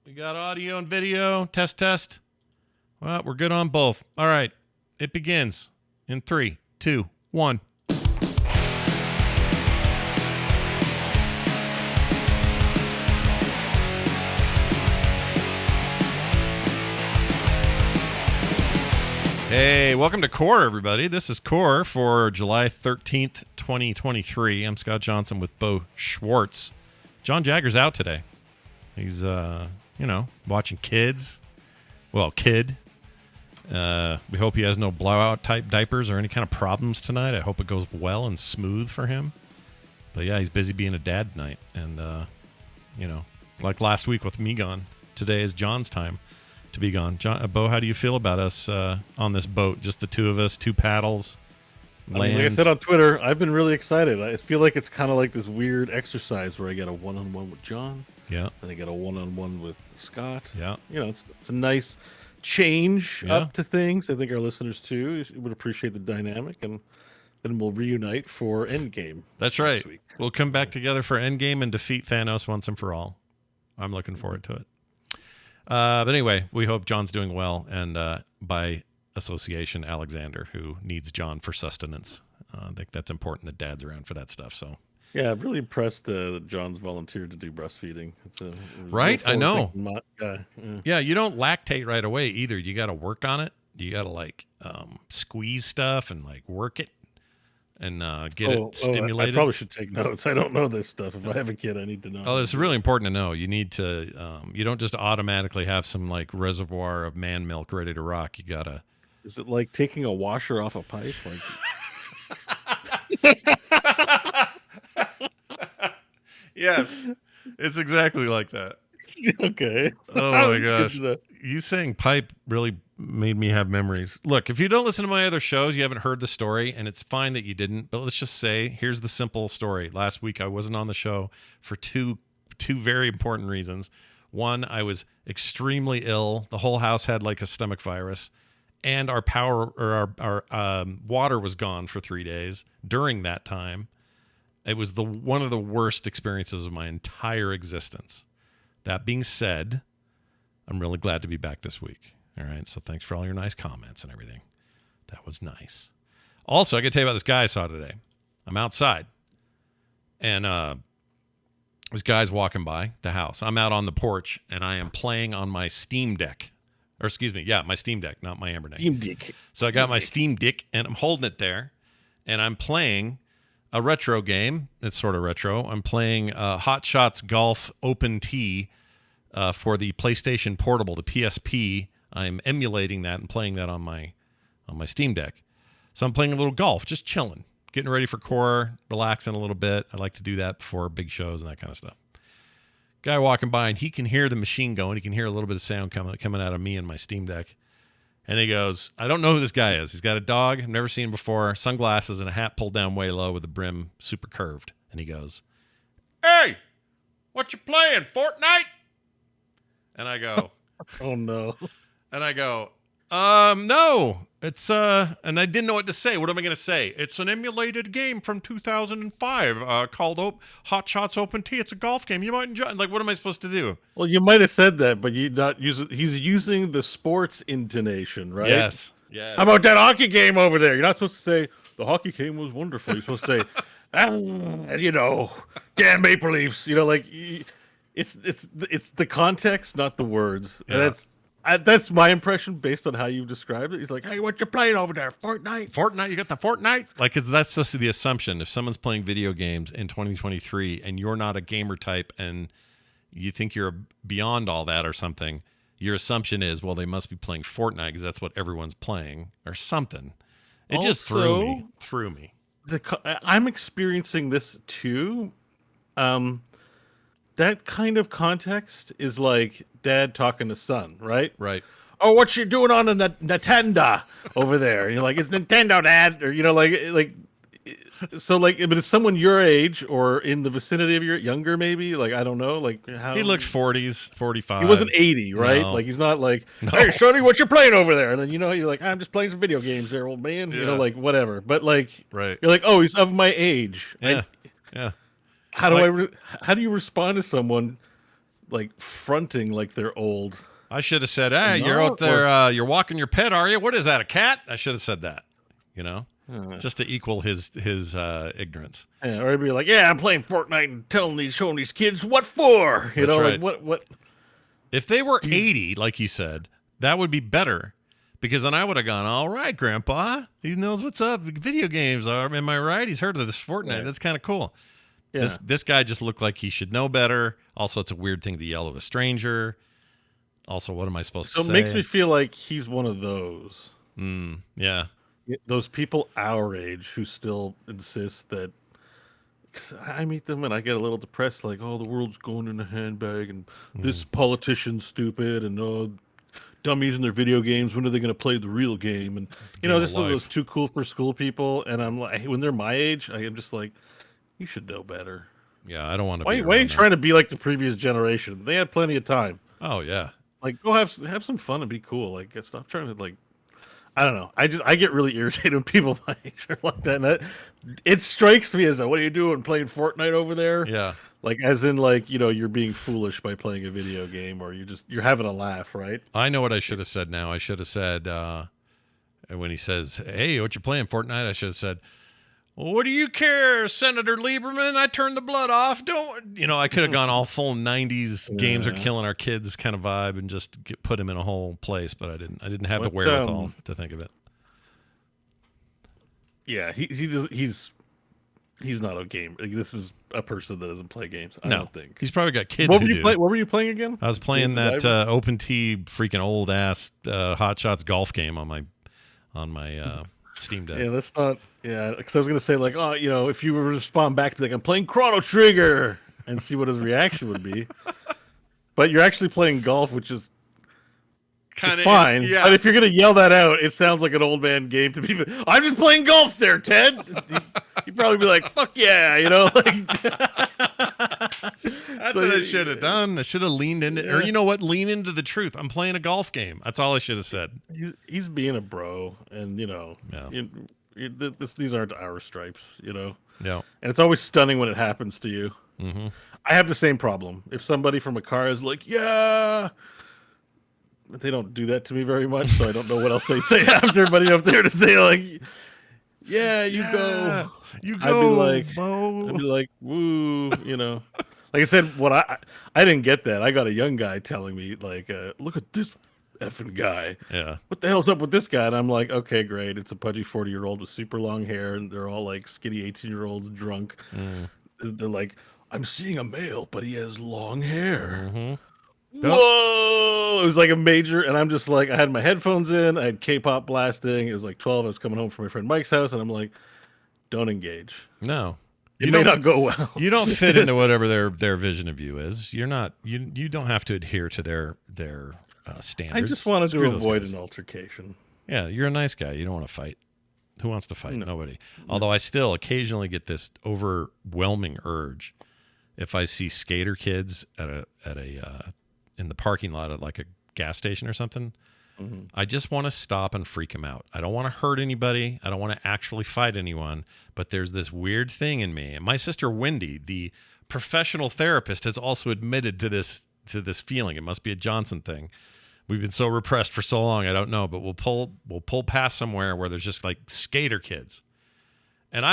We got audio and video. Test. Well, we're good on both. All right. It begins in 3, 2, 1. Hey, welcome to Core, everybody. This is Core for July 13th, 2023. I'm Scott Johnson with Beau Schwartz. John Jagger's out today. He's, watching kids. Well, kid. We hope he has no blowout-type diapers or any kind of problems tonight. I hope it goes well and smooth for him. But, yeah, he's busy being a dad tonight. And, like last week with me gone, today is John's time to be gone. Beau, how do you feel about us on this boat? Just the two of us, two paddles, land. Like I said on Twitter, I've been really excited. I feel like it's kind of like this weird exercise where I get a one-on-one with John. Yeah. And I get a one-on-one with Scott. Yeah. You know, it's a nice change up to things. I think our listeners, too, would appreciate the dynamic. And then we'll reunite for Endgame. That's right. Week. We'll come back together for Endgame and defeat Thanos once and for all. I'm looking forward to it. But anyway, we hope John's doing well, and by association, Alexander, who needs John for sustenance. I think that's important that Dad's around for that stuff. So yeah, I'm really impressed that John's volunteered to do breastfeeding. It's a right, I know. Guy. Yeah, you don't lactate right away either. You got to work on it. You got to squeeze stuff and work it. And get it stimulated. I probably should take notes. I don't know this stuff. If I have a kid, I need to know. Oh, it's really important to know. You need to. You don't just automatically have some reservoir of man milk ready to rock. You gotta. Is it like taking a washer off a pipe? Yes, it's exactly like that. Okay. Oh my gosh, you saying pipe really made me have memories. Look, if you don't listen to my other shows, you haven't heard the story, and it's fine that you didn't, but let's just say, here's the simple story. Last week, I wasn't on the show for two very important reasons. One, I was extremely ill. The whole house had a stomach virus, and our power or our water was gone for 3 days during that time. It was one of the worst experiences of my entire existence. That being said, I'm really glad to be back this week. All right, so thanks for all your nice comments and everything. That was nice. Also, I got to tell you about this guy I saw today. I'm outside, and this guy's walking by the house. I'm out on the porch, and I am playing on my Steam Deck. Or excuse me, yeah, my Steam Deck, not my Amber Deck. Steam Deck. So I got my Steam Deck, and I'm holding it there, and I'm playing a retro game. It's sort of retro. I'm playing Hot Shots Golf Open Tee for the PlayStation Portable, the PSP. I'm emulating that and playing that on my Steam Deck. So I'm playing a little golf, just chilling, getting ready for Core, relaxing a little bit. I like to do that before big shows and that kind of stuff. Guy walking by, and he can hear the machine going. He can hear a little bit of sound coming out of me and my Steam Deck. And he goes, I don't know who this guy is. He's got a dog I've never seen him before, sunglasses, and a hat pulled down way low with the brim super curved. And he goes, "Hey, what you playing, Fortnite?" And I go, "Oh, no." And I go, no, it's, and I didn't know what to say. What am I going to say? It's an emulated game from 2005 called Hot Shots Open Tee. It's a golf game. You might enjoy. What am I supposed to do? Well, you might have said that, but you not use it. He's using the sports intonation, right? Yes. Yeah. How about that hockey game over there? You're not supposed to say the hockey game was wonderful. You're supposed to say, damn Maple Leafs. It's the context, not the words. Yeah. And that's my impression based on how you described it. He's like, "Hey, what you playing over there? Fortnite? Fortnite? You got the Fortnite?" Because that's just the assumption. If someone's playing video games in 2023 and you're not a gamer type and you think you're beyond all that or something, your assumption is, well, they must be playing Fortnite because that's what everyone's playing or something. It just threw me. I'm experiencing this too. That kind of context is like dad talking to son, right? Right. "Oh, what you doing on a Nintendo over there?" And you're like, "It's Nintendo, Dad." Or but it's someone your age or in the vicinity of your younger, maybe. I don't know. How he looks 40s, 45. He wasn't 80, right? No. He's not like, "Hey, Shorty, what you playing over there?" And then you're like, "I'm just playing some video games there, old man." Yeah. Whatever. But right. You're like, "Oh, he's of my age." Yeah. Yeah. How do you respond to someone like fronting like they're old. I should have said, "Hey, you're No, out there. You're walking your pet, are you? What is that? A cat?" I should have said that. You know, just to equal his ignorance. Yeah, or he'd be like, "Yeah, I'm playing Fortnite and showing these kids what for." You That's know, right. like what? If they were 80, like you said, that would be better. Because then I would have gone, all right, Grandpa. He knows what's up. Video games are. Am I right? He's heard of this Fortnite. Yeah. That's kind of cool. Yeah. This guy just looked like he should know better. Also, it's a weird thing to yell at a stranger. Also, what am I supposed to say? So it makes me feel like he's one of those. Yeah. Those people our age who still insist that. Because I meet them and I get a little depressed, like, oh, the world's going in a handbag, and this politician's stupid, and oh, dummies in their video games. When are they going to play the real game? And this is those too cool for school people. And I'm like, when they're my age, I am just like, you should know better. Yeah, I don't want to. Why are you trying to be like the previous generation? They had plenty of time. Oh yeah. Like, go have some fun and be cool. Like, stop trying to, like, I don't know. I get really irritated when people my age are like that. And it strikes me as, what are you doing, playing Fortnite over there? Yeah. Like, as in, like, you're being foolish by playing a video game, or you're having a laugh, right? I know what I should have said now. I should have said, when he says, "Hey, what you playing, Fortnite?" I should have said, "Well, what do you care, Senator Lieberman? I turned the blood off. Don't." I could have gone all full 90s games are killing our kids kind of vibe and just put him in a whole place, but I didn't. I didn't have the wherewithal to think of it. Yeah, he's not a gamer. Like, this is a person that doesn't play games. I don't think He's probably got kids. What were you playing again? I was playing that Open T freaking old ass Hot Shots golf game on my Steam Deck. Yeah, that's not. Yeah, because I was gonna say, like, oh, if you were to respond back to, like, I'm playing Chrono Trigger, and see what his reaction would be. But you're actually playing golf, which is it's fine. Yeah. But if you're gonna yell that out, it sounds like an old man game to people. I'm just playing golf there, Ted. You'd probably be like, "Fuck yeah," like. That's what I should have done. I should have leaned into, or you know what? Lean into the truth. I'm playing a golf game. That's all I should have said. He's being a bro, and these aren't our stripes, Yeah. And it's always stunning when it happens to you. Mm-hmm. I have the same problem. If somebody from a car is like, "Yeah," they don't do that to me very much, so I don't know what else they'd say after. But up there to say, like, "Yeah, you go." You go. I'd be like, "Woo," Like I said, what I didn't get that. I got a young guy telling me, like, "Look at this effing guy. Yeah. What the hell's up with this guy?" And I'm like, "Okay, great. It's a pudgy 40-year-old with super long hair, and they're all like skinny 18-year-olds drunk." They're like, "I'm seeing a male, but he has long hair." Mm-hmm. Whoa! It was like a major, and I'm just like, I had my headphones in, I had K-pop blasting. It was like 12. I was coming home from my friend Mike's house, and I'm like, don't engage. No. It may not go well. You don't fit into whatever their vision of you is. You're not. You don't have to adhere to their standards. I just wanted to avoid an altercation. Yeah, you're a nice guy. You don't want to fight. Who wants to fight? No. Nobody. Although I still occasionally get this overwhelming urge if I see skater kids at a in the parking lot at like a gas station or something. Mm-hmm. I just want to stop and freak them out. I don't want to hurt anybody. I don't want to actually fight anyone. But there's this weird thing in me. And my sister Wendy, the professional therapist, has also admitted to this feeling. It must be a Johnson thing. We've been so repressed for so long. I don't know, but we'll pull past somewhere where there's just like skater kids. And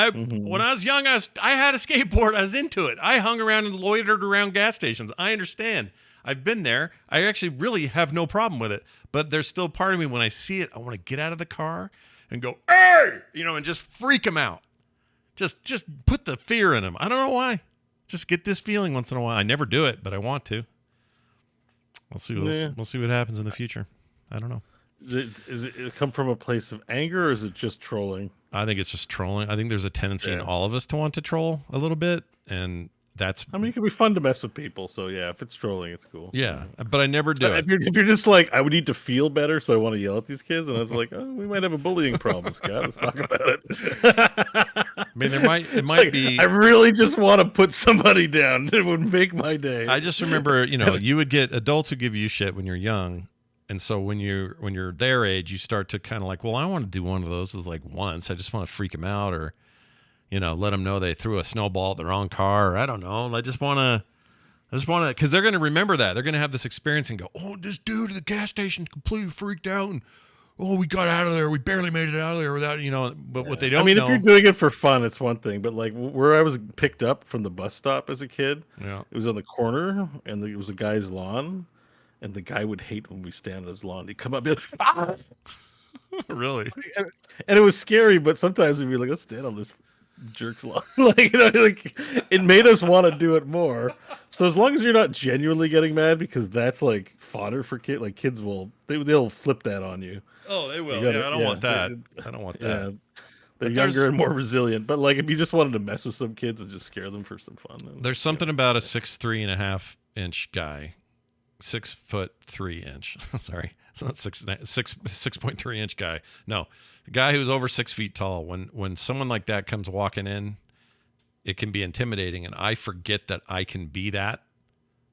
when I was young, I had a skateboard. I was into it. I hung around and loitered around gas stations. I understand. I've been there. I actually really have no problem with it. But there's still part of me when I see it, I want to get out of the car and go, "Hey!" And just freak them out. Just put the fear in them. I don't know why. Just get this feeling once in a while. I never do it, but I want to. We'll see what happens in the future. I don't know. Does it come from a place of anger, or is it just trolling? I think it's just trolling. I think there's a tendency in all of us to want to troll a little bit, and that's. I mean, it can be fun to mess with people. So yeah, if it's trolling, it's cool. Yeah, but I never do it. If you're just like, I would need to feel better, so I want to yell at these kids, and I was like, oh, we might have a bullying problem, Scott. Let's talk about it. I mean, it might be. I really just want to put somebody down. It would make my day. I just remember, you would get adults who give you shit when you're young. And so when you're their age, you start to kind of like, well, I want to do one of those like once. I just want to freak them out, or, let them know they threw a snowball at the wrong car. Or I don't know. I just want I just want to, because they're going to remember that. They're going to have this experience and go, "Oh, this dude at the gas station completely freaked out. And, oh, we got out of there. We barely made it out of there without, you know." But what they don't if know, you're doing it for fun, it's one thing. But like where I was picked up from the bus stop as a kid, yeah, it was on the corner, and it was a guy's lawn, and the guy would hate when we stand on his lawn. He'd come up and be like, "Ah!" really, And it was scary. But sometimes we'd be like, "Let's stand on this jerk's lawn." Like, you know, like it made us want to do it more. So as long as you're not genuinely getting mad, because that's like fodder for kids. Like kids they'll flip that on you. oh, they will. Gotta, Yeah, I don't want that. I don't want that. Yeah, they're But younger and more resilient. But like if you just wanted to mess with some kids and just scare them for some fun, then, there's something about a 6'3.5" guy, 6'3" Sorry, it's not 6.3" guy. No, the guy who's over 6 feet tall. When someone like that comes walking in, it can be intimidating, and I forget that I can be that.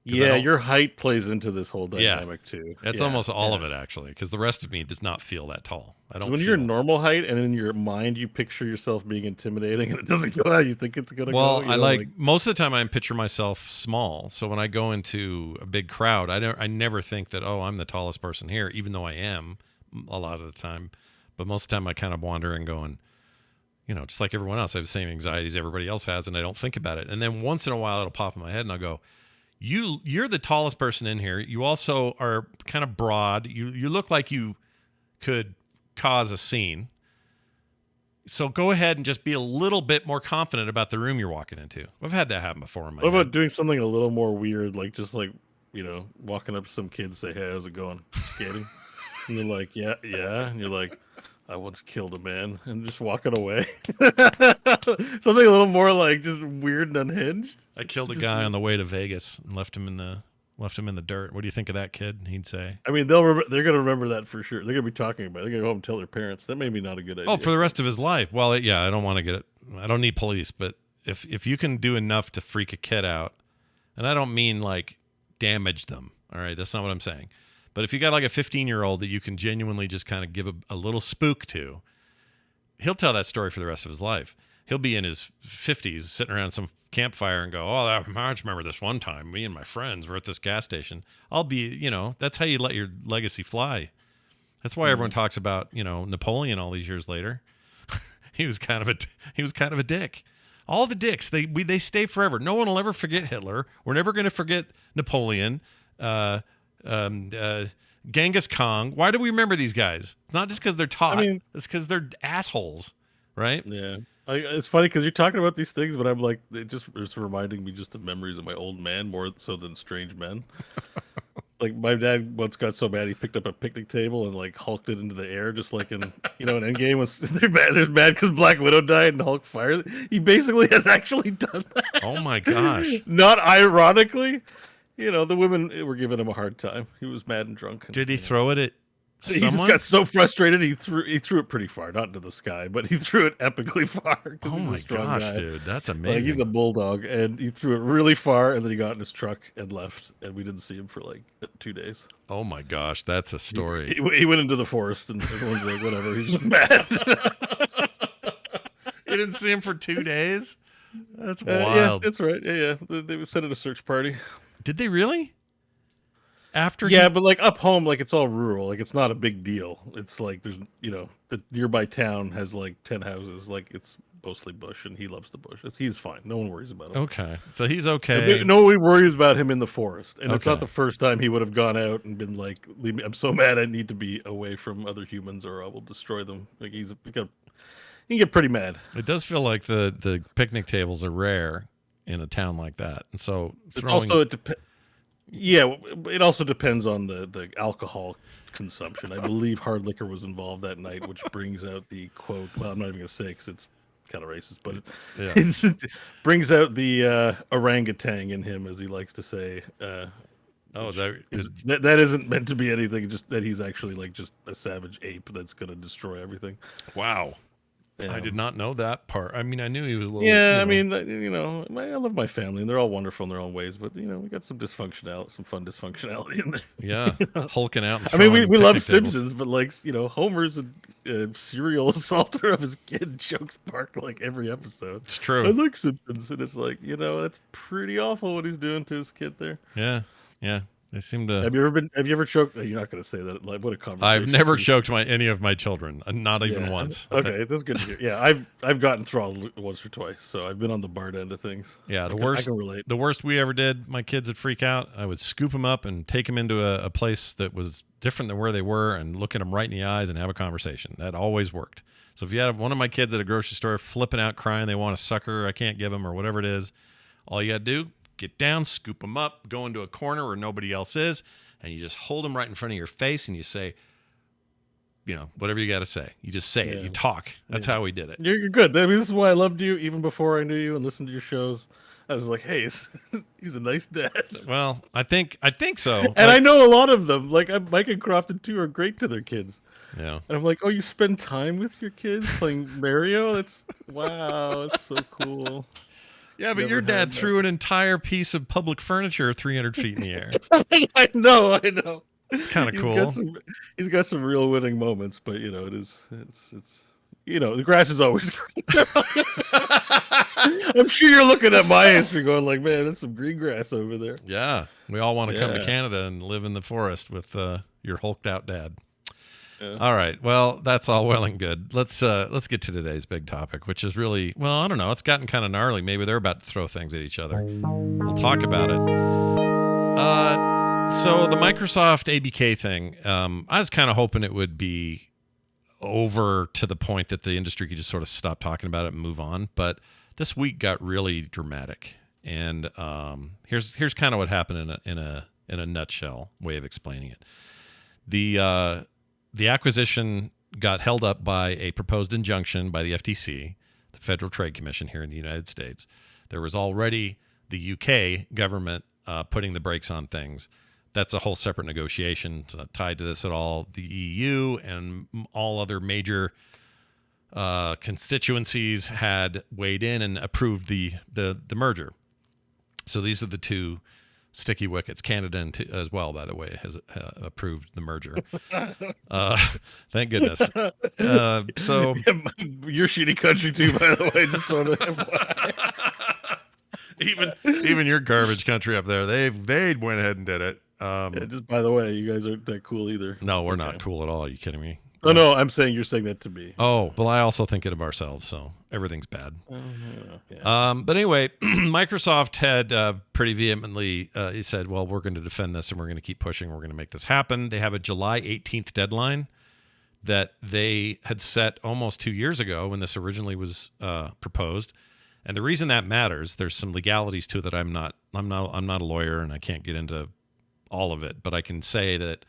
Yeah, your height plays into this whole dynamic too. That's Yeah, almost all of it, actually, because the rest of me does not feel that tall. I don't. So when you're normal height and in your mind you picture yourself being intimidating and it doesn't go how you think it's gonna go. Well, I like most of the time I picture myself small. So when I go into a big crowd, I never think that, oh, I'm the tallest person here, even though I am a lot of the time. But most of the time I kind of wander and going, you know, just like everyone else, I have the same anxieties everybody else has, and I don't think about it. And then once in a while it'll pop in my head and I'll go, You're the tallest person in here. You also are kind of broad. You look like you could cause a scene. So go ahead and just be a little bit more confident about the room you're walking into. I've had that happen before in my What head. about doing something a little more weird, like just like, you know, walking up to some kids, say, "Hey, how's it going? Skating?" And you're like, "Yeah, yeah," and you're like, "I once killed a man," and just walking away. Something a little more like just weird and unhinged. I killed a guy on the way to Vegas and left him in the dirt. What do you think of that, kid? He'd say. I mean, they're gonna remember that for sure. They're gonna be talking about it. They're gonna go home and tell their parents. That may be not a good idea. Oh, for the rest of his life. Well, yeah, I don't want to get it. I don't need police, but if you can do enough to freak a kid out, and I don't mean like damage them. All right, that's not what I'm saying. But if you got like a 15-year-old that you can genuinely just kind of give a little spook to, he'll tell that story for the rest of his life. He'll be in his 50s sitting around some campfire and go, "Oh, I just remember this one time. Me and my friends were at this gas station." I'll be, you know, that's how you let your legacy fly. That's why everyone talks about, you know, Napoleon all these years later. he was kind of a dick. All the dicks, they stay forever. No one will ever forget Hitler. We're never going to forget Napoleon. Genghis Khan. Why do we remember these guys? It's not just because they're taught. I mean, it's because they're assholes, right? Yeah. It's funny because you're talking about these things, but I'm like, it's reminding me just of memories of my old man more so than strange men. Like my dad once got so mad he picked up a picnic table and like hulked it into the air, just like in an Endgame was they're mad because Black Widow died and Hulk fired. He basically has actually done that. Oh my gosh! Not ironically, the women were giving him a hard time. He was mad and drunk. Did he throw it at He someone? just got so frustrated he threw it pretty far, not into the sky, but he threw it epically far. Oh he's my a strong gosh, guy. dude, that's Like amazing. he's a bulldog, and he threw it really far, and then he got in his truck and left, and we didn't see him for like 2 days. Oh my gosh, that's a story. He went into the forest, and everyone's like, whatever, he's just mad. You didn't see him for 2 days? That's Yeah, wild. that's right. Yeah. They sent it a search party. Did they really? After Yeah, but like up home, like it's all rural. Like it's not a big deal. It's like there's, the nearby town has like 10 houses. Like it's mostly bush, and he loves the bush. He's fine. No one worries about him. Okay, so he's okay. Nobody worries about him in the forest, and it's Okay. not the first time he would have gone out and been like, "Leave me! I'm so mad. I need to be away from other humans, or I will destroy them." Like he can get pretty mad. It does feel like the picnic tables are rare in a town like that, and so It's also it also depends on the alcohol consumption. I believe hard liquor was involved that night, which brings out the quote. Well, I'm not even going to say because it's kind of racist, but it brings out the orangutan in him, as he likes to say. That isn't meant to be anything, just that he's actually like just a savage ape that's going to destroy everything. Wow. I did not know that part. I mean, I knew he was a little. Yeah, you I know, mean, I love my family, and they're all wonderful in their own ways. But we got some dysfunctionality, some fun dysfunctionality in there. yeah, You know? hulking out and I mean, we, throwing we love picnic tables. Simpsons, but like Homer's a serial assaulter of his kid jokes Park like every episode. It's I true. like Simpsons, and it's like that's pretty awful what he's doing to his kid there. Yeah, yeah. They seem to. Have you ever choked? You're not going to say that. Like, what a I've conversation. never choked any of my children, not even Yeah. once. Okay, that's good to hear. Yeah, I've gotten throttled once or twice, so I've been on the Bart end of things. Yeah, I can relate. the worst we ever did, my kids would freak out. I would scoop them up and take them into a place that was different than where they were and look at them right in the eyes and have a conversation. That always worked. So if you had one of my kids at a grocery store flipping out crying they want a sucker, I can't give them, or whatever it is, all you got to do, get down, scoop them up, go into a corner where nobody else is, and you just hold them right in front of your face and you say, whatever you got to say. You just say it. You talk. That's how we did it. You're good. I mean, this is why I loved you even before I knew you and listened to your shows. I was like, hey, he's a nice dad. Well, I think so. And I know a lot of them. Like Mike and Crofton too are great to their kids. Yeah. And I'm like, oh, you spend time with your kids playing Mario? Wow, it's so cool. Yeah, but your dad threw an entire piece of public furniture 300 feet in the air. I know. It's kind of cool. He's got some real winning moments, but it's the grass is always green. I'm sure you're looking at my history going like, man, that's some green grass over there. Yeah, we all want to come to Canada and live in the forest with your hulked out dad. Yeah. All right, well, that's all well and good. Let's get to today's big topic, which is really, well, I don't know, it's gotten kind of gnarly. Maybe they're about to throw things at each other. We'll talk about it. So the Microsoft ABK thing, I was kind of hoping it would be over to the point that the industry could just sort of stop talking about it and move on. But this week got really dramatic, and here's kind of what happened in a nutshell way of explaining it. The acquisition got held up by a proposed injunction by the FTC, the Federal Trade Commission here in the United States. There was already the UK government putting the brakes on things. That's a whole separate negotiation. It's not tied to this at all. The EU and all other major constituencies had weighed in and approved the merger. So these are the two sticky wickets. Canada as well, by the way, has approved the merger. Thank goodness. So your shitty country too, by the way. Just throwing it. even your garbage country up there, they went ahead and did it. Just by the way, you guys aren't that cool either. No, we're not cool at all. Are you kidding me? Oh no, I'm saying you're saying that to me. Oh, well, I also think it of ourselves, so everything's bad. Yeah. But anyway, Microsoft had pretty vehemently he said, well, we're going to defend this and we're going to keep pushing. We're going to make this happen. They have a July 18th deadline that they had set almost 2 years ago when this originally was proposed. And the reason that matters, there's some legalities to it that I'm not a lawyer and I can't get into all of it, but I can say that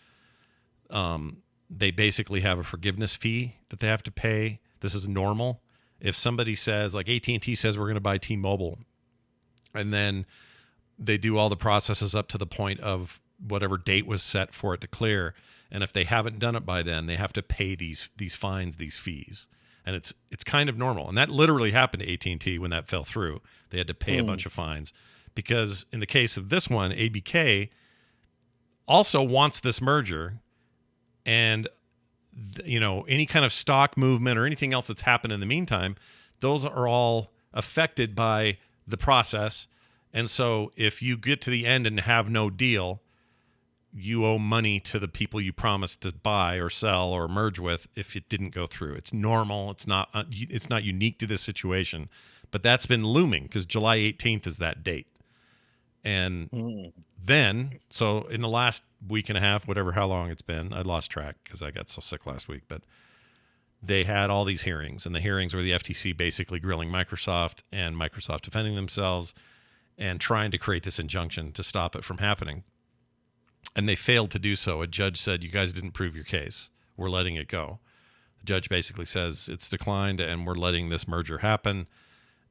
they basically have a forgiveness fee that they have to pay. This is normal. If somebody says, like AT&T says, we're going to buy T-Mobile, and then they do all the processes up to the point of whatever date was set for it to clear, and if they haven't done it by then, they have to pay these fines, these fees. And it's kind of normal. And that literally happened to AT&T when that fell through. They had to pay a bunch of fines because in the case of this one, ABK also wants this merger, and any kind of stock movement or anything else that's happened in the meantime, those are all affected by the process. And so if you get to the end and have no deal, you owe money to the people you promised to buy or sell or merge with if it didn't go through. It's normal. It's not unique to this situation, but that's been looming because July 18th is that date. And then, so in the last week and a half, how long it's been, I lost track because I got so sick last week, but they had all these hearings, and the hearings were the FTC basically grilling Microsoft and Microsoft defending themselves and trying to create this injunction to stop it from happening. And they failed to do so. A judge said, you guys didn't prove your case. We're letting it go. The judge basically says it's declined and we're letting this merger happen.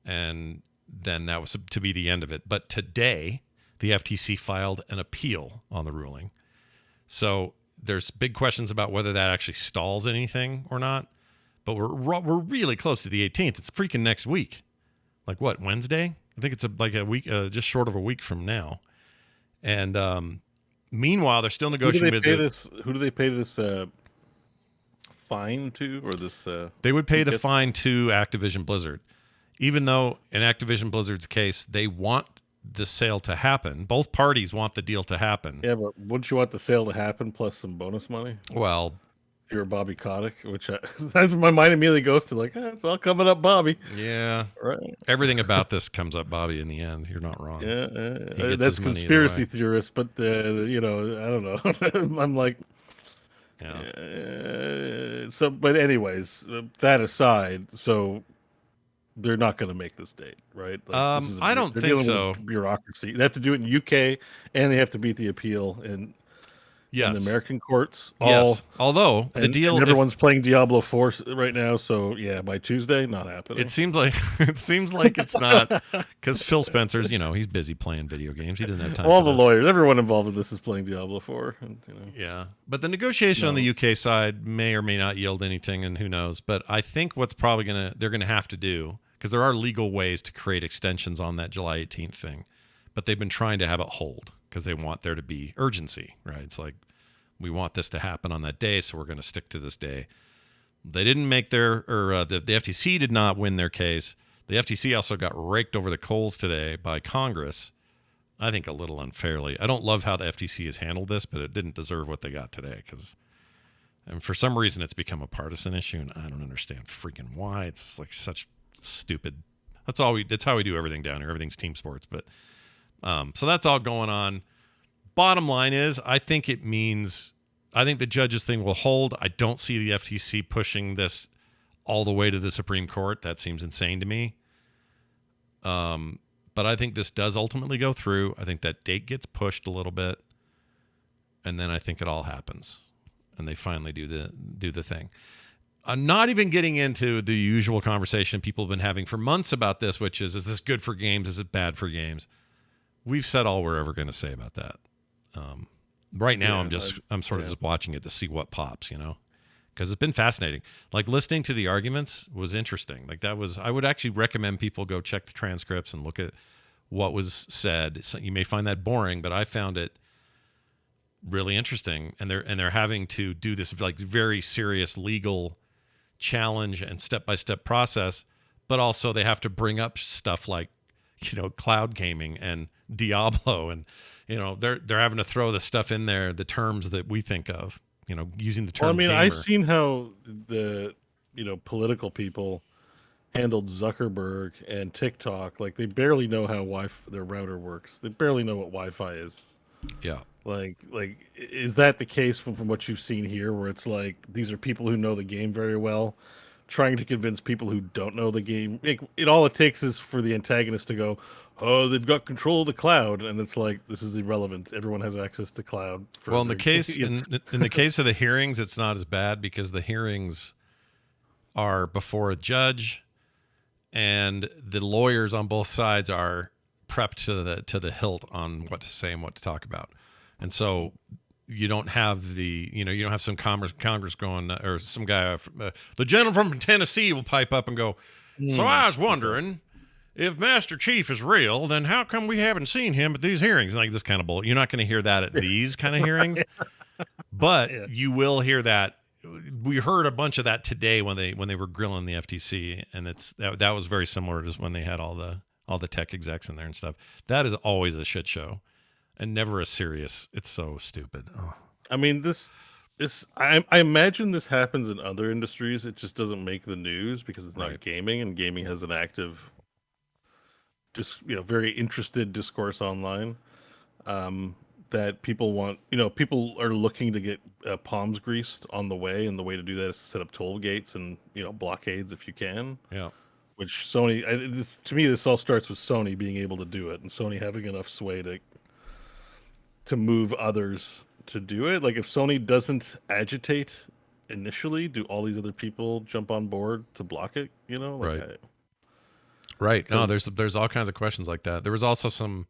And then that was to be the end of it. But today, the FTC filed an appeal on the ruling. So there's big questions about whether that actually stalls anything or not. but we're really close to the 18th. It's freaking next week. Like what, Wednesday? I think it's like a week, just short of a week from now. And meanwhile, they're still negotiating with Who do they pay this fine to, or this? They would pay the fine to Activision Blizzard, even though in Activision Blizzard's case, they want the sale to happen. Both parties want the deal to happen. Yeah, but wouldn't you want the sale to happen plus some bonus money? Well, if you're Bobby Kotick, which that's my mind immediately goes to, like, it's all coming up, Bobby. Yeah, right. Everything about this comes up, Bobby. In the end, you're not wrong. Yeah, that's conspiracy theorists, but I don't know. I'm like, yeah. But anyways, that aside, so they're not going to make this date, right? Like, I don't think so. With bureaucracy. They have to do it in UK, and they have to beat the appeal in the American courts. Yes. Although the deal, and everyone's playing Diablo 4 right now, so yeah, by Tuesday, not happening. It seems like it's not, because Phil Spencer's, he's busy playing video games. He doesn't have time. All the lawyers, everyone involved in this is playing Diablo 4. And, Yeah, but the negotiation on the UK side may or may not yield anything, and who knows. But I think what's probably they're gonna have to do, because there are legal ways to create extensions on that July 18th thing, but they've been trying to have it hold because they want there to be urgency, right? It's like, we want this to happen on that day, so we're going to stick to this day. They didn't make the FTC did not win their case. The FTC also got raked over the coals today by Congress, I think a little unfairly. I don't love how the FTC has handled this, but it didn't deserve what they got today, and for some reason it's become a partisan issue, and I don't understand freaking why. It's just like such stupid. That's how we do everything down here. Everything's team sports, but so that's all going on. Bottom line is, I think the judges thing will hold. I don't see the FTC pushing this all the way to the Supreme Court. That seems insane to me. But I think this does ultimately go through. I think that date gets pushed a little bit, and then I think it all happens, and they finally do the thing. I'm not even getting into the usual conversation people have been having for months about this, which is this good for games? Is it bad for games? We've said all we're ever going to say about that. Right now, I'm sort of just watching it to see what pops, because it's been fascinating. Like, listening to the arguments was interesting. Like, I would actually recommend people go check the transcripts and look at what was said. So you may find that boring, but I found it really interesting. And they're having to do this like very serious legal challenge and step-by-step process, but also they have to bring up stuff like, cloud gaming and Diablo, and they're having to throw the stuff in there, the terms that we think of, using the term. Well, I mean, gamer. I've seen how the political people handled Zuckerberg and TikTok. Like, they barely know how their router works. They barely know what Wi-Fi is. Yeah. Like, is that the case from what you've seen here, where it's like these are people who know the game very well, trying to convince people who don't know the game? It takes is for the antagonist to go, oh, they've got control of the cloud, and it's like, this is irrelevant. Everyone has access to cloud. Well, in the case in the case of the hearings, it's not as bad because the hearings are before a judge, and the lawyers on both sides are prepped to the hilt on what to say and what to talk about, and so you don't have you don't have some Congress going, or some guy, the gentleman from Tennessee will pipe up and go, so I was wondering, if Master Chief is real, then how come we haven't seen him at these hearings? Like, this kind of bull. You're not going to hear that at these kind of hearings, but you will hear that. We heard a bunch of that today when they were grilling the FTC, and that was very similar to when they had all the tech execs in there and stuff. That is always a shit show, and never a serious. It's so stupid. Oh. I mean, I imagine this happens in other industries. It just doesn't make the news because it's not gaming, and gaming has an active, very interested discourse online, that people want. People are looking to get palms greased on the way, and the way to do that is to set up toll gates and blockades if you can. Yeah. Which Sony, to me, this all starts with Sony being able to do it, and Sony having enough sway to move others to do it. Like, if Sony doesn't agitate initially, do all these other people jump on board to block it? Right. No, there's all kinds of questions like that. There was also some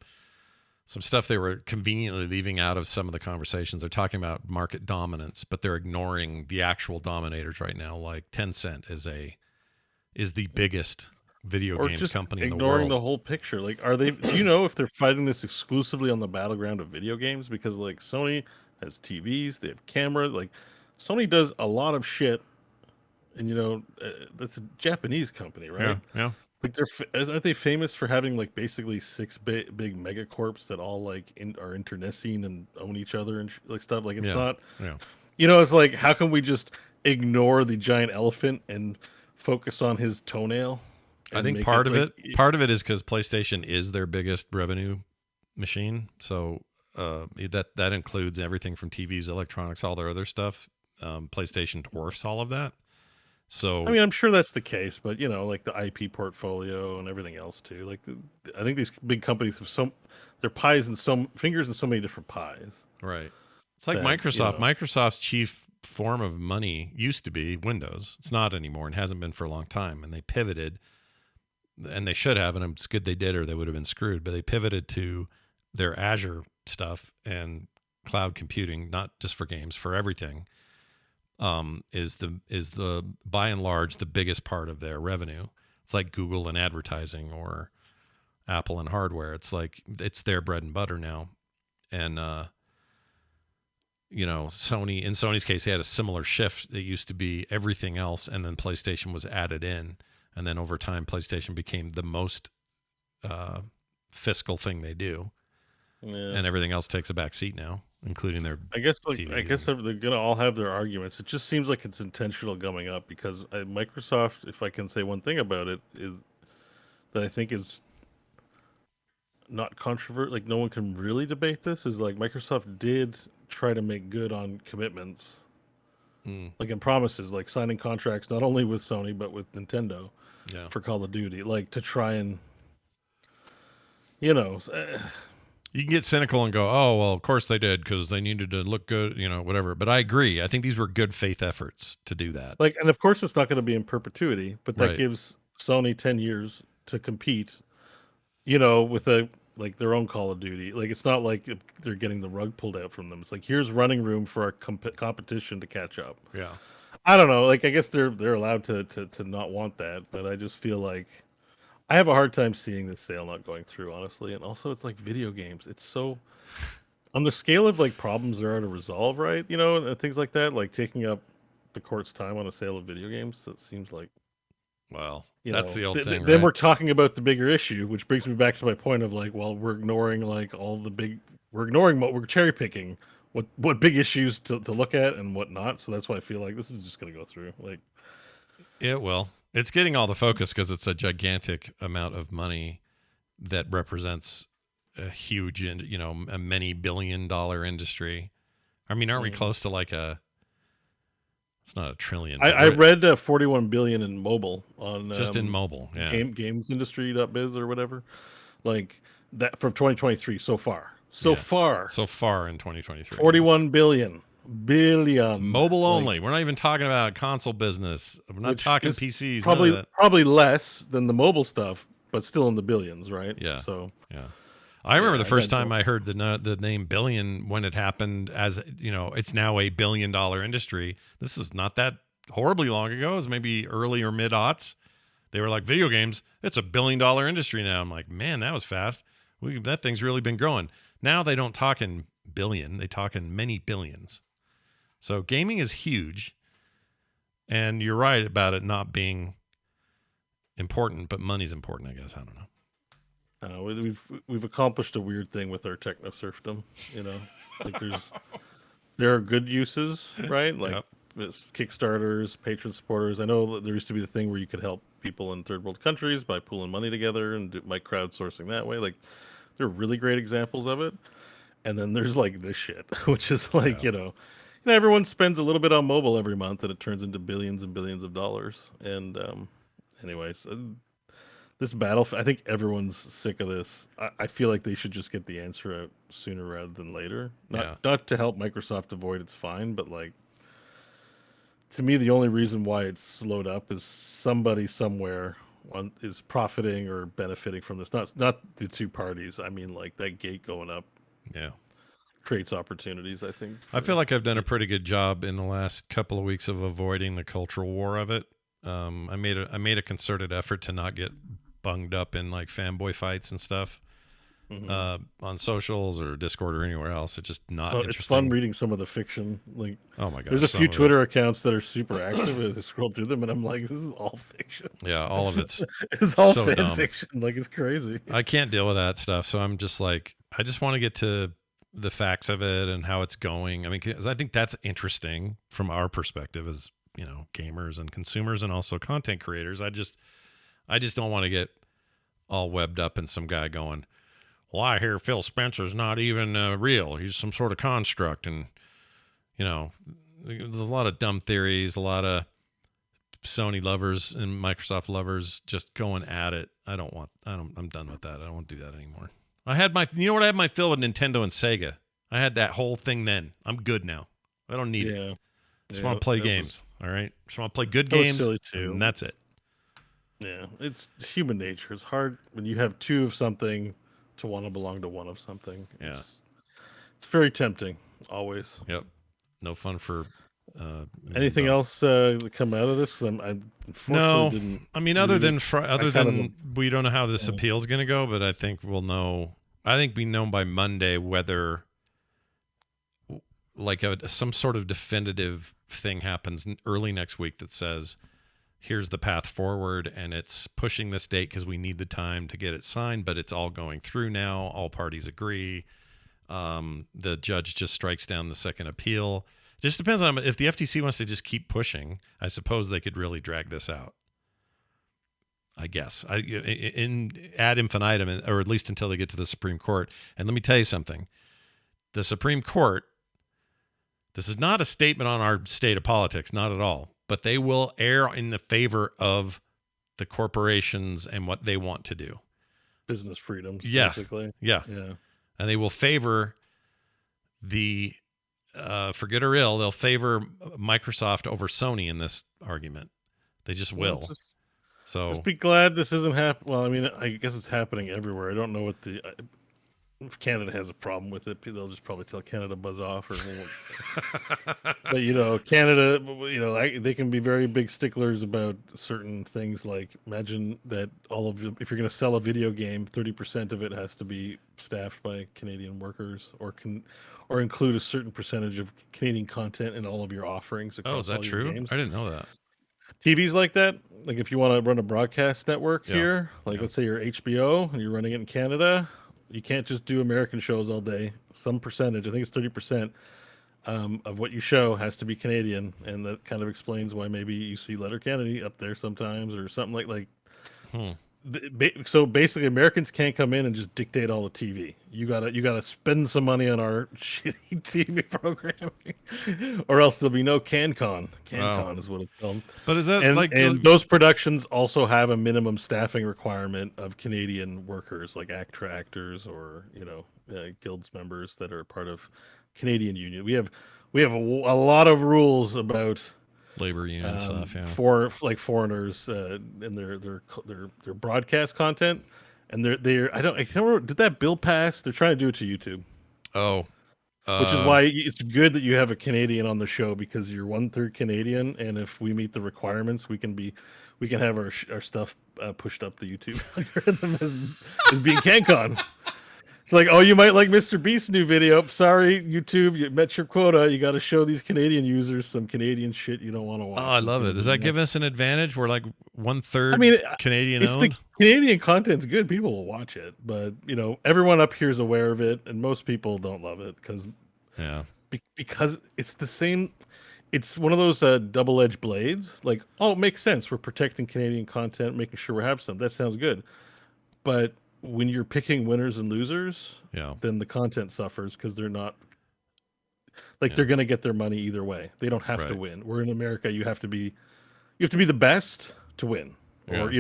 some stuff they were conveniently leaving out of some of the conversations. They're talking about market dominance, but they're ignoring the actual dominators right now. Like Tencent is the biggest video Or games just company in the ignoring world. the whole picture. Like, are they? Do you know if they're fighting this exclusively on the battleground of video games? Because like Sony has TVs, they have camera. Like, Sony does a lot of shit, and that's a Japanese company, Yeah, right? yeah, Like, aren't they famous for having like basically six big megacorps that all like are internecine and own each other and like stuff? Like, it's yeah, not. yeah. It's like, how can we just ignore the giant elephant and focus on his toenail I and think make it like? part of it is because PlayStation is their biggest revenue machine. So that includes everything from TVs, electronics, all their other stuff. PlayStation dwarfs all of that. I So mean, I'm sure that's the case, but like the IP portfolio and everything else too. Like, I think these big companies have their pies and some fingers in so many different pies right, it's like that Microsoft. Microsoft's chief form of money used to be Windows. It's not anymore and hasn't been for a long time. And they pivoted, and they should have, and it's good they did, or they would have been screwed. But they pivoted to their Azure stuff and cloud computing, not just for games, for everything. Is the by and large the biggest part of their revenue. It's like Google and advertising, or Apple and hardware. It's like it's their bread and butter now. And Sony, in Sony's case, they had a similar shift. It used to be everything else, and then PlayStation was added in, and then over time, PlayStation became the most fiscal thing they do, yeah. and everything else takes a back seat now, including their TVs. They're gonna all have their arguments. It just seems like it's intentional gumming up because Microsoft, if I can say one thing about it, is that I think is not controversial. Like, no one can really debate this. Is like Microsoft did try to make good on commitments, like in promises, like signing contracts not only with Sony but with Nintendo Yeah. for Call of Duty, like to try and you know. You can get cynical and go, oh, well, of course they did because they needed to look good, whatever. But I agree. I think these were good faith efforts to do that. Like, and of course it's not going to be in perpetuity, but that Right. gives Sony 10 years to compete, with their own Call of Duty. Like, it's not like they're getting the rug pulled out from them. It's like, here's running room for our competition to catch up. Yeah. I don't know. Like, I guess they're allowed to not want that, but I just feel like I have a hard time seeing this sale not going through, honestly. And also, it's like video games. It's so on the scale of like problems there are to resolve, right? And things like that, like taking up the court's time on a sale of video games. That seems like, well, that's the old thing, then right? we're talking about the bigger issue, which brings me back to my point of like, well, we're ignoring we're cherry picking what big issues to look at and what not. So that's why I feel like this is just going to go through. Like, It will. It's getting all the focus because it's a gigantic amount of money that represents a huge, a many $billion industry. I mean, aren't we close to like it's not a trillion. I read 41 billion in mobile on just in mobile, yeah. Gamesindustry.biz or whatever, like that from 2023 so far. So far in 2023. 41 billion. Mobile only. We're not even talking about console business. We're not talking PCs. Probably less than the mobile stuff, but still in the billions, right? Yeah. So yeah. I remember the first time I heard the name billion when it happened, as it's now a $1 billion industry. This is not that horribly long ago. It was maybe early or mid aughts. They were like, video games, it's a $1 billion industry now. I'm like, man, that was fast. That thing's really been growing. Now they don't talk in billion, they talk in many billions. So gaming is huge. And you're right about it not being important, but money's important, I guess. I don't know. We've accomplished a weird thing with our techno serfdom. Like there are good uses, right? Like Kickstarters, patron supporters. I know there used to be the thing where you could help people in third world countries by pooling money together and do crowdsourcing that way. Like, there are really great examples of it. And then there's like this shit, which is like, everyone spends a little bit on mobile every month and it turns into billions and billions of dollars. And anyways, this battle, I think everyone's sick of this. I feel like they should just get the answer out sooner rather than later. Not to help Microsoft avoid its fine, but like, to me, the only reason why it's slowed up is somebody somewhere one is profiting or benefiting from this. Not the two parties. I mean, like that gate going up Yeah. creates opportunities. I think. I feel like I've done a pretty good job in the last couple of weeks of avoiding the cultural war of it. I made a concerted effort to not get bunged up in like fanboy fights and stuff on socials or Discord or anywhere else. It's just not Well, it's fun interesting. reading some of the fiction. Like, Oh my gosh, there's a some few of it. Twitter accounts that are super active. And I scroll through them, and I'm like, this is all fiction. Yeah, all of it's It's all so fan dumb. fiction. Like, it's crazy. I can't deal with that stuff. So I'm just like, I just want to get to the facts of it and how it's going. I mean, 'cause I think that's interesting from our perspective as, gamers and consumers and also content creators. I just don't want to get all webbed up in some guy going, well, I hear Phil Spencer's not even real. He's some sort of construct. And, there's a lot of dumb theories, a lot of Sony lovers and Microsoft lovers just going at it. I'm done with that. I don't want to do that anymore. I had my fill with Nintendo and Sega. I had that whole thing then. I'm good now. I don't need it. Just want to play games. All right. Just want to play good games. Silly too. And that's it. Yeah. It's human nature. It's hard when you have two of something to want to belong to one of something. Yeah. It's very tempting. Always. Yep. No fun for anything else that come out of this? 'Cause I unfortunately didn't. I mean, other than we don't know how this Yeah. appeal is going to go, but I think we'll know. I think we know by Monday whether like some sort of definitive thing happens early next week that says, here's the path forward, and it's pushing this date because we need the time to get it signed, but it's all going through now. All parties agree. The judge just strikes down the second appeal. It just depends on if the FTC wants to just keep pushing. I suppose they could really drag this out. I guess in ad infinitum, or at least until they get to the Supreme Court. And let me tell you something: the Supreme Court. This is not a statement on our state of politics, not at all. But they will err in the favor of the corporations and what they want to do. Business freedoms, basically. Yeah. And they will favor the, for good or ill, they'll favor Microsoft over Sony in this argument. They just will. Just be glad this isn't happening. Well, I mean, I guess it's happening everywhere. I don't know what if Canada has a problem with it, they'll just probably tell Canada buzz off. But Canada, they can be very big sticklers about certain things. Like, imagine that if you're going to sell a video game, 30% of it has to be staffed by Canadian workers, or include a certain percentage of Canadian content in all of your offerings. Oh, is that true? I didn't know that. TVs like that, like if you want to run a broadcast network here, let's say you're HBO and you're running it in Canada. You can't just do American shows all day. Some percentage, I think it's 30%, of what you show has to be Canadian, and that kind of explains why maybe you see Letterkenny up there sometimes or something like. So basically, Americans can't come in and just dictate all the TV. You gotta spend some money on our shitty TV programming, or else there'll be no CanCon. CanCon is what it's called. But is that and those productions also have a minimum staffing requirement of Canadian workers, like actors, or guilds members that are part of Canadian union. We have a lot of rules about labor union stuff, for foreigners and their broadcast content, and they're I can't remember, did that bill pass? They're trying to do it to YouTube. Which is why it's good that you have a Canadian on the show, because you're 1/3 Canadian, and if we meet the requirements, we can have our stuff pushed up the YouTube algorithm as being CanCon. It's like, oh, you might like Mr. Beast's new video. Sorry, YouTube, you met your quota. You got to show these Canadian users some Canadian shit you don't want to watch. Oh, I love it. Does that give us an advantage? We're like 1/3 Canadian owned. If the Canadian content's good, people will watch it. But everyone up here is aware of it, and most people don't love it because it's the same. It's one of those double-edged blades. Like, oh, it makes sense. We're protecting Canadian content, making sure we have some. That sounds good. But when you're picking winners and losers, then the content suffers because they're not they're going to get their money either way. They don't have to win. We're in America. You have to be the best to win, or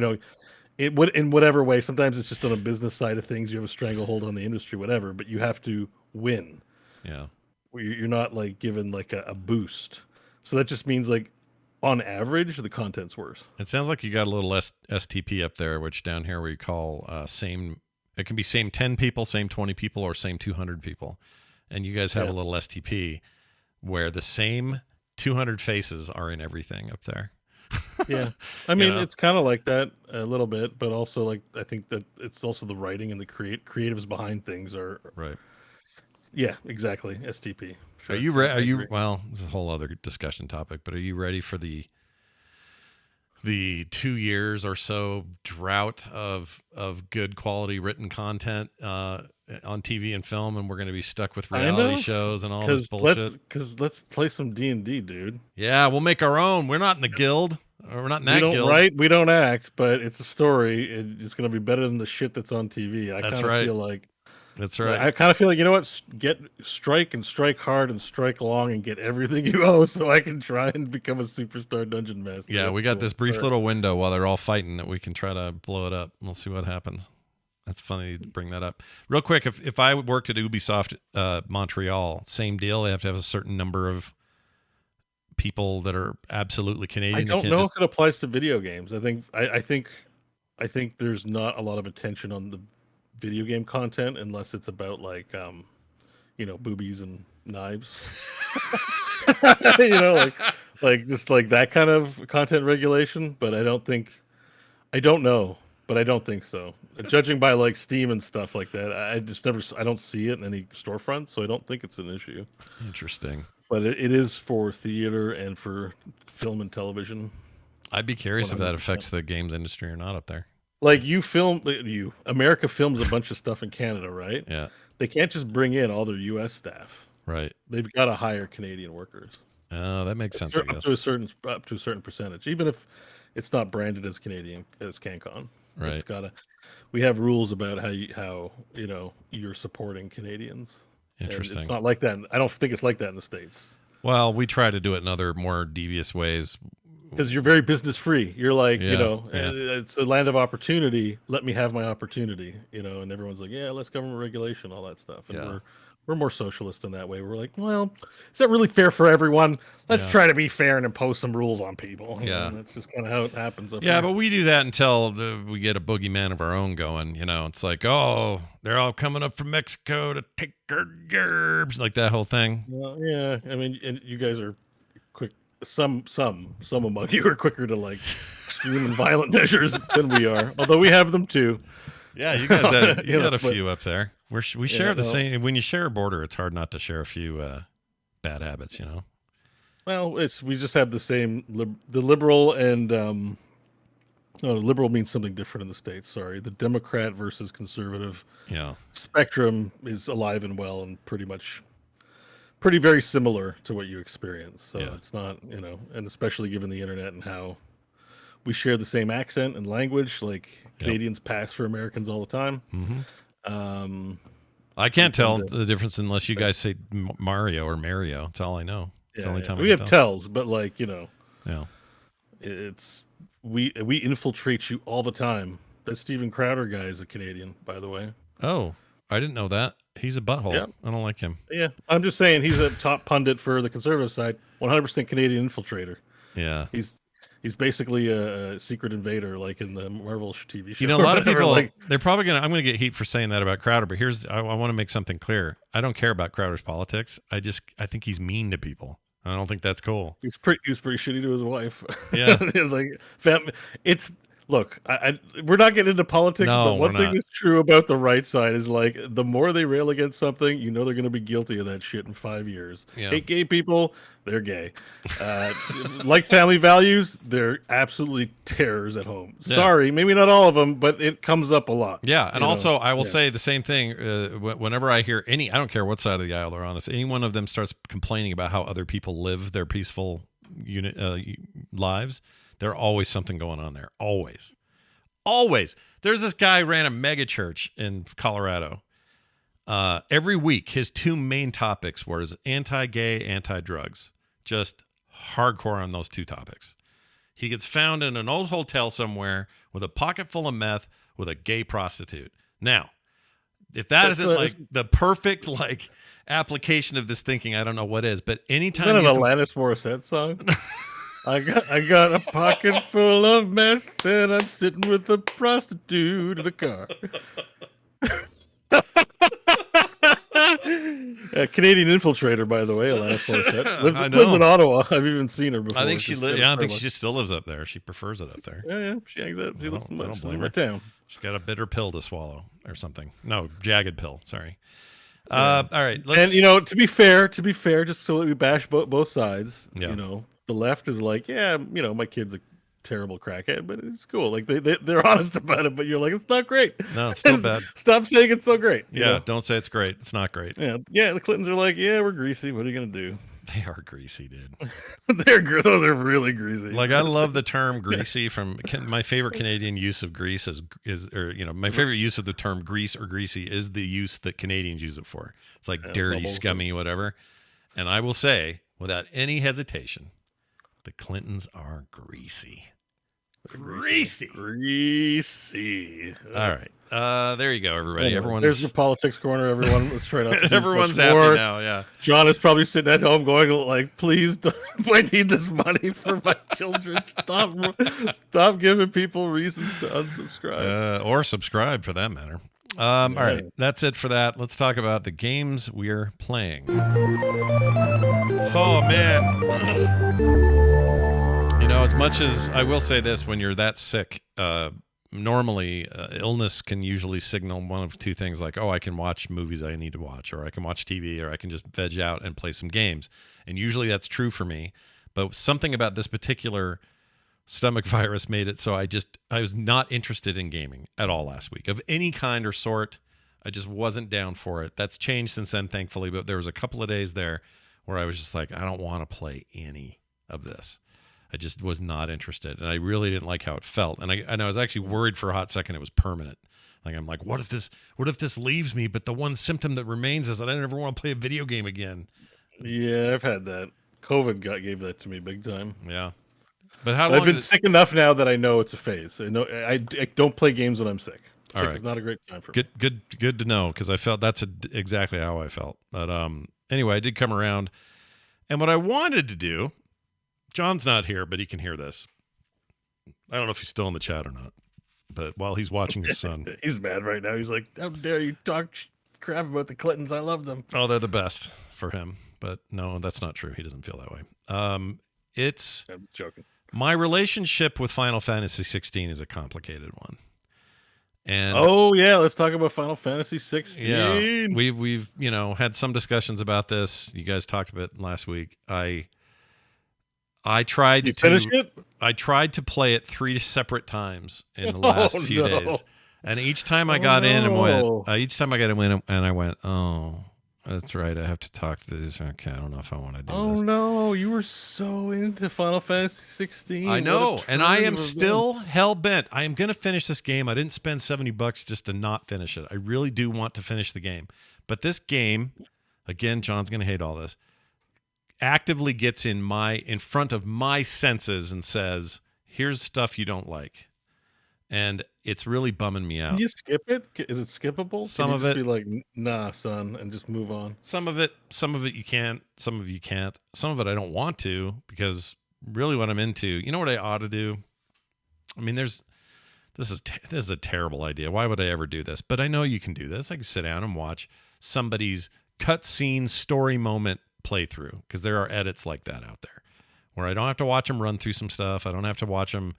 in whatever way. Sometimes it's just on a business side of things. You have a stranglehold on the industry, whatever. But you have to win. Yeah, you're not like given like a boost. So that just means like on average, the content's worse. It sounds like you got a little STP up there, which down here we call same. It can be same 10 people, same 20 people, or same 200 people. And you guys have a little STP where the same 200 faces are in everything up there. Yeah. I mean, it's kind of like that a little bit, but also like I think that it's also the writing and the creatives behind things are right. Yeah, exactly. STP. Sure. Are you ready? Are you well? This is a whole other discussion topic, but are you ready for the 2 years or so drought of good quality written content on TV and film, and we're going to be stuck with reality shows and all this bullshit? Let's play some D&D, dude. Yeah, we'll make our own. We're not in the guild. Or we're not in that guild. Write, we don't act, but it's a story. It's going to be better than the shit that's on TV. I kind of feel like that's right. I kind of feel like, you know what? Strike hard and strike long and get everything you owe so I can try and become a superstar dungeon master. Yeah, we got this brief little window while they're all fighting that we can try to blow it up. We'll see what happens. That's funny to bring that up. Real quick, if I worked at Ubisoft Montreal, same deal. They have to have a certain number of people that are absolutely Canadian. I don't know if it applies to video games. I think there's not a lot of attention on the video game content unless it's about like boobies and knives. like just like that kind of content regulation, but I don't think so. Judging by like Steam and stuff like that, I don't see it in any storefronts, so I don't think it's an issue. Interesting. But it is for theater and for film and television. I'd be curious 100%. If that affects the games industry or not up there. Like America films a bunch of stuff in Canada, right? Yeah. They can't just bring in all their U.S. staff. Right. They've got to hire Canadian workers. Oh, that makes sense. I guess. Up to a certain percentage, even if it's not branded as Canadian as CanCon. Right. It's gotta. We have rules about how you're supporting Canadians. Interesting. And it's not like that. I don't think it's like that in the States. Well, we try to do it in other more devious ways. Because you're very business free. You're like, it's a land of opportunity. Let me have my opportunity, and everyone's like, yeah, less government regulation, all that stuff. And we're more socialist in that way. We're like, well, is that really fair for everyone? Let's try to be fair and impose some rules on people. Yeah. And that's just kind of how it happens. But we do that until we get a boogeyman of our own going. It's like, oh, they're all coming up from Mexico to take our gerbs, like that whole thing. Well, yeah. I mean, and you guys are quick. Some among you are quicker to like extreme and violent measures than we are, although we have them too. Yeah, you guys had, you got a few up there. We share the same. When you share a border, it's hard not to share a few bad habits. Well, we just have the same. The liberal and liberal means something different in the States. Sorry, the Democrat versus conservative spectrum is alive and well and pretty very similar to what you experience. So it's not, and especially given the internet and how we share the same accent and language, like Canadians pass for Americans all the time. Mm-hmm. I can't tell the difference unless you guys say Mario or Mario. That's all I know. It's the only time we have tells, but like, it's we infiltrate you all the time. That Steven Crowder guy is a Canadian, by the way. Oh, I didn't know that. He's a butthole. Yeah. I don't like him. Yeah, I'm just saying he's a top pundit for the conservative side. 100% Canadian infiltrator. Yeah, he's basically a secret invader, like in the Marvel TV show. A lot of people they're probably gonna. I'm gonna get heat for saying that about Crowder, but I want to make something clear. I don't care about Crowder's politics. I think he's mean to people. I don't think that's cool. He's pretty shitty to his wife. Yeah, Look, we're not getting into politics, but one thing that's true about the right side is like the more they rail against something, they're going to be guilty of that shit in 5 years. Yeah. Hate gay people, they're gay. Like family values, they're absolutely terrors at home. Yeah. Sorry, maybe not all of them, but it comes up a lot. Yeah, and also I will say the same thing whenever I hear I don't care what side of the aisle they're on, if any one of them starts complaining about how other people live their peaceful lives, there's always something going on there. Always. There's this guy who ran a mega church in Colorado. Every week, his two main topics were anti-gay, anti-drugs. Just hardcore on those two topics. He gets found in an old hotel somewhere with a pocket full of meth with a gay prostitute. Now, if that isn't like the perfect application of this thinking, I don't know what is. But anytime is that an Alanis Morissette song? I got a pocket full of meth, and I'm sitting with a prostitute in a car. Canadian infiltrator, by the way, Alana Florset. I Lives in know. Ottawa. I've even seen her before. I think she. She's got a Yeah, I think Starbucks. she still lives up there. She prefers it up there. Yeah, she hangs out. She I lives don't- I don't she's blame in her. my town. She's got a bitter pill to swallow or something. No, jagged pill. Sorry. Yeah. All right. Let's. And to be fair, just so that we bash both sides. Yeah. The left is like, yeah, my kid's a terrible crackhead, but it's cool. Like they're honest about it, but you're like, it's not great. No, it's still bad. Stop saying it's so great. you Yeah, know? don't say it's great. It's not great. Yeah. The Clintons are like, yeah, we're greasy. What are you gonna do? They are greasy, dude. They're really greasy. Like I love the term greasy. My favorite Canadian use of grease my favorite use of the term grease or greasy is the use that Canadians use it for. It's like dirty, bubbles. scummy, whatever. And I will say, without any hesitation, the Clintons are greasy. Greasy. All right. There you go, everybody. Anyway, there's your politics corner, everyone. Let's try not to do Everyone's much happy more. now. Yeah. John is probably sitting at home going like, please, I need this money for my children. Stop giving people reasons to unsubscribe. Or subscribe for that matter. All right. That's it for that. Let's talk about the games we're playing. Oh, man. As much as I will say this, when you're that sick, normally illness can usually signal one of two things, like, oh, I can watch movies I need to watch, or I can watch TV, or I can just veg out and play some games. And usually that's true for me. But something about this particular stomach virus made it so I was not interested in gaming at all last week of any kind or sort. I just wasn't down for it. That's changed since then, thankfully. But there was a couple of days there where I was just like, I don't want to play any of this. I just was not interested, and I really didn't like how it felt. And I was actually worried for a hot second it was permanent. Like I'm like, what if this leaves me? But the one symptom that remains is that I never want to play a video game again. Yeah, I've had that. COVID gave that to me big time. Yeah, but how long? I've been sick enough now that I know it's a phase. I don't play games when I'm sick. All right. It's not a great time for me. Good to know, because I felt that's exactly how I felt. But anyway, I did come around, and what I wanted to do. John's not here, but he can hear this. I don't know if he's still in the chat or not. But while he's watching his son. He's mad right now. He's like, how dare you talk crap about the Clintons? I love them. Oh, they're the best for him. But no, that's not true. He doesn't feel that way. I'm joking. My relationship with Final Fantasy 16 is a complicated one. And let's talk about Final Fantasy 16. Yeah, we've had some discussions about this. You guys talked about it last week. I tried to finish it. I tried to play it 3 separate times in the last few days, and each time I got in and went, I went, oh, that's right, I have to talk to this. Okay, I don't know if I want to do this. Oh no, you were so into Final Fantasy 16. I know, and I am still hell bent. I am going to finish this game. I didn't spend $70 just to not finish it. I really do want to finish the game, but this game, again, John's going to hate all this, actively gets in front of my senses and says, here's stuff you don't like. And it's really bumming me out. Can you skip it? Is it skippable? Some of it. Be like, nah, son, and just move on. Some of it you can, some of you can't. Some of it I don't want to, because really what I'm into, you know what I ought to do? I mean, this is a terrible idea. Why would I ever do this? But I know you can do this. I can sit down and watch somebody's cutscene story moment playthrough, because there are edits like that out there where I don't have to watch them run through some stuff. I don't have to watch them,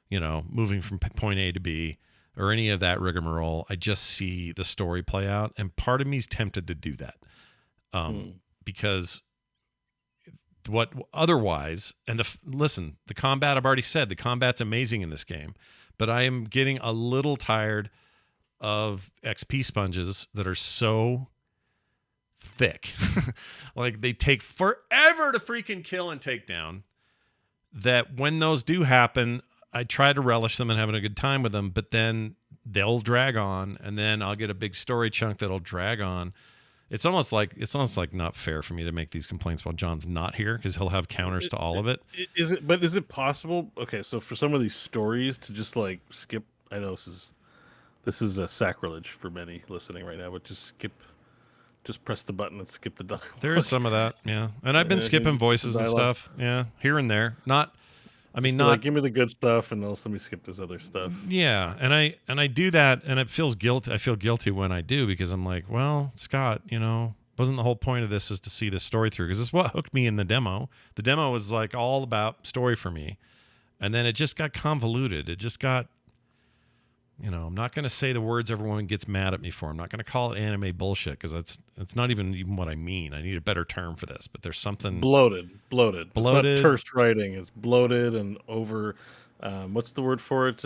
moving from point A to B or any of that rigmarole. I just see the story play out, and part of me is tempted to do that because what otherwise, and the combat, I've already said the combat's amazing in this game, but I am getting a little tired of XP sponges that are so thick. Like they take forever to freaking kill and take down, that when those do happen, I try to relish them and having a good time with them, but then they'll drag on, and then I'll get a big story chunk that'll drag on. It's almost like not fair for me to make these complaints while John's not here, because he'll have counters to all of it. Is it possible? Okay, so for some of these stories to just like skip, I know this is a sacrilege for many listening right now, but just skip just press the button and skip the dialogue. There is some of that, yeah. And I've been skipping voices and stuff, yeah, here and there. Not, I mean, not like, give me the good stuff, and also let me skip this other stuff. Yeah, and I do that, and it feels guilt. I feel guilty when I do because I'm like, well, Scott, wasn't the whole point of this is to see this story through? Because this is what hooked me in the demo. The demo was like all about story for me, and then it just got convoluted. It just got, I'm not going to say the words everyone gets mad at me for. I'm not going to call it anime bullshit because it's not even what I mean. I need a better term for this, but there's something bloated. It's not terse writing. It's bloated and over. What's the word for it?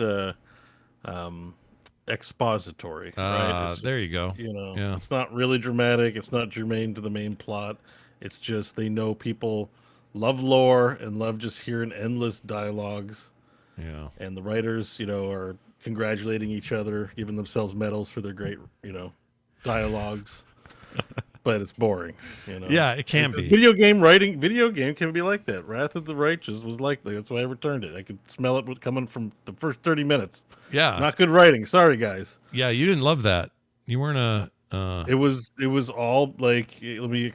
Expository. Right? There you go. Yeah. It's not really dramatic. It's not germane to the main plot. It's just they know people love lore and love just hearing endless dialogues. Yeah. And the writers, are congratulating each other, giving themselves medals for their great, dialogues. But it's boring, Yeah, it can be. Video game can be like that. Wrath of the Righteous was like that. That's why I returned it. I could smell it coming from the first 30 minutes. Yeah. Not good writing. Sorry, guys. Yeah, you didn't love that. You weren't It was all like, they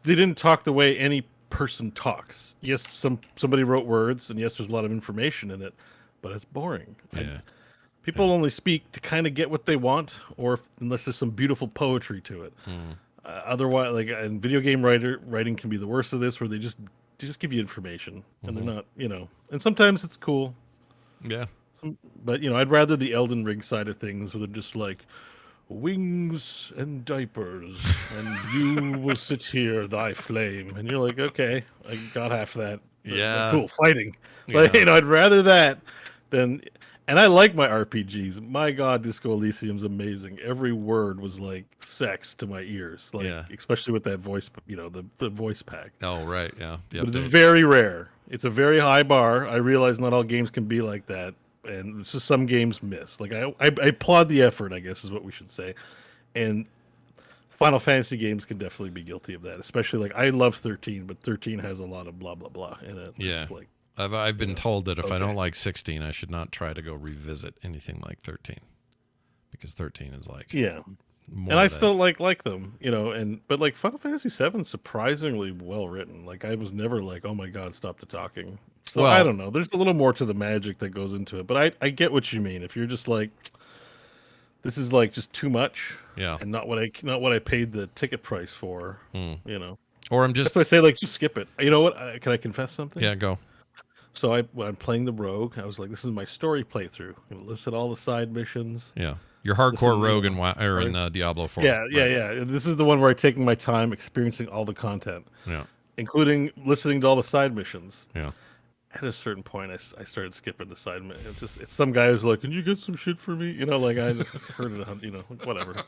didn't talk the way any person talks. Yes, somebody wrote words, and yes, there's a lot of information in it, but it's boring. Yeah. People only speak to kind of get what they want, or unless there's some beautiful poetry to it. Otherwise, like, and video game writing can be the worst of this, where they just give you information, and they're not, and sometimes it's cool. Yeah. But I'd rather the Elden Ring side of things, where they're just like, wings and diapers, and you will sit here, thy flame, and you're like, okay, I got half that. Yeah. Cool fighting, but I'd rather that than. And I like my RPGs. My God, Disco Elysium's amazing. Every word was like sex to my ears, especially with that voice, the voice pack. Oh, right, yeah. But it's very rare. It's a very high bar. I realize not all games can be like that, and it's just some games miss. Like I applaud the effort, I guess is what we should say. And Final Fantasy games can definitely be guilty of that, especially like I love 13, but 13 has a lot of blah blah blah in it. Yeah. It's like, I've been told that if I don't like 16, I should not try to go revisit anything like 13, because 13 is like and I still like them, but like Final Fantasy 7 is surprisingly well written. Like I was never like, oh my God, stop the talking. So I don't know. There's a little more to the magic that goes into it, but I get what you mean. If you're just like, this is like just too much, and not what I paid the ticket price for, Or I'm just. That's why I say like just skip it. You know what? Can I confess something? Yeah, go. So when I'm playing the rogue, I was like, this is my story playthrough. I'm gonna listen to all the side missions. Yeah. You're hardcore rogue in Diablo 4. Yeah. This is the one where I'm taking my time experiencing all the content. Yeah. Including listening to all the side missions. Yeah. At a certain point, I started skipping the side missions. It's some guy who's like, can you get some shit for me? Like I just heard it, whatever.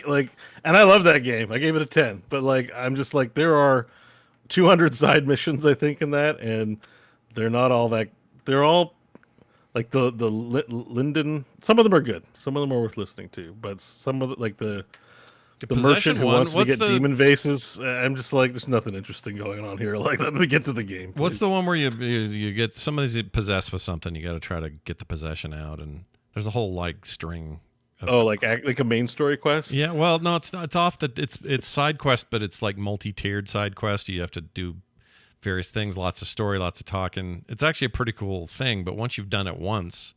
like, and I love that game. I gave it a 10. But like, I'm just like, there are 200 side missions, I think, in that, and they're not all that. They're all like the Linden. Some of them are good. Some of them are worth listening to. But some of the merchant who wants to get demon vases. I'm just like, there's nothing interesting going on here. Like, let me get to the game. Please. What's the one where you get somebody's possessed with something? You got to try to get the possession out, and there's a whole like string. Like a main story quest? Yeah, well, no, it's not. It's off it's side quest, but it's like multi-tiered side quest. You have to do various things, lots of story, lots of talking. It's actually a pretty cool thing, but once you've done it once.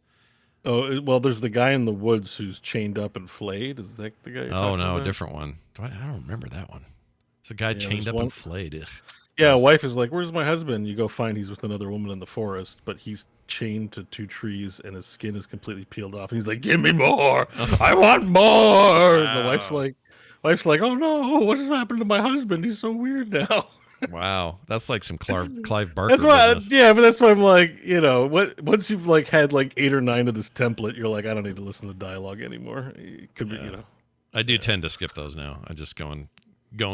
Oh, well, there's the guy in the woods who's chained up and flayed. Is that the guy you're talking about? A different one. I don't remember that one. It's a guy chained up and flayed. Ugh. Yeah, wife is like, where's my husband? You go find he's with another woman in the forest, but he's chained to 2 trees and his skin is completely peeled off. And he's like, give me more. I want more. Wow. The wife's like, oh no, what has happened to my husband? He's so weird now. Wow. That's like some Clive Barker that's why, business. Yeah, but that's why I'm like, once you've like had like 8 or 9 of this template, you're like, I don't need to listen to dialogue anymore. It could be, I do tend to skip those now. I just going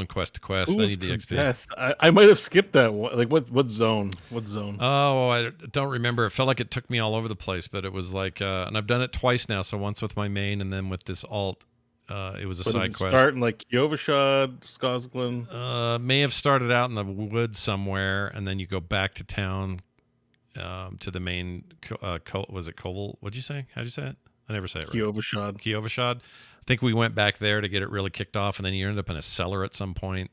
quest to quest. Ooh, I need the XP. I might have skipped that one. Like what zone? What zone? Oh, I don't remember. It felt like it took me all over the place, but it was like, and I've done it twice now. So once with my main, and then with this alt, it was a side quest. Start in like Kyovashad, Skosglen. May have started out in the woods somewhere, and then you go back to town, to the main. Was it Koval? What'd you say? How'd you say it? I never say it right. Kiovashad. I think we went back there to get it really kicked off, and then you ended up in a cellar at some point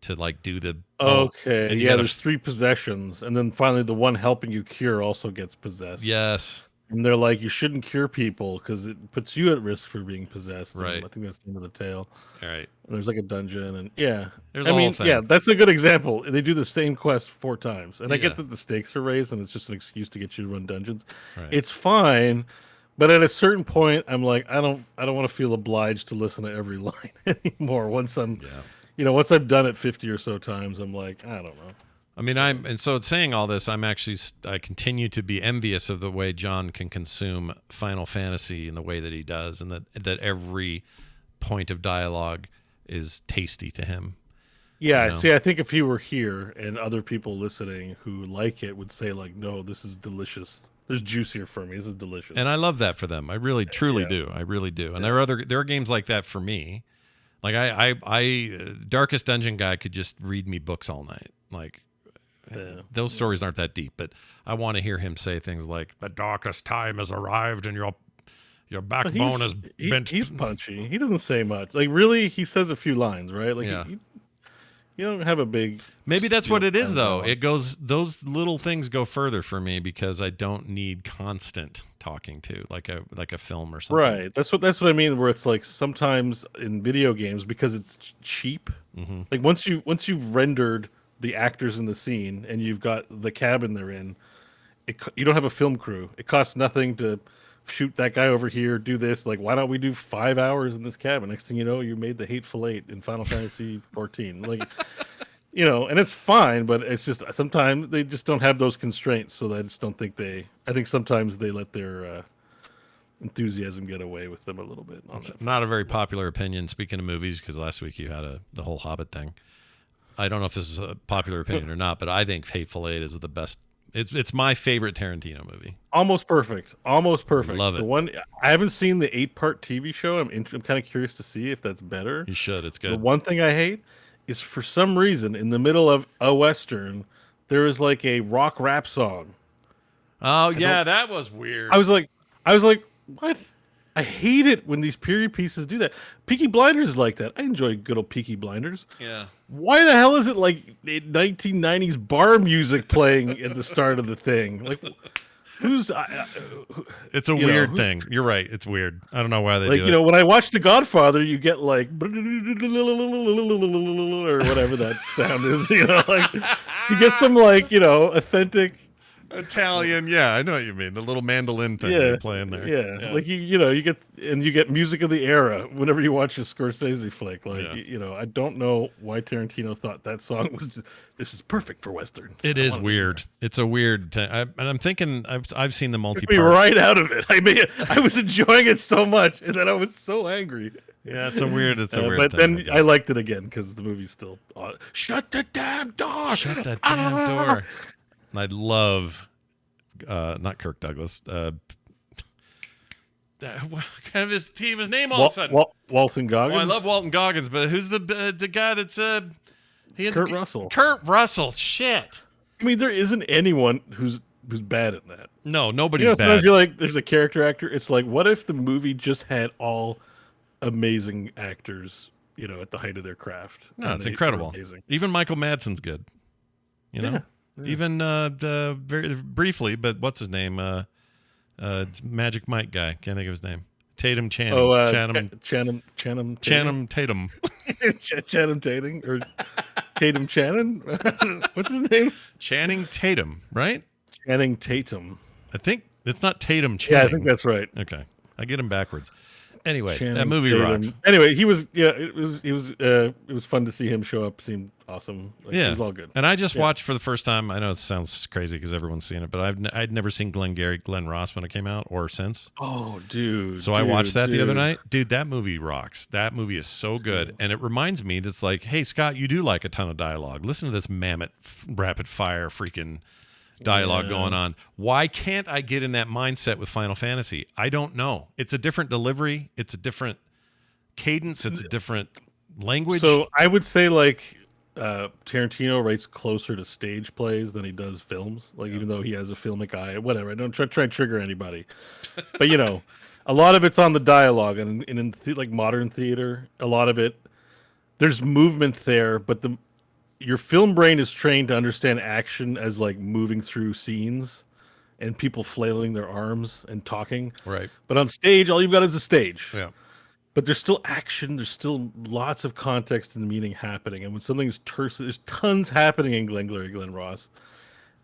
to like do the. Okay, and yeah. There's 3 possessions, and then finally the one helping you cure also gets possessed. Yes. And they're like, you shouldn't cure people because it puts you at risk for being possessed. Right. And I think that's the end of the tale. All right. And there's like a dungeon, and yeah. There's a whole thing. Yeah, that's a good example. They do the same quest 4 times, and I Yeah. get that the stakes are raised, and it's just an excuse to get you to run dungeons. Right. It's fine, but at a certain point, I'm like, I don't want to feel obliged to listen to every line anymore. Once I'm, once I've done it 50 or so times, I'm like, I don't know. I mean, and so saying all this, I continue to be envious of the way John can consume Final Fantasy in the way that he does, and that every point of dialogue is tasty to him. Yeah, see, I think if he were here and other people listening who like it would say like, no, this is delicious. There's juice here for me. This is delicious. And I love that for them. I really, truly do. I really do. And there are games like that for me. Like I Darkest Dungeon guy could just read me books all night. Like, those stories aren't that deep, but I want to hear him say things like, "The darkest time has arrived, and your backbone has bent." He's punchy. He doesn't say much. Like, really, he says a few lines, right? Like, you don't have a big. Maybe that's what it is, though. It goes; those little things go further for me because I don't need constant talking to, like a film or something. Right. That's what I mean. Where it's like sometimes in video games because it's cheap. Mm-hmm. Like once you've rendered the actors in the scene and you've got the cabin they're in, you don't have a film crew. It costs nothing to shoot that guy over here, do this. Like, why don't we do 5 hours in this cabin? Next thing you know, you made the Hateful Eight in Final Fantasy 14. Like, and it's fine, but it's just sometimes they just don't have those constraints. So I just don't think I think sometimes they let their enthusiasm get away with them a little bit. Not a very popular opinion. Speaking of movies, because last week you had the whole Hobbit thing. I don't know if this is a popular opinion or not, but I think Hateful Eight is the best. It's my favorite Tarantino movie. Almost perfect. Love it. The one I haven't seen the 8-part TV show. I'm kind of curious to see if that's better. You should. It's good. The one thing I hate is for some reason in the middle of a Western, there is like a rock rap song. Oh yeah, that was weird. I was like, what? I hate it when these period pieces do that. Peaky Blinders is like that. I enjoy good old Peaky Blinders. Yeah. Why the hell is it like 1990s bar music playing at the start of the thing? Like, it's a weird thing. You're right. It's weird. I don't know why they do it. When I watch The Godfather, you get like or whatever that sound is. Like you get some like authentic. Italian, I know what you mean. The little mandolin thing they play in there. Yeah. Like you get music of the era whenever you watch a Scorsese flick. Like I don't know why Tarantino thought that song was this is perfect for Western. It is weird. It's a weird thing. And I'm thinking I've seen the multi-part. Be right out of it. I was enjoying it so much, and then I was so angry. Yeah, it's a weird thing. But then I liked it again because the movie's still shut the damn door. Shut that damn door. And I love, not Kirk Douglas. Kind of his name all of a sudden. Walton Goggins. Oh, I love Walton Goggins, but who's the guy that's Kurt Russell. Kurt Russell. Shit. I mean, there isn't anyone who's bad at that. No, nobody's bad. Sometimes you're like, there's a character actor. It's like, what if the movie just had all amazing actors? At the height of their craft. No, it's incredible. Even Michael Madsen's good. Yeah. Even very briefly, but what's his name? Magic Mike guy. Can't think of his name. Tatum Channing. Oh, Channing Tatum. Tatum. Channing Tatum or Tatum Channing. What's his name? Channing Tatum, right? Channing Tatum. I think it's not Tatum Channing. Yeah, I think that's right. Okay, I get him backwards. Anyway, Channing that movie Tatum. rocks. Anyway, it was fun to see him show up. Seemed awesome. It was all good. And I just watched for the first time. I know it sounds crazy because everyone's seen it, but I'd never seen Glenn Ross when it came out or since. Oh, dude! So I watched that the other night. Dude, that movie rocks. That movie is so good, and it reminds me that's like, hey Scott, you do like a ton of dialogue. Listen to this mammoth rapid fire freaking dialogue going on. Why can't I get in that mindset with Final Fantasy? I don't know. It's a different delivery. It's a different cadence. It's a different language. So I would say like Tarantino writes closer to stage plays than he does films. Like even though he has a filmic eye, whatever. I don't try to trigger anybody, but a lot of it's on the dialogue, and in like modern theater, a lot of it there's movement there, but your film brain is trained to understand action as like moving through scenes and people flailing their arms and talking. Right. But on stage, all you've got is a stage. Yeah. But there's still action. There's still lots of context and meaning happening. And when something's terse, there's tons happening in Glen Ross.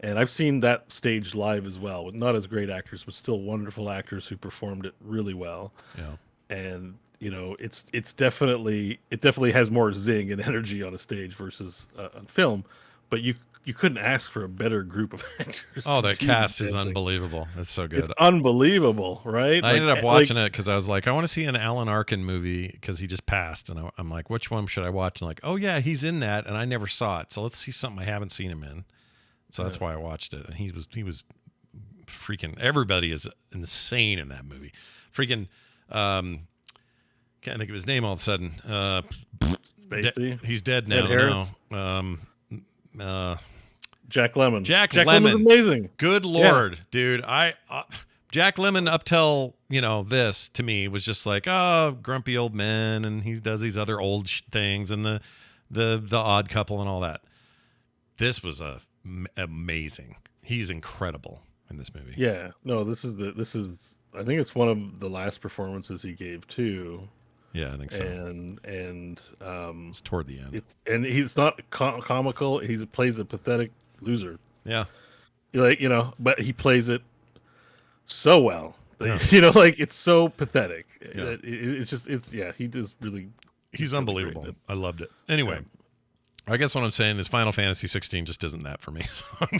And I've seen that stage live as well, with not as great actors, but still wonderful actors who performed it really well. Yeah. And it definitely has more zing and energy on a stage versus on film. But you couldn't ask for a better group of actors. Oh, that cast is unbelievable. It's so good. It's unbelievable, right? I ended up watching it because I was like, I want to see an Alan Arkin movie because he just passed, and I'm like, which one should I watch? And like, oh yeah, he's in that, and I never saw it, so let's see something I haven't seen him in. So that's why I watched it, and he was freaking. Everybody is insane in that movie. Freaking, can't think of his name all of a sudden. Spacey. He's dead now. No. Jack Lemmon. Jack Lemmon's amazing. Good Lord, dude. Jack Lemmon up till, this to me was just like, oh, grumpy old man, and he does these other old things and the Odd Couple and all that. This was amazing. He's incredible in this movie. Yeah. No, this is I think it's one of the last performances he gave too. Yeah, I think so. And it's toward the end. And he's not comical. He plays a pathetic loser. Yeah. But he plays it so well. Yeah. It's so pathetic. Yeah. He does really. He's unbelievable. I loved it. Anyway. Yeah. I guess what I'm saying is Final Fantasy 16 just isn't that for me. I'm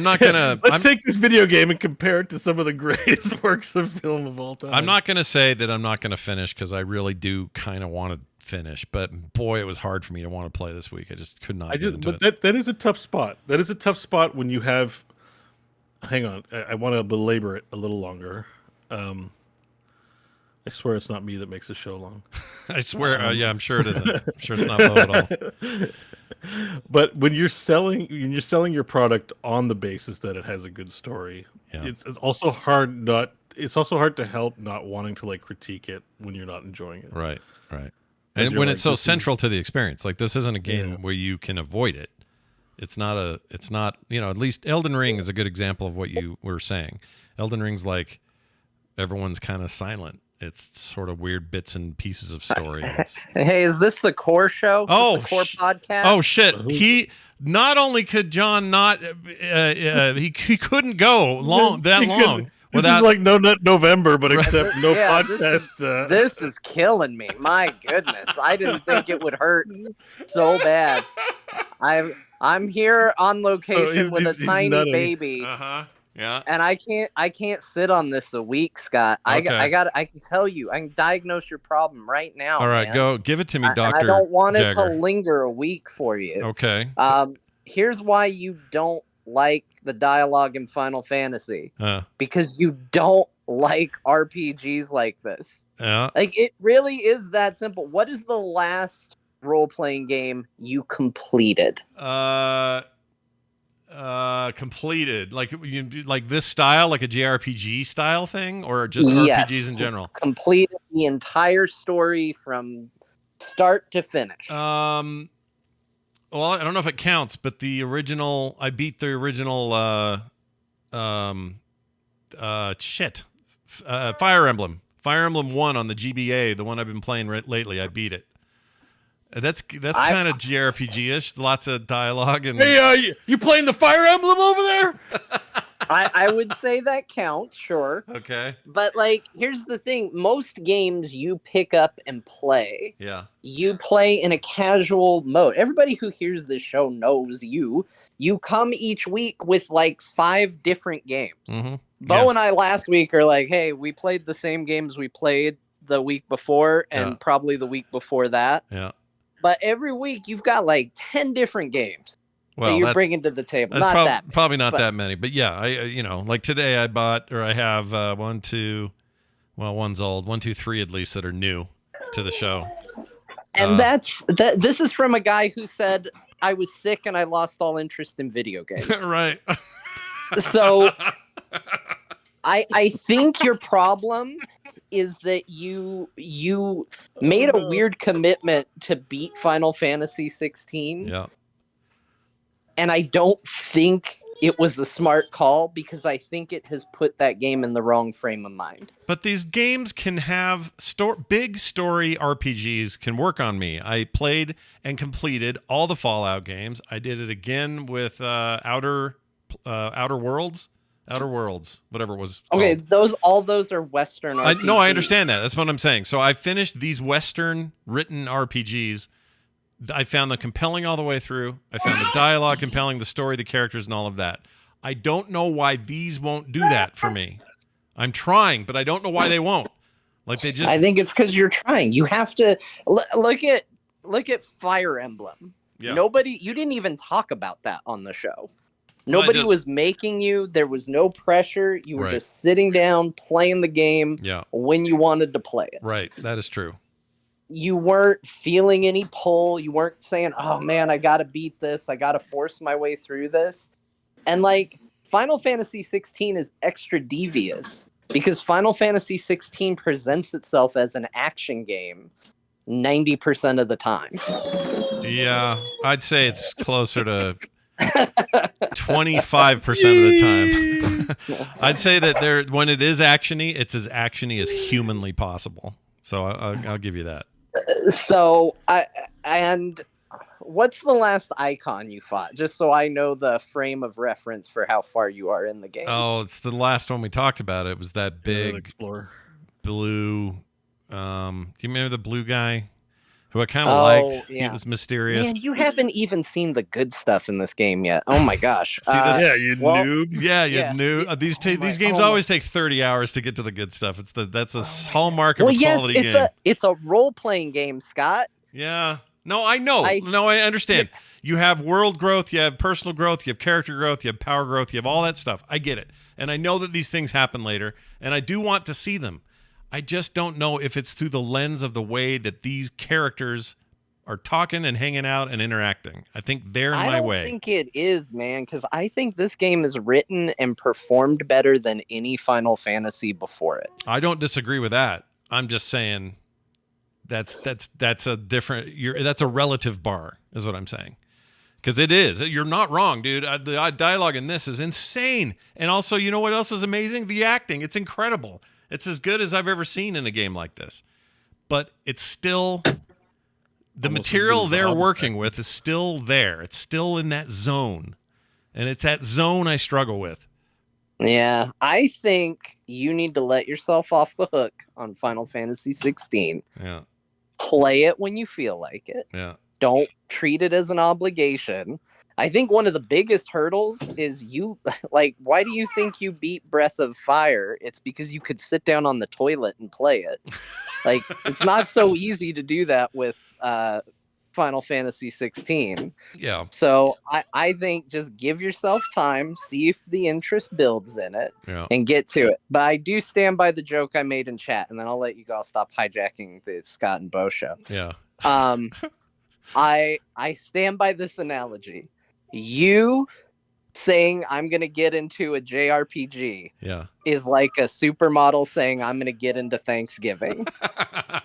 not gonna. Let's take this video game and compare it to some of the greatest works of film of all time. I'm not gonna say that I'm not gonna finish because I really do kind of want to finish, but boy, it was hard for me to want to play this week. I just could not. That is a tough spot. That is a tough spot when you have. Hang on, I want to belabor it a little longer. I swear it's not me that makes the show long. I swear, yeah, I'm sure it isn't. I'm sure it's not Beau at all. But when you're selling your product on the basis that it has a good story, it's also hard to help not wanting to critique it when you're not enjoying it. Right. And when it's so central to the experience, like this isn't a game where you can avoid it. It's not, at least Elden Ring is a good example of what you were saying. Elden Ring's like everyone's kind of silent. It's sort of weird bits and pieces of story. Hey, is this the Core show? Oh, the Core podcast? Oh shit! He not only could John not, he couldn't go long. This is like November, but except no podcast. This is killing me. My goodness, I didn't think it would hurt so bad. I'm here on location with a tiny baby. Yeah. And I can't sit on this a week, Scott. Okay. I can tell you. I can diagnose your problem right now. All right, man. go give it to me, Doctor. I don't want it Jagger. to linger a week for you. Okay. Here's why you don't like the dialogue in Final Fantasy. Because you don't like RPGs like this. Yeah. Like it really is that simple. What is the last role-playing game you completed? Completed like this style, like a JRPG style thing, or just RPGs in general? Completed the entire story from start to finish. Well, I don't know if it counts, but I beat the original Fire Emblem 1 on the GBA, the one I've been playing lately. I beat it. That's kind of JRPG-ish. Lots of dialogue and. Hey, you playing the Fire Emblem over there? I would say that counts, sure. Okay. But here's the thing: most games you pick up and play. Yeah. You play in a casual mode. Everybody who hears this show knows you. You come each week with 5 different games. Mm-hmm. Beau and I last week are like, hey, we played the same games we played the week before and probably the week before that. Yeah. But every week you've got 10 different games that you're bringing to the table. Probably not that many, but yeah, I today I bought or I have 1, 2, well, one's old, 1, 2, 3 at least that are new to the show. And this is from a guy who said I was sick and I lost all interest in video games. Right. So I think your problem is that you made a weird commitment to beat Final Fantasy 16. Yeah. And I don't think it was a smart call because I think it has put that game in the wrong frame of mind. But these games can have big story RPGs can work on me. I played and completed all the Fallout games. I did it again with Outer Worlds, whatever it was called. Okay, all those are Western RPGs. No, I understand that. That's what I'm saying. So I finished these Western written RPGs. I found them compelling all the way through. I found the dialogue compelling, the story, the characters, and all of that. I don't know why these won't do that for me. I'm trying, but I don't know why they won't. Like they just. I think it's because you're trying. You have to look at Fire Emblem. Yeah. You didn't even talk about that on the show. Nobody was making you. There was no pressure. You were just sitting down playing the game when you wanted to play it. Right. That is true. You weren't feeling any pull. You weren't saying, oh man, I got to beat this. I got to force my way through this. And like Final Fantasy 16 is extra devious because Final Fantasy 16 presents itself as an action game 90% of the time. Yeah, I'd say it's closer to 25% of the time. I'd say that when it is actiony, it's as actiony as humanly possible. So I'll give you that. So and what's the last icon you fought? Just so I know the frame of reference for how far you are in the game. Oh, it's the last one we talked about. It was that big Explorer. Blue. Do you remember the blue guy who I kind of liked? Yeah. He was mysterious. Man, you haven't even seen the good stuff in this game yet. Oh my gosh! See this? Noob. Yeah, you knew these games always take 30 hours to get to the good stuff. That's a hallmark of a quality game. It's a role playing game, Scott. Yeah. No, I know. I understand. You have world growth, you have personal growth, you have character growth, you have power growth, you have all that stuff. I get it. And I know that these things happen later, and I do want to see them. I just don't know if it's through the lens of the way that these characters are talking and hanging out and interacting. I think they're in my way. I don't think it is, man, because I think this game is written and performed better than any Final Fantasy before it. I don't disagree with that. I'm just saying that's a different. That's a relative bar, is what I'm saying. Because it is. You're not wrong, dude. The dialogue in this is insane. And also, you know what else is amazing? The acting. It's incredible. It's as good as I've ever seen in a game like this. But it's still... The material they're working with is still there. It's still in that zone. And it's that zone I struggle with. Yeah, I think you need to let yourself off the hook on Final Fantasy 16. Yeah. Play it when you feel like it. Yeah. Don't treat it as an obligation. I think one of the biggest hurdles is why do you think you beat Breath of Fire? It's because you could sit down on the toilet and play it. Like, it's not so easy to do that with Final Fantasy 16. Yeah. So I think just give yourself time, see if the interest builds in it, and get to it. But I do stand by the joke I made in chat, and then I'll let you go. I'll stop hijacking the Scott and Beau show. Yeah. I stand by this analogy. You saying I'm going to get into a JRPG is like a supermodel saying I'm going to get into Thanksgiving.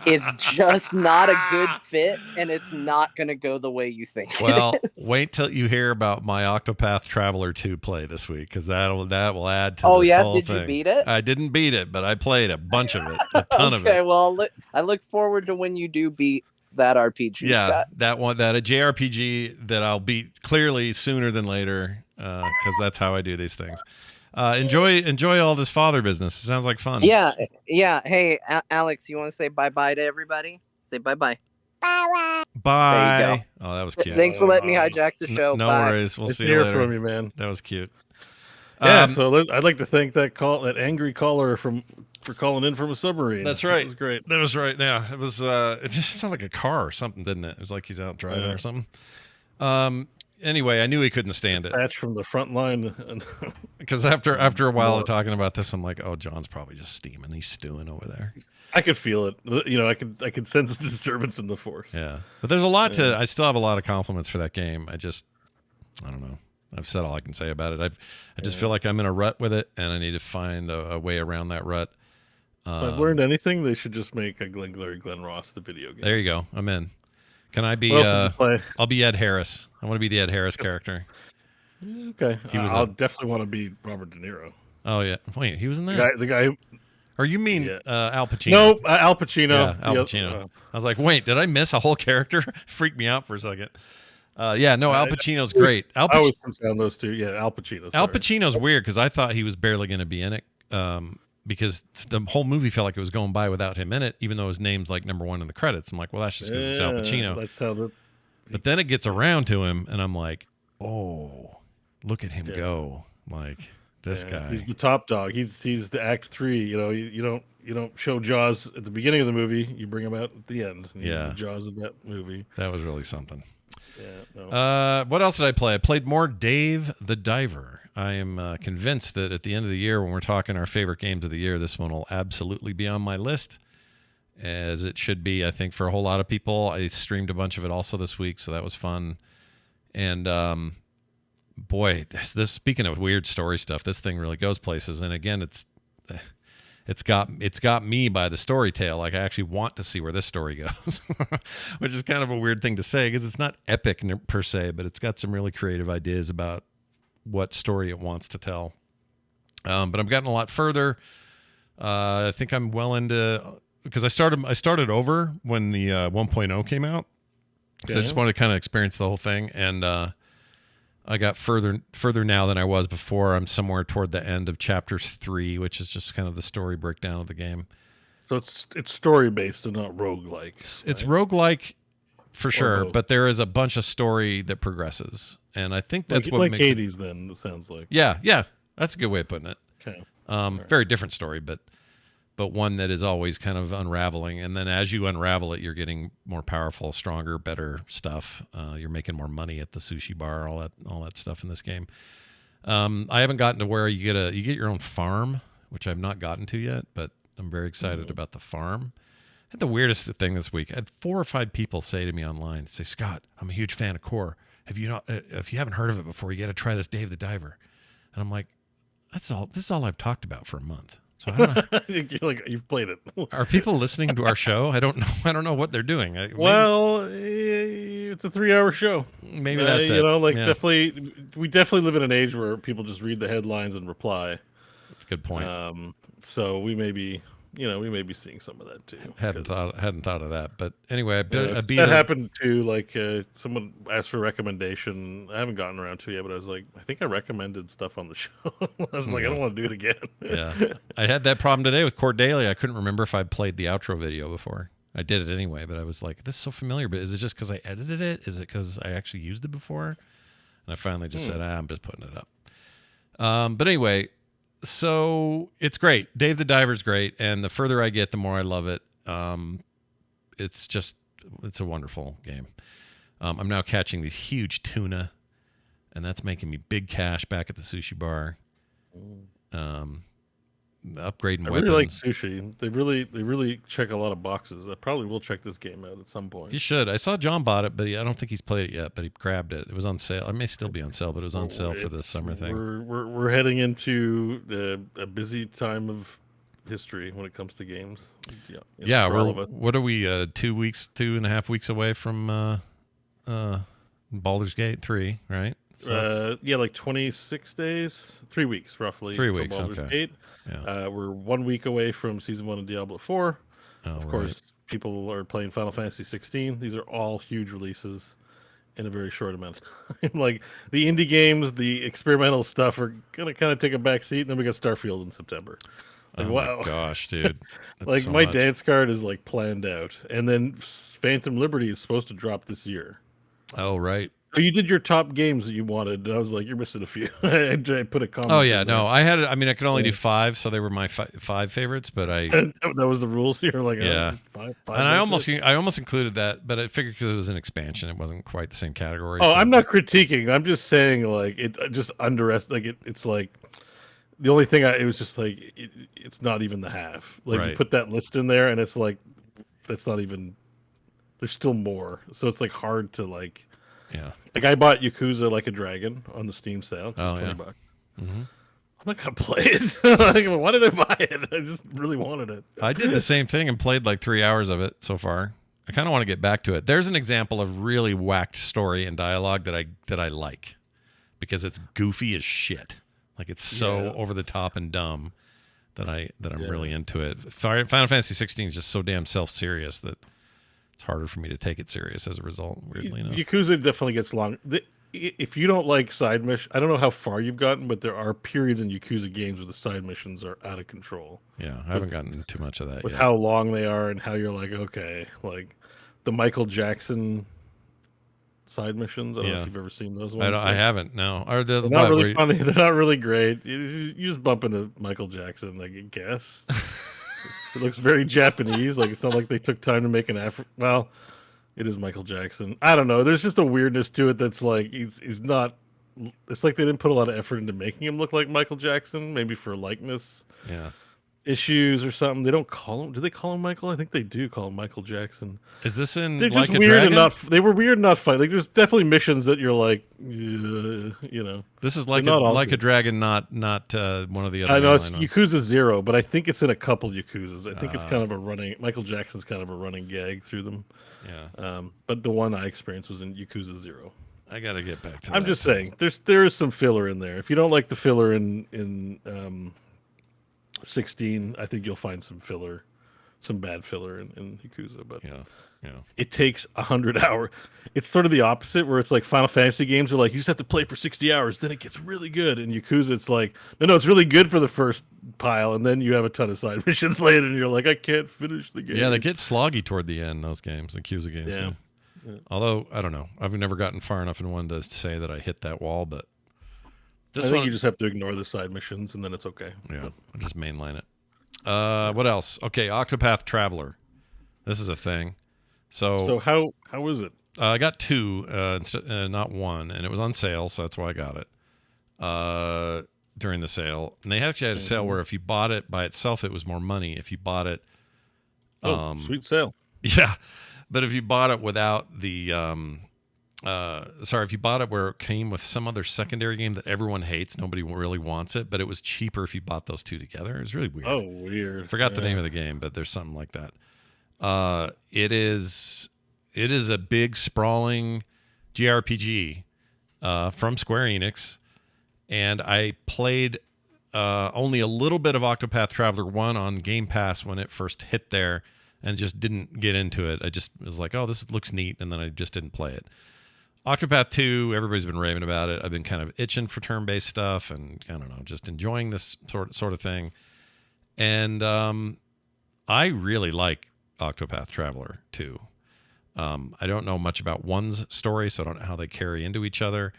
It's just not a good fit, and it's not going to go the way you think. Well, wait till you hear about my Octopath Traveler 2 play this week, because that will add to this whole thing. Did you beat it? I didn't beat it, but I played a bunch of it, a ton of it. Okay, well, I look forward to when you do beat that RPG. Yeah, Scott. that a JRPG that I'll beat clearly sooner than later, because that's how I do these things. Enjoy all this father business. It sounds like fun. Yeah. Hey, Alex, you want to say bye-bye to everybody? Say bye-bye. Bye. There you go. Oh, that was cute. Thanks for letting me hijack the show. No Bye. worries. We'll Nice see to you hear later. from you, man. That was cute. Yeah, so I'd like to thank that angry caller for calling in from a submarine. That's right. That was great. That was right. Yeah, it was. It just sounded like a car or something, didn't it? It was like he's out driving or something. Anyway, I knew he couldn't stand it. Patch from the front line. Because after a while of talking about this, I'm like, oh, John's probably just steaming. He's stewing over there. I could feel it. You know, I could sense the disturbance in the force. Yeah, but there's a lot to. I still have a lot of compliments for that game. I don't know. I've said all I can say about it. I just feel like I'm in a rut with it, and I need to find a way around that rut. If I've learned anything, they should just make a Glenn Ross the video game. There you go. I'm in. Can I be? What else did you play? I'll be Ed Harris. I want to be the Ed Harris character. Okay, I'll definitely want to be Robert De Niro. Oh yeah, wait, he was in that. The guy. Or you mean Al Pacino? No, Al Pacino. Yeah, Al Pacino. I was like, wait, did I miss a whole character? Freaked me out for a second. Al Pacino's great. I always confound those two. Yeah, Al Pacino. Al Pacino's weird because I thought he was barely going to be in it because the whole movie felt like it was going by without him in it, even though his name's like number one in the credits. I'm like, well, that's just because it's Al Pacino. That's how But then it gets around to him, and I'm like, oh, look at him go. Like, this guy. He's the top dog. He's the act 3. You know, you don't show Jaws at the beginning of the movie. You bring him out at the end. He's the Jaws of that movie. That was really something. Yeah. No. What else did I play? I played more Dave the Diver. I am convinced that at the end of the year, when we're talking our favorite games of the year, this one will absolutely be on my list, as it should be, I think, for a whole lot of people. I streamed a bunch of it also this week, so that was fun. And boy, this speaking of weird story stuff, this thing really goes places. And again, it's got me by the story tail. Like, I actually want to see where this story goes, which is kind of a weird thing to say because it's not epic per se, but it's got some really creative ideas about what story it wants to tell. But I've gotten a lot further. I think I'm well into, because I started over when the 1.0 came out. So I just wanted to kind of experience the whole thing, and I got further now than I was before. I'm somewhere toward the end of chapter 3, which is just kind of the story breakdown of the game. So it's story based and not roguelike. It's roguelike for sure, but there is a bunch of story that progresses, and I think that's what makes Hades. Then it sounds like. Yeah, that's a good way of putting it. Okay. Very different story, but one that is always kind of unraveling. And then as you unravel it, you're getting more powerful, stronger, better stuff. You're making more money at the sushi bar, all that stuff in this game. I haven't gotten to where you get your own farm, which I've not gotten to yet, but I'm very excited about the farm. I had the weirdest thing this week. I had 4 or 5 people say to me online, say, Scott, I'm a huge fan of Core. If you haven't heard of it before, you got to try this Dave the Diver. And I'm like, this is all I've talked about for a month. So I don't know. You're like, you've played it. Are people listening to our show? I don't know what they're doing. It's a 3-hour show. Maybe that's it. Definitely, we definitely live in an age where people just read the headlines and reply. That's a good point. So we may be seeing some of that too. Hadn't thought of that, but anyway, that happened too. Like someone asked for a recommendation. I haven't gotten around to it yet, but I was like, I think I recommended stuff on the show. I was like, I don't want to do it again. Yeah, I had that problem today with Cordelia. I couldn't remember if I'd played the outro video before. I did it anyway, but I was like, this is so familiar. But is it just because I edited it? Is it because I actually used it before? And I finally just said, I'm just putting it up. But anyway. So it's great. Dave the Diver's great, and the further I get, the more I love it. It's a wonderful game. I'm now catching these huge tuna, and that's making me big cash back at the sushi bar. Upgrading weapons. I really like sushi. They really check a lot of boxes. I probably will check this game out at some point. You should. I saw John bought it, but I don't think he's played it yet. But he grabbed it. It was on sale. It may still be on sale, but it was on sale for the summer thing. We're heading into a busy time of history when it comes to games. Yeah. What are we? 2.5 weeks away from Baldur's Gate 3, right? So like 26 days, 3 weeks roughly. 3 weeks. Baldur's Okay. Gate. Yeah. We're 1 week away from Season 1 of Diablo 4. Of course, people are playing Final Fantasy 16. These are all huge releases in a very short amount of time. Like, the indie games, the experimental stuff are going to kind of take a back seat. And then we got Starfield in September. Like, wow. My gosh, dude. Like, so my dance card is, like, planned out. And then Phantom Liberty is supposed to drop this year. Oh, right. You did your top games that you wanted, and I was like, "You're missing a few." I put a comment. Oh yeah, no, I had. I mean, I could only do 5, so they were my 5 favorites. But that was the rules here. Like, yeah, 5 and I almost included that, but I figured because it was an expansion, it wasn't quite the same category. Oh, so I'm not critiquing. I'm just saying, like, it just underestimated. Like, it's like the only thing. It was just like it's not even the half. Like, you put that list in there, and it's like that's not even. There's still more, so it's like hard to like. Yeah. Like I bought Yakuza Like a Dragon on the Steam sale. Just $20. Mm-hmm. I'm not gonna play it. Like, why did I buy it? I just really wanted it. I did the same thing and played like 3 hours of it so far. I kind of want to get back to it. There's an example of really whacked story and dialogue that I like because it's goofy as shit. Like it's so over the top and dumb that I'm really into it. Final Fantasy 16 is just so damn self-serious that it's harder for me to take it serious as a result. Weirdly enough, Yakuza definitely gets long. If you don't like side mission, I don't know how far you've gotten, but there are periods in Yakuza games where the side missions are out of control. Yeah, I haven't gotten too much of that with yet. how long they are and how you're like, okay, like the Michael Jackson side missions. I don't know if you've ever seen those ones. I haven't. No, they're not really funny. They're not really great. You just bump into Michael Jackson, I guess. It looks very Japanese. Like it's not like they took time to make an effort. Well, it is Michael Jackson. I don't know. There's just a weirdness to it that's like he's not. It's like they didn't put a lot of effort into making him look like Michael Jackson. Maybe for likeness issues or something. They don't call him. Do they call him Michael? I think they do call him Michael Jackson. Is this in They're Like just a weird Dragon? and not. They were weird and not funny. Like there's definitely missions that you're like, This is like a Dragon, not one of the other. I know it's Yakuza 0, but I think it's in a couple Yakuzas. I think it's kind of a running. Michael Jackson's kind of a running gag through them. Yeah. But the one I experienced was in Yakuza 0. I gotta get back to. I'm just saying, there is some filler in there. If you don't like the filler in 16, I think you'll find some bad filler in Yakuza. But it takes 100 hours. It's sort of the opposite, where it's like Final Fantasy games are like you just have to play for 60 hours, then it gets really good. In Yakuza, it's like no, it's really good for the first pile, and then you have a ton of side missions later, and you're like, I can't finish the game. Yeah, they get sloggy toward the end. Those games, the Yakuza games. Yeah. Although I don't know, I've never gotten far enough in one to say that I hit that wall, but I think you just have to ignore the side missions, and then it's okay. Yeah, I'll just mainline it. What else? Okay, Octopath Traveler. This is a thing. So how is it? I got 2 not 1, and it was on sale, so that's why I got it during the sale. And they actually had a sale where if you bought it by itself, it was more money. If you bought it, sweet sale. Yeah. But if you bought it without the, if you bought it where it came with some other secondary game that everyone hates, nobody really wants it, but it was cheaper if you bought those 2 together. It was really weird. Oh, weird. I forgot the name of the game, but there's something like that. It is a big, sprawling JRPG from Square Enix, and I played only a little bit of Octopath Traveler 1 on Game Pass when it first hit there, and just didn't get into it. I just was like, oh, this looks neat, and then I just didn't play it. Octopath 2, everybody's been raving about it. I've been kind of itching for turn-based stuff, and I don't know, just enjoying this sort of thing. And I really like Octopath Traveler 2. I don't know much about 1's story, so I don't know how they carry into each other.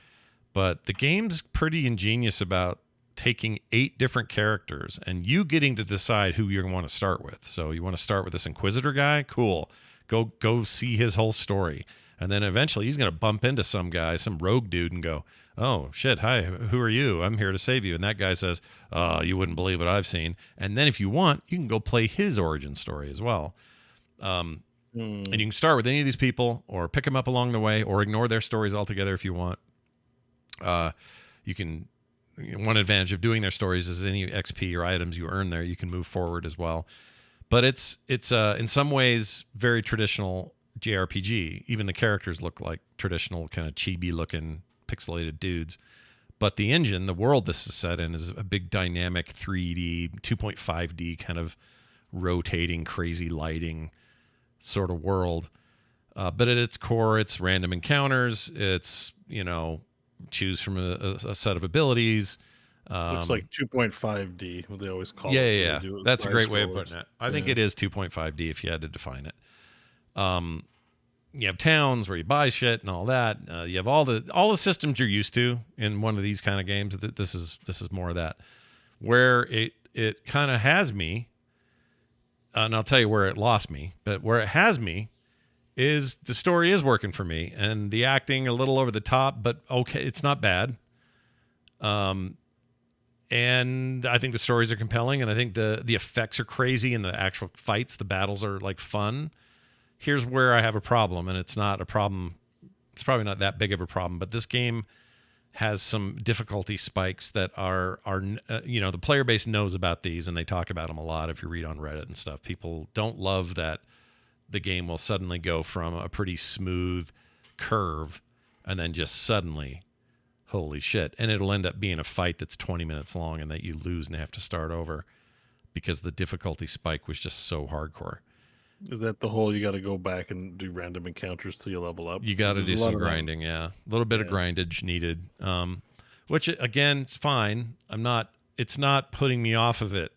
But the game's pretty ingenious about taking 8 different characters and you getting to decide who you want to start with. So you want to start with this Inquisitor guy? Cool. Go see his whole story. And then eventually he's going to bump into some guy, some rogue dude, and go, oh, shit, hi, who are you? I'm here to save you. And that guy says, you wouldn't believe what I've seen. And then if you want, you can go play his origin story as well. And you can start with any of these people or pick them up along the way or ignore their stories altogether if you want. You can... One advantage of doing their stories is any XP or items you earn there, you can move forward as well. But it's in some ways very traditional JRPG. Even the characters look like traditional kind of chibi-looking pixelated dudes. But the engine, the world this is set in, is a big dynamic 3D, 2.5D kind of rotating, crazy lighting sort of world. But at its core, it's random encounters. It's, choose from a set of abilities. Looks like 2.5D, what they always call it. Yeah. That's a great way of putting it. I think it is 2.5D if you had to define it. You have towns where you buy shit and all that. You have all the systems you're used to in one of these kind of games. This is more of that. Where it kind of has me, and I'll tell you where it lost me, but where it has me is the story is working for me, and the acting a little over the top, but okay, it's not bad. And I think the stories are compelling, and I think the effects are crazy, and the actual fights, the battles are like fun. Here's where I have a problem, and it's not a problem it's probably not that big of a problem. But this game has some difficulty spikes that are the player base knows about these, and they talk about them a lot if you read on Reddit and stuff. People don't love that the game will suddenly go from a pretty smooth curve and then just suddenly, holy shit. And it'll end up being a fight that's 20 minutes long and that you lose and have to start over because the difficulty spike was just so hardcore. Is that the whole you got to go back and do random encounters till you level up? You got to do some grinding, yeah. A little bit of grindage needed, which, again, it's fine. It's not putting me off of it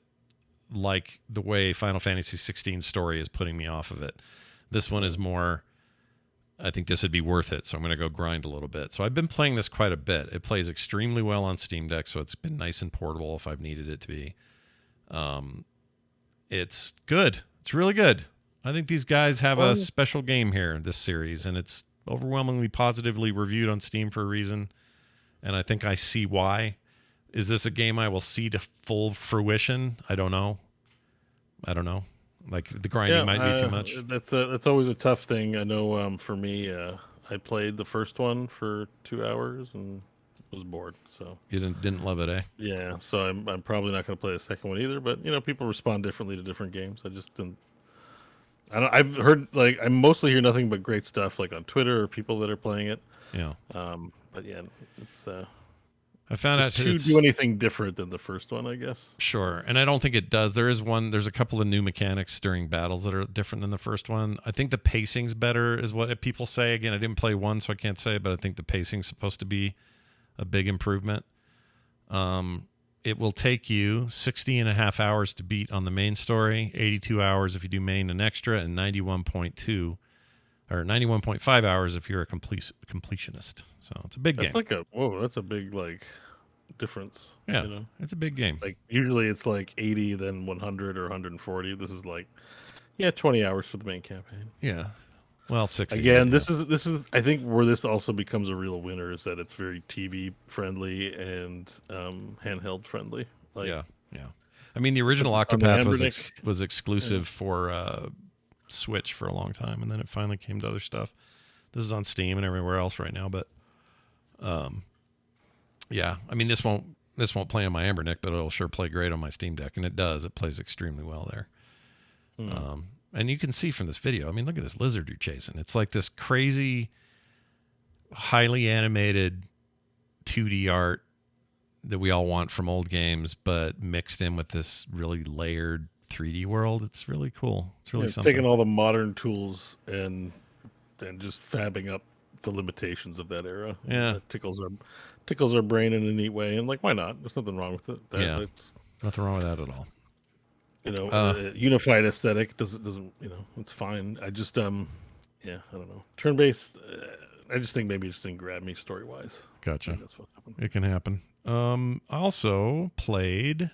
like the way Final Fantasy 16 story is putting me off of it. This one is more, I think this would be worth it, so I'm going to go grind a little bit. So I've been playing this quite a bit. It plays extremely well on Steam Deck, so it's been nice and portable if I've needed it to be. It's good. It's really good. I think these guys have a special game here in this series, and it's overwhelmingly positively reviewed on Steam for a reason, and I think I see why. Is this a game I will see to full fruition? I don't know. Like, the grinding might be too much. That's always a tough thing. I know for me, I played the first one for 2 hours and was bored. So you didn't love it, eh? Yeah, so I'm probably not going to play the second one either, but people respond differently to different games. I just didn't. I've heard, like, I mostly hear nothing but great stuff, like on Twitter or people that are playing it. Yeah. But yeah, it's I found out to do anything different than the first one, I guess. Sure, and I don't think it does. There's a couple of new mechanics during battles that are different than the first one. I think the pacing's better, is what people say. Again, I didn't play one, so I can't say, but I think the pacing's supposed to be a big improvement. It will take you 60 and a half hours to beat on the main story, 82 hours if you do main and extra, and 91.2 or 91.5 hours if you're a completionist. So it's a big game. That's a big, like, difference. Yeah, it's a big game. Like, usually it's like 80, then 100 or 140. This is like, 20 hours for the main campaign. Yeah. Well, 60. Again, this is I think where this also becomes a real winner is that it's very TV friendly and handheld friendly. Like, yeah. I mean, the original Octopath was exclusive for Switch for a long time, and then it finally came to other stuff. This is on Steam and everywhere else right now, but I mean, this won't play on my Ambernick, but it'll sure play great on my Steam Deck, and it does. It plays extremely well there. And you can see from this video, I mean, look at this lizard you're chasing. It's like this crazy, highly animated 2D art that we all want from old games, but mixed in with this really layered 3D world. It's really cool. It's really something. Taking all the modern tools and just fabbing up the limitations of that era. Yeah, that tickles our brain in a neat way. And, like, why not? There's nothing wrong with it. It's nothing wrong with that at all. Unified aesthetic doesn't it's fine. I just I don't know. Turn-based. I just think maybe it just didn't grab me story-wise. Gotcha. That's what happened. It can happen. I also played.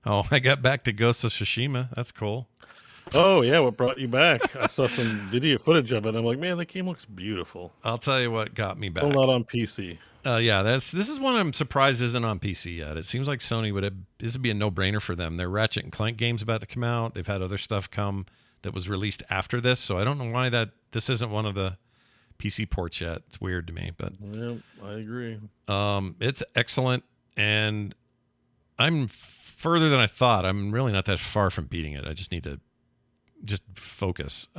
Oh, I got back to Ghost of Tsushima. That's cool. Oh, yeah. What brought you back? I saw some video footage of it. I'm like, man, that game looks beautiful. I'll tell you what got me back. Still not on PC. This is one I'm surprised isn't on PC yet. It seems like Sony this would be a no-brainer for them. Their Ratchet and Clank game's about to come out. They've had other stuff come that was released after this, so I don't know why this isn't one of the PC ports yet. It's weird to me, but yeah, I agree. It's excellent, and I'm further than I thought. I'm really not that far from beating it. I just need to focus.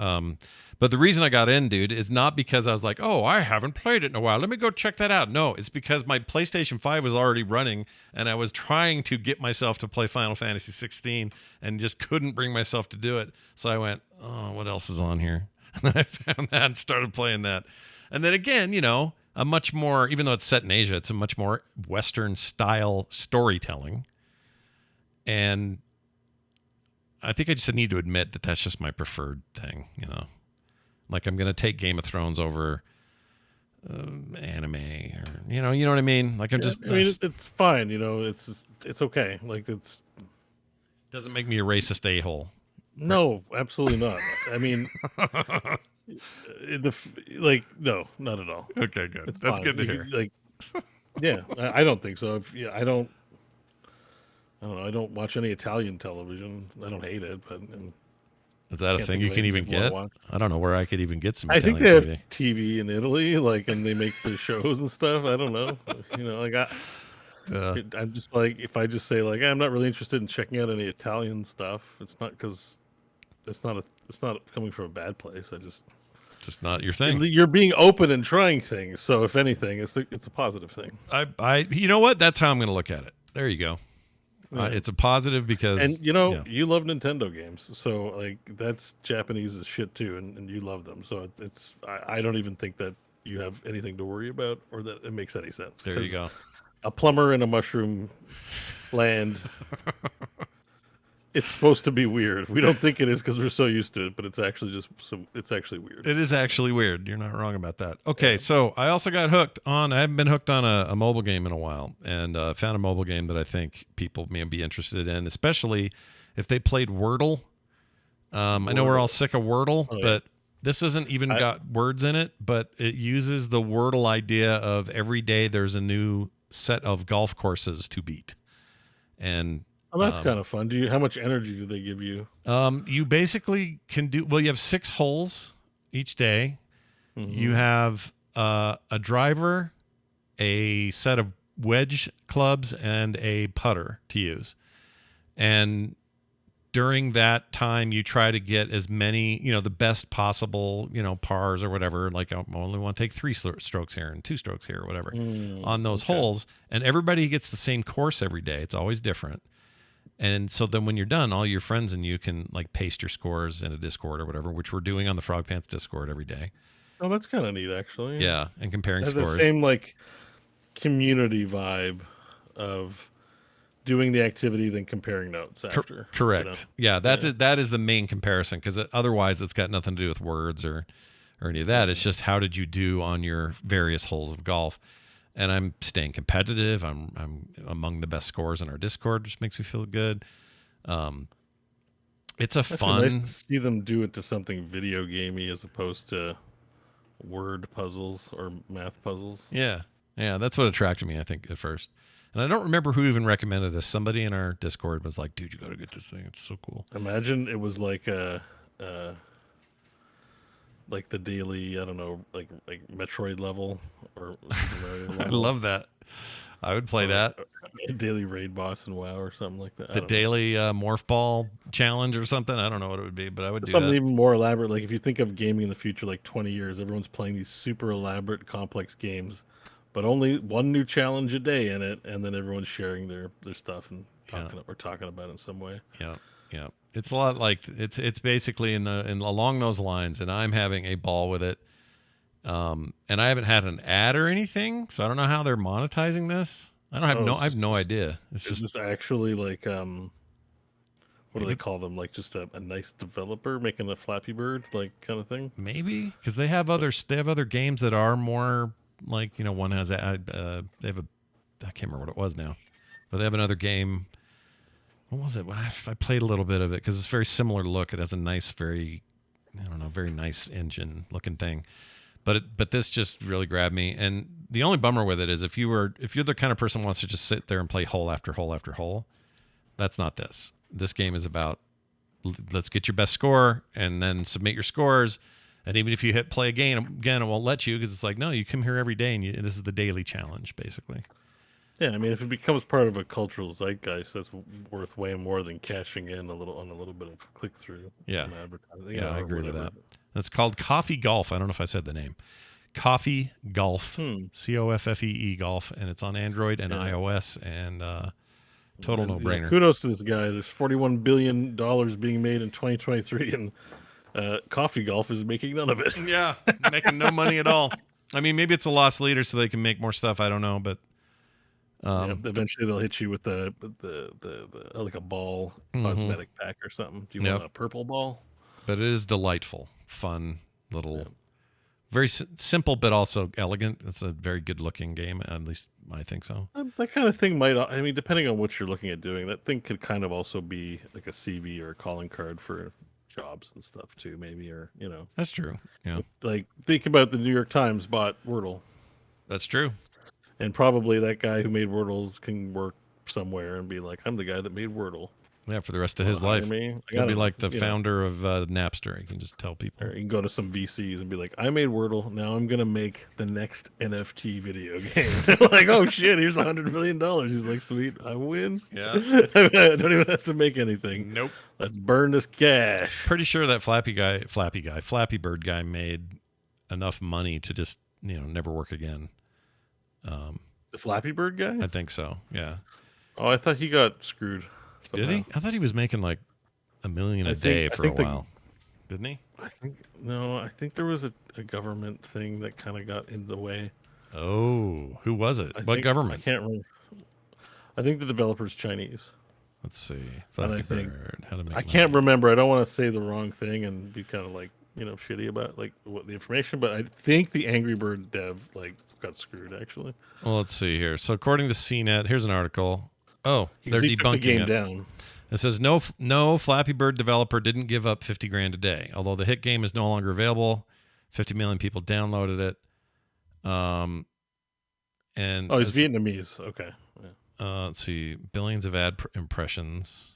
But the reason I got in, dude, is not because I was like, oh, I haven't played it in a while, let me go check that out. No, it's because my PlayStation 5 was already running, and I was trying to get myself to play Final Fantasy 16 and just couldn't bring myself to do it. So I went, oh, what else is on here? And then I found that and started playing that. And then again, a much more, even though it's set in Asia, it's a much more Western style storytelling. And I think I just need to admit that that's just my preferred thing, Like, I'm going to take Game of Thrones over anime, or you know what I mean? Like, I mean, it's fine, it's okay. Like, it's doesn't make me a racist a-hole. No, absolutely not. I mean, no, not at all. Okay, good. It's That's fine. good to hear. Yeah, I don't think so. I don't know. I don't watch any Italian television. I don't hate it, but Is that a thing you can even get? I don't know where I could even get some. I Italian think they have TV. TV in Italy, like, and they make their shows and stuff. I don't know. Like I'm just like, if I just say like, I'm not really interested in checking out any Italian stuff. It's not because it's not coming from a bad place. Just not your thing. You're being open and trying things. So if anything, it's a positive thing. You know what? That's how I'm going to look at it. There you go. Yeah. It's a positive because, and you love Nintendo games, so like that's Japanese as shit too, and you love them. So I don't even think that you have anything to worry about or that it makes any sense. There you go. A plumber in a mushroom land. It's supposed to be weird. We don't think it is because we're so used to it, but it's actually it's actually weird. It is actually weird. You're not wrong about that. Okay, so I also got hooked on, I haven't been hooked on a mobile game in a while, and found a mobile game that I think people may be interested in, especially if they played Wordle. I know we're all sick of Wordle, but this hasn't even got words in it, but it uses the Wordle idea of every day there's a new set of golf courses to beat. And that's kind of fun. How much energy do they give you? You basically can you have 6 holes each day. Mm-hmm. You have a driver, a set of wedge clubs, and a putter to use. And during that time, you try to get as many, the best possible, pars or whatever. Like, I only want to take 3 strokes here and 2 strokes here or whatever on those holes. And everybody gets the same course every day. It's always different. And so then when you're done, all your friends and you can like paste your scores in a Discord or whatever, which we're doing on the Frog Pants Discord every day. Oh, that's kind of neat, actually. Yeah, and comparing it has scores. The same like community vibe of doing the activity then comparing notes after. Correct. Yeah, that's it. That is the main comparison, because otherwise it's got nothing to do with words or any of that. It's just how did you do on your various holes of golf. And I'm staying competitive. I'm among the best scorers in our Discord, which makes me feel good. It's fun. Nice to see them do it to something video gamey as opposed to word puzzles or math puzzles. Yeah, that's what attracted me, I think, at first. And I don't remember who even recommended this. Somebody in our Discord was like, "Dude, you got to get this thing. It's so cool." Imagine it was like like the daily, I don't know, like Metroid level or level. I love that. I would play that. A daily raid boss in WoW or something like that. The daily morph ball challenge or something. I don't know what it would be, but I would do something that. Even more elaborate. Like if you think of gaming in the future, like 20 years, everyone's playing these super elaborate, complex games, but only one new challenge a day in it, and then everyone's sharing their stuff and talking about it in some way. Yeah. Yeah, it's a lot like it's basically in along those lines, and I'm having a ball with it. And I haven't had an ad or anything, so I don't know how they're monetizing this. I have no idea. It's just actually like what do they call them? Like just a nice developer making a Flappy Bird like kind of thing. Maybe because they have other games that are more like one has they have I can't remember what it was now, but they have another game. What was it? I played a little bit of it because it's very similar look. It has a nice, very nice engine looking thing. But this just really grabbed me. And the only bummer with it is if you're the kind of person who wants to just sit there and play hole after hole after hole, that's not this. This game is about let's get your best score and then submit your scores. And even if you hit play again, it won't let you because it's like, no, you come here every day and this is the daily challenge, basically. Yeah, I mean, if it becomes part of a cultural zeitgeist, that's worth way more than cashing in a little bit of click through. Yeah, advertising. I agree with that. That's called Coffee Golf. I don't know if I said the name. Coffee Golf, COFFEE Golf, and it's on Android and iOS, and total no brainer. Yeah, kudos to this guy. There's $41 billion being made in 2023, and Coffee Golf is making none of it. Yeah, making no money at all. I mean, maybe it's a lost leader, so they can make more stuff. I don't know, but. Eventually they'll hit you with the like a ball cosmetic pack or something. Do you want a purple ball? But it is delightful, fun little, very simple but also elegant. It's a very good looking game. At least I think so. That kind of thing might. I mean, depending on what you're looking at doing, that thing could kind of also be like a CV or a calling card for jobs and stuff too. Maybe That's true. Yeah. Like think about the New York Times bought Wordle. That's true. And probably that guy who made Wordles can work somewhere and be like, I'm the guy that made Wordle. Yeah, for the rest of his hire life. me. He'll be like the founder of Napster. He can just tell people. Or you can go to some VCs and be like, I made Wordle. Now I'm going to make the next NFT video game. They're like, oh, shit, here's $100 million. He's like, sweet, I win. Yeah. I don't even have to make anything. Nope. Let's burn this cash. Pretty sure that Flappy Bird guy made enough money to just, never work again. The Flappy Bird guy? I think so, yeah. Oh, I thought he got screwed. Somehow. Did he? I thought he was making like $1 million a day for a while. Didn't he? I think there was a government thing that kind of got in the way. Oh, who was it? What government? I can't remember. I think the developer's Chinese. Let's see. Flappy Bird. How to make I can't remember. I don't want to say the wrong thing and be kind of like, shitty about like what the information, but I think the Angry Bird dev like got screwed actually. Well, let's see here. So according to CNET, here's an article. Oh, they're debunking the game it. Down. It says no Flappy Bird developer didn't give up $50,000 a day. Although the hit game is no longer available, 50 million people downloaded it. And he's Vietnamese. Okay. Yeah. Let's see, billions of ad impressions.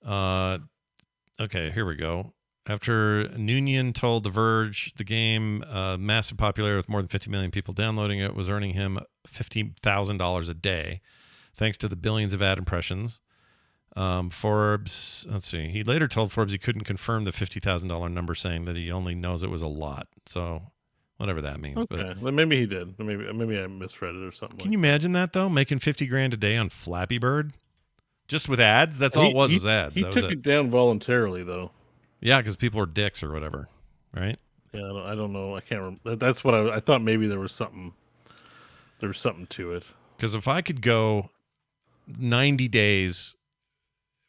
Okay, here we go. After Nunez told The Verge the game, massive popularity with more than 50 million people downloading it, was earning him $50,000 a day, thanks to the billions of ad impressions. Forbes, let's see. He later told Forbes he couldn't confirm the $50,000 number, saying that he only knows it was a lot. So, whatever that means. Okay. But well, maybe he did. Maybe I misread it or something. Can you imagine that though? Making $50,000 a day on Flappy Bird, just with ads. That's all it was ads. He took it down voluntarily though. Yeah, because people are dicks or whatever, right? Yeah, I don't know. I can't remember. That's what I thought. Maybe there was something. There was something to it. Because if I could go 90 days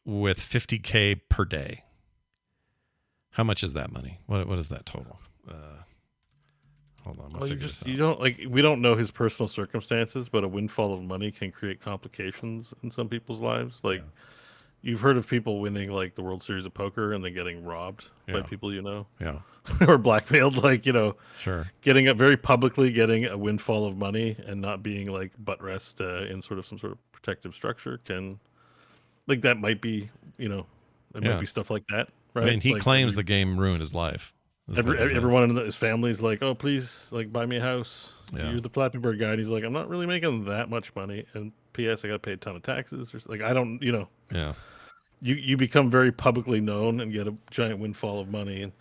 with $50K per day, how much is that money? What is that total? Hold on. You don't we don't know his personal circumstances, but a windfall of money can create complications in some people's lives. Like you've heard of people winning like the World Series of Poker and then getting robbed by people yeah, or blackmailed. Sure, getting a windfall of money and not being like butt rest in sort of some sort of protective structure can, like that might be might be stuff like that. Right? I mean, he claims the game ruined his life. Everyone in his family is like, oh, please, like, buy me a house. Yeah. You're the Flappy Bird guy. And he's like, I'm not really making that much money. And P.S., I got to pay a ton of taxes. Or like, I don't, Yeah. You become very publicly known and get a giant windfall of money. And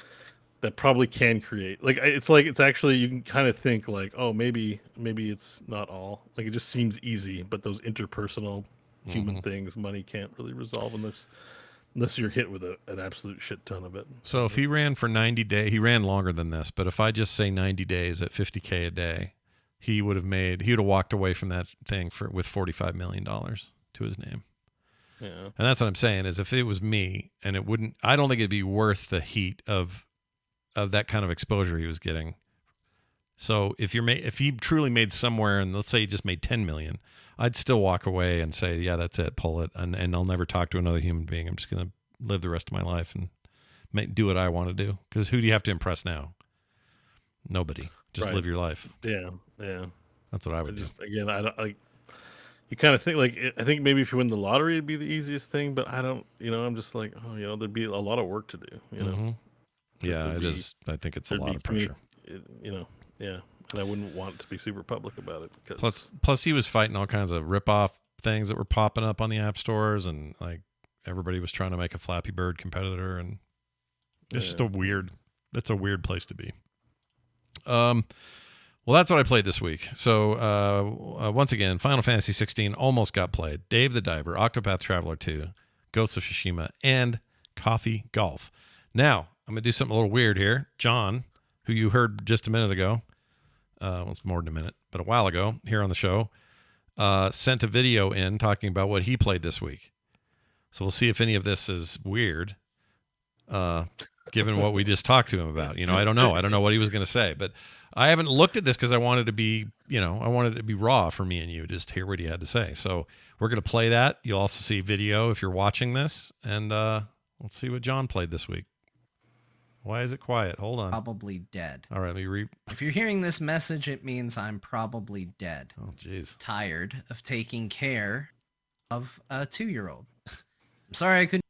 that probably can create, it's actually, you can kind of think like, oh, maybe it's not all. Like, it just seems easy. But those interpersonal human things, money can't really resolve unless you're hit with an absolute shit ton of it. So if he ran for 90 days, he ran longer than this, but if I just say 90 days at $50K a day, he would have walked away from that thing with $45 million to his name. Yeah. And that's what I'm saying is if it was me and I don't think it'd be worth the heat of that kind of exposure he was getting. So if he truly made somewhere, and let's say he just made 10 million, I'd still walk away and say, yeah, that's it, pull it, and I'll never talk to another human being. I'm just going to live the rest of my life and do what I want to do. Because who do you have to impress now? Nobody. Just live your life. Yeah, yeah. That's what I would do. Again, I don't like. You kind of think I think maybe if you win the lottery, it'd be the easiest thing, but I don't. I'm just like, there'd be a lot of work to do. Mm-hmm. Yeah, it is. I think it's a lot of pressure. Yeah. And I wouldn't want to be super public about it. Plus, he was fighting all kinds of rip-off things that were popping up on the app stores, and like everybody was trying to make a Flappy Bird competitor, and it's just that's a weird place to be. Well, that's what I played this week. So once again, Final Fantasy 16 almost got played. Dave the Diver, Octopath Traveler 2, Ghost of Tsushima, and Coffee Golf. Now, I'm going to do something a little weird here. John, who you heard just a minute ago, well, it's more than a minute, but a while ago here on the show, sent a video in talking about what he played this week. So we'll see if any of this is weird, given what we just talked to him about. I don't know. I don't know what he was going to say, but I haven't looked at this because I wanted it to be raw for me and you, just to hear what he had to say. So we're going to play that. You'll also see video if you're watching this, and let's see what John played this week. Why is it quiet? Hold on. Probably dead. All right, let me If you're hearing this message, it means I'm probably dead. Oh, jeez. Tired of taking care of a 2-year-old. I'm sorry I couldn't.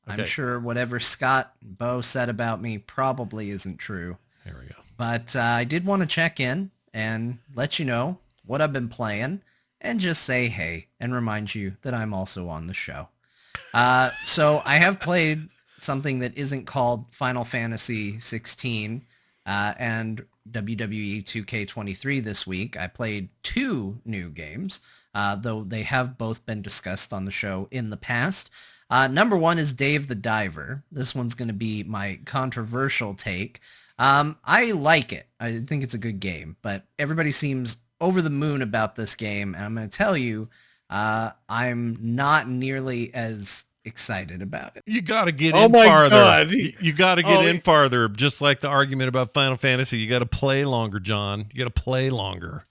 Okay. I'm sure whatever Scott and Beau said about me probably isn't true. Here we go. But I did want to check in and let you know what I've been playing and just say hey and remind you that I'm also on the show. So I have played something that isn't called Final Fantasy 16 and WWE 2K23 this week. I played 2 new games, though they have both been discussed on the show in the past. Number 1 is Dave the Diver. This one's going to be my controversial take. I like it. I think it's a good game, but everybody seems over the moon about this game, and I'm going to tell you, I'm not nearly as excited about it. You got to get in farther. God. You got to get in farther. Just like the argument about Final Fantasy, you got to play longer, John. You got to play longer.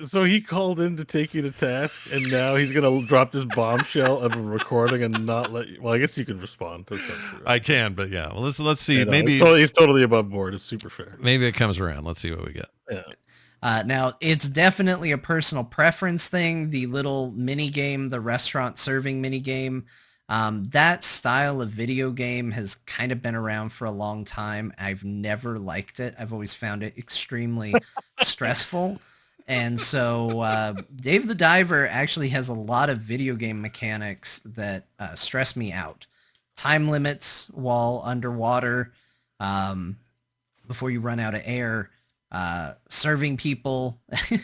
So he called in to take you to task, and now he's gonna drop this bombshell of a recording and not let you. Well, I guess you can respond. That's not true. I can, but yeah. Well, let's see. I know, Maybe he's totally above board. It's super fair. Maybe it comes around. Let's see what we get. Yeah. Now, it's definitely a personal preference thing. The little mini game, the restaurant serving mini game, that style of video game has kind of been around for a long time. I've never liked it. I've always found it extremely stressful. And so Dave the Diver actually has a lot of video game mechanics that stress me out. Time limits while underwater, before you run out of air, serving people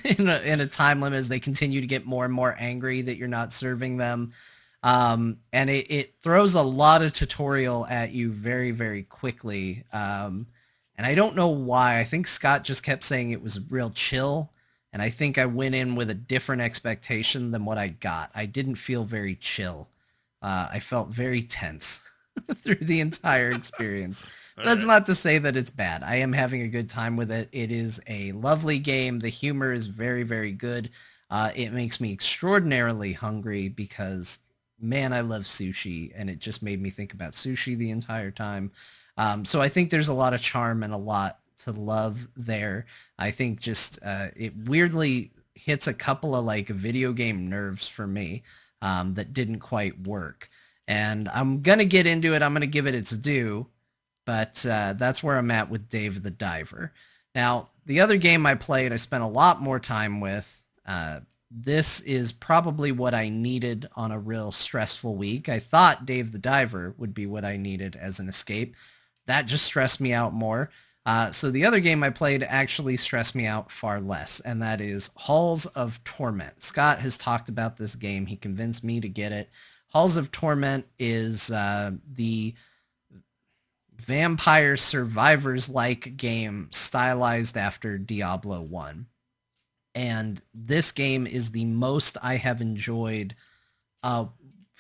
in a time limit as they continue to get more and more angry that you're not serving them. And it throws a lot of tutorial at you very, very quickly. And I don't know why. I think Scott just kept saying it was real chill. And I think I went in with a different expectation than what I got. I didn't feel very chill. I felt very tense through the entire experience. That's not to say that it's bad. I am having a good time with it. It is a lovely game. The humor is very, very good. It makes me extraordinarily hungry because, man, I love sushi. And it just made me think about sushi the entire time. So I think there's a lot of charm and a lot to love there. I think just it weirdly hits a couple of like video game nerves for me that didn't quite work. And I'm going to get into it. I'm going to give it its due. But that's where I'm at with Dave the Diver. Now, the other game I played, I spent a lot more time with. This is probably what I needed on a real stressful week. I thought Dave the Diver would be what I needed as an escape. That just stressed me out more. So the other game I played actually stressed me out far less, and that is Halls of Torment. Scott has talked about this game. He convinced me to get it. Halls of Torment is the Vampire Survivors-like game stylized after Diablo 1. And this game is the most I have enjoyed a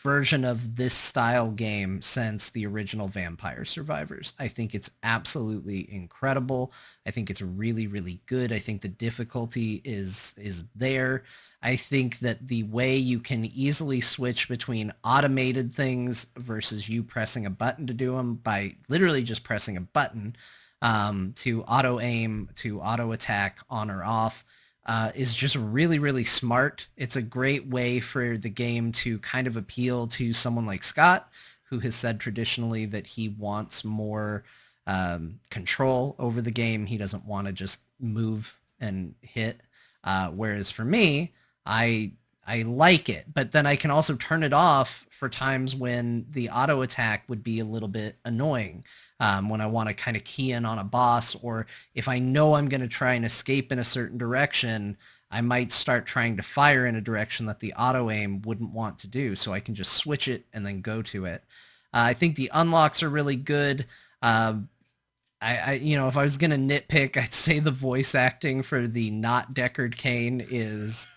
version of this style game since the original Vampire Survivors. I think it's absolutely incredible. I think it's really, really good. I think the difficulty is there. I think that the way you can easily switch between automated things versus you pressing a button to do them by literally just pressing a button to auto aim, to auto attack on or off, is just really, really smart. It's a great way for the game to kind of appeal to someone like Scott, who has said traditionally that he wants more control over the game. He doesn't want to just move and hit. Whereas for me, I like it, but then I can also turn it off for times when the auto attack would be a little bit annoying. When I want to kind of key in on a boss, or if I know I'm going to try and escape in a certain direction, I might start trying to fire in a direction that the auto aim wouldn't want to do, so I can just switch it and then go to it. I think the unlocks are really good. If I was going to nitpick, I'd say the voice acting for the not Deckard Cain is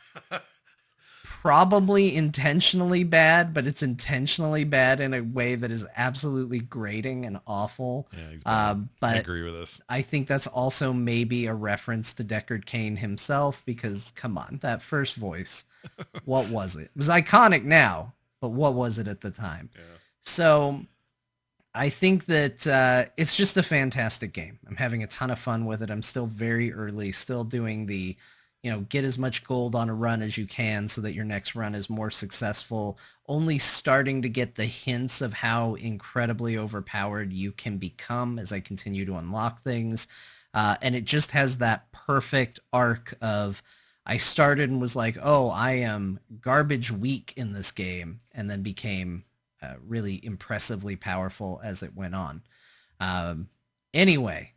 probably intentionally bad, but it's intentionally bad in a way that is absolutely grating and awful. Yeah, he's bad. But I agree with this. I think that's also maybe a reference to Deckard Cain himself, because come on, that first voice, what was it? It was iconic now, but what was it at the time? Yeah. So I think that it's just a fantastic game. I'm having a ton of fun with it. I'm still very early, still doing the get as much gold on a run as you can so that your next run is more successful, only starting to get the hints of how incredibly overpowered you can become as I continue to unlock things. And it just has that perfect arc of I started and was like, oh, I am garbage weak in this game, and then became really impressively powerful as it went on. Anyway,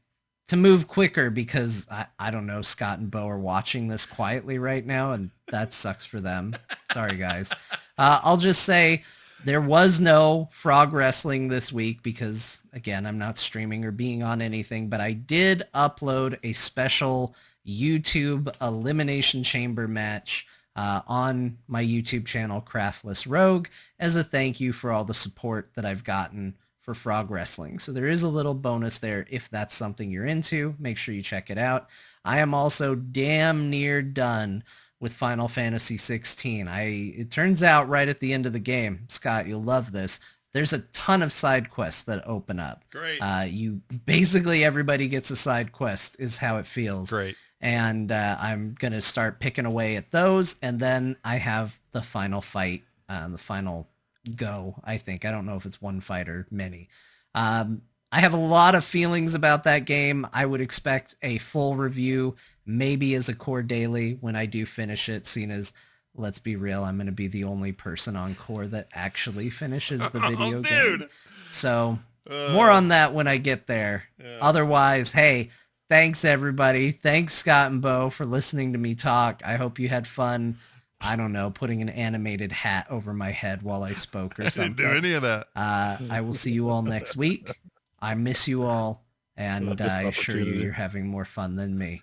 to move quicker, because I don't know, Scott and Beau are watching this quietly right now, and that sucks for them. Sorry, guys. I'll just say there was no frog wrestling this week because, again, I'm not streaming or being on anything, but I did upload a special YouTube Elimination Chamber match on my YouTube channel, Craftless Rogue, as a thank you for all the support that I've gotten for frog wrestling. So there is a little bonus there if that's something you're into. Make sure you check it out. I am also damn near done with Final Fantasy 16. It turns out right at the end of the game, Scott, you'll love this, there's a ton of side quests that open up. Great. You basically, everybody gets a side quest is how it feels. Great. And I'm going to start picking away at those. And then I have the final fight, the final go, I think. I don't know if it's one fight or many. I have a lot of feelings about that game. I would expect a full review, maybe as a core daily when I do finish it, seeing as, let's be real, I'm going to be the only person on core that actually finishes the video game. So more on that when I get there. Yeah. Otherwise, hey, thanks everybody. Thanks Scott and Beau for listening to me talk. I hope you had fun. I don't know, putting an animated hat over my head while I spoke or something. I didn't do any of that. I will see you all next week. I miss you all, and I assure you you're having more fun than me.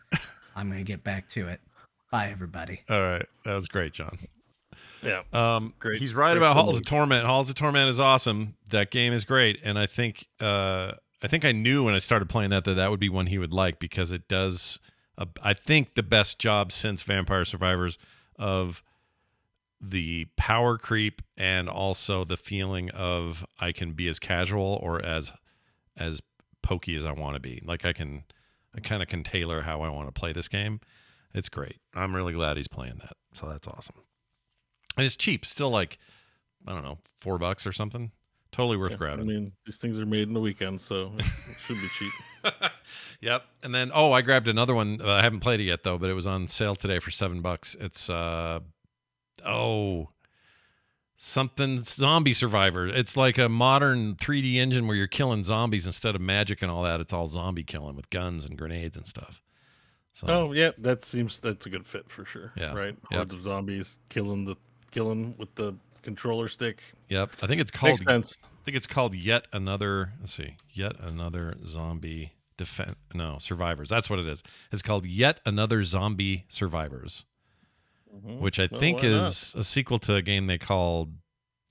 I'm going to get back to it. Bye, everybody. All right. That was great, John. Yeah. Great. He's right about Halls of Torment. Halls of Torment is awesome. That game is great, and I think I knew when I started playing that would be one he would like, because it does, I think, the best job since Vampire Survivors of the power creep and also the feeling of I can be as casual or as pokey as I want to be. Like I kind of can tailor how I want to play this game. It's great. I'm really glad he's playing that. So that's awesome. And it's cheap. Still like, I don't know, $4 or something. Totally worth grabbing. I mean, these things are made in the weekend, so it should be cheap. Yep. And then, I grabbed another one. I haven't played it yet, though, but it was on sale today for $7. It's, something zombie survivor. It's like a modern 3D engine where you're killing zombies instead of magic and all that. It's all zombie killing with guns and grenades and stuff. So, yeah, that's a good fit for sure. Yeah. Right. Hordes of zombies killing with the controller stick. Yep. I think it's called. Makes sense. I think it's called Yet Another. Let's see. Yet Another Zombie Survivors. That's what it is. It's called Yet Another Zombie Survivors, which I think is a sequel to a game they called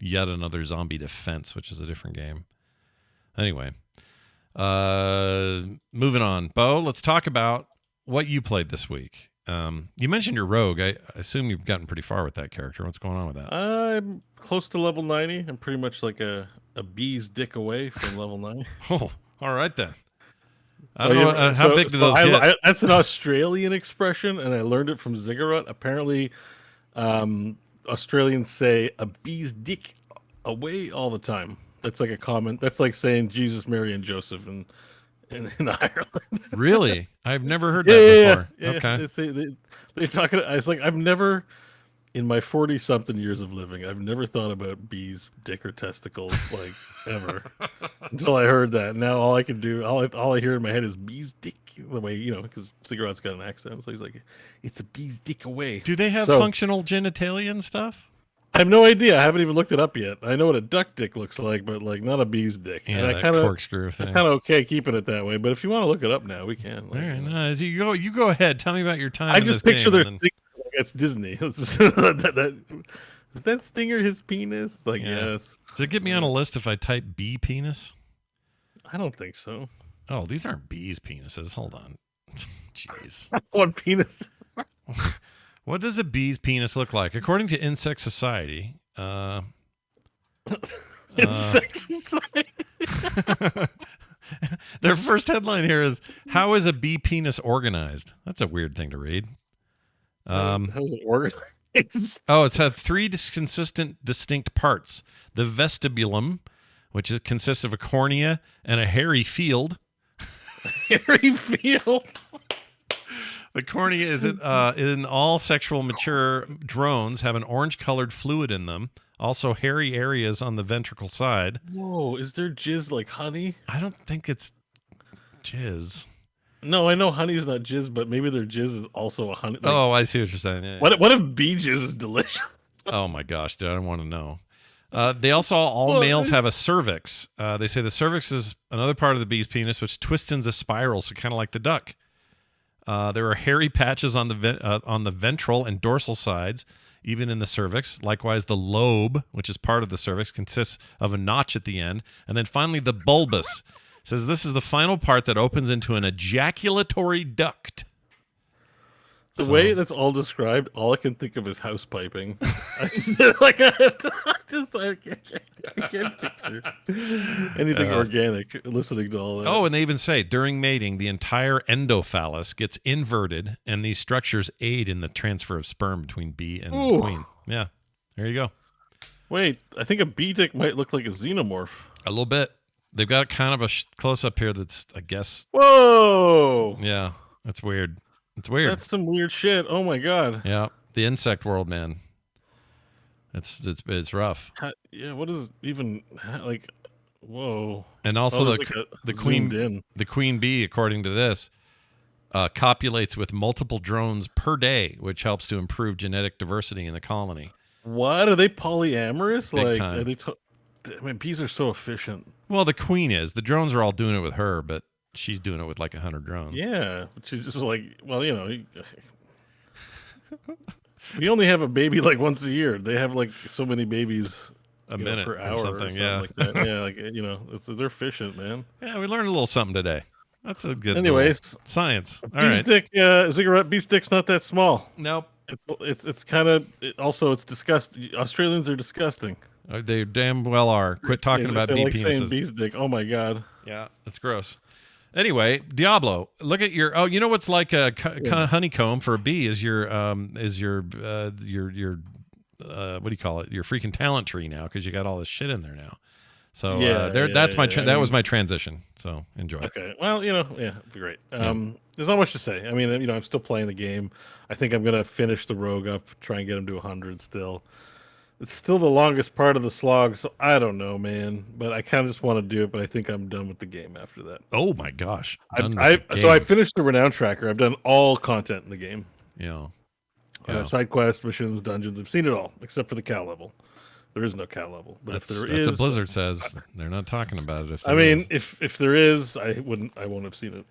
Yet Another Zombie Defense, which is a different game. Anyway, moving on. Beau, let's talk about what you played this week. You mentioned your rogue. I assume you've gotten pretty far with that character. What's going on with that? I'm close to level 90. I'm pretty much like a bee's dick away from level 90. Oh, all right then. I don't know how big do those get. That's an Australian expression, and I learned it from Ziggurat. Apparently, Australians say a bee's dick away all the time. That's like a comment. That's like saying Jesus, Mary, and Joseph in Ireland. Really? I've never heard that before. Yeah, okay. They're talking. It's like I've never, in my 40-something years of living, I've never thought about bees' dick or testicles like ever until I heard that. Now all I can do, all I hear in my head is bees' dick. The way because Ziggurat's got an accent, so he's like, "It's a bee's dick away." Do they have functional genitalia and stuff? I have no idea. I haven't even looked it up yet. I know what a duck dick looks like, but like not a bee's dick. Yeah, and that corkscrew thing. I'm kind of okay keeping it that way. But if you want to look it up now, we can. All right, nice. You go ahead. Tell me about your time. I just picture their thing. It's Disney. Is that Stinger his penis? Like, yes. Does it get me on a list if I type bee penis? I don't think so. Oh, these aren't bees' penises. Hold on. Jeez. What penis? What does a bee's penis look like? According to Insect Society, Insect Society. Their first headline here is, "How is a bee penis organized?" That's a weird thing to read. How is it organized? Oh, it's had three consistent, distinct parts. The vestibulum, which consists of a cornea and a hairy field. Hairy field. The cornea is in all sexual mature drones have an orange-colored fluid in them. Also, hairy areas on the ventricle side. Whoa, is there jizz like honey? I don't think it's jizz. No, I know honey is not jizz, but maybe their jizz is also a honey. Like, Oh, I see what you're saying. Yeah. what if bee jizz is delicious? Oh my gosh, dude, I don't want to know. They also, all males have a cervix. They say the cervix is another part of the bee's penis, which twists into spirals, so kind of like the duck. There are hairy patches on the ventral and dorsal sides, even in the cervix. Likewise, the lobe, which is part of the cervix, consists of a notch at the end. And then finally, the bulbus. Says this is the final part that opens into an ejaculatory duct. The way that's all described, all I can think of is house piping. I can't picture anything organic listening to all that. Oh, and they even say during mating, the entire endophallus gets inverted, and these structures aid in the transfer of sperm between bee and queen. Yeah, there you go. Wait, I think a bee dick might look like a xenomorph. A little bit. They've got kind of a close up here that's, I guess. Whoa! Yeah, that's weird. It's weird. That's some weird shit. Oh my god. Yeah, the insect world, man. It's rough. What is even like? Whoa. And also the queen bee, according to this, copulates with multiple drones per day, which helps to improve genetic diversity in the colony. What are they polyamorous? Big like time. Are they? I mean, bees are so efficient. Well, the queen is. The drones are all doing it with her, but she's doing it with like 100 drones. Yeah, she's just like, well, you know, we only have a baby like once a year. They have like so many babies a minute per hour or something. Yeah, like that. Yeah, like you know, they're efficient, man. Yeah, we learned a little something today. That's a good. Anyways, science. All bee right. stick, cigarette bee stick's not that small. Nope. It's kind of also it's disgusting. Australians are disgusting. They damn well are. Quit talking about bee like penises. saying bee stick. Oh my god. Yeah, that's gross. Anyway, Diablo. Look at your. Oh, you know what's like a honeycomb for a bee is your what do you call it? Your freaking talent tree now, because you got all this shit in there now. So that was my transition. So enjoy. Okay. Well, you know, yeah, it'd be great. There's not much to say. I mean, you know, I'm still playing the game. I think I'm gonna finish the rogue up, try and get him to 100 still. It's still the longest part of the slog, so I don't know, man. But I kind of just want to do it, but I think I'm done with the game after that. Oh my gosh. So I finished the renown tracker. I've done all content in the game. Yeah. Side quests, missions, dungeons. I've seen it all, except for the cow level. There is no cow level. But that's what Blizzard says. They're not talking about it. If there is, I won't have seen it.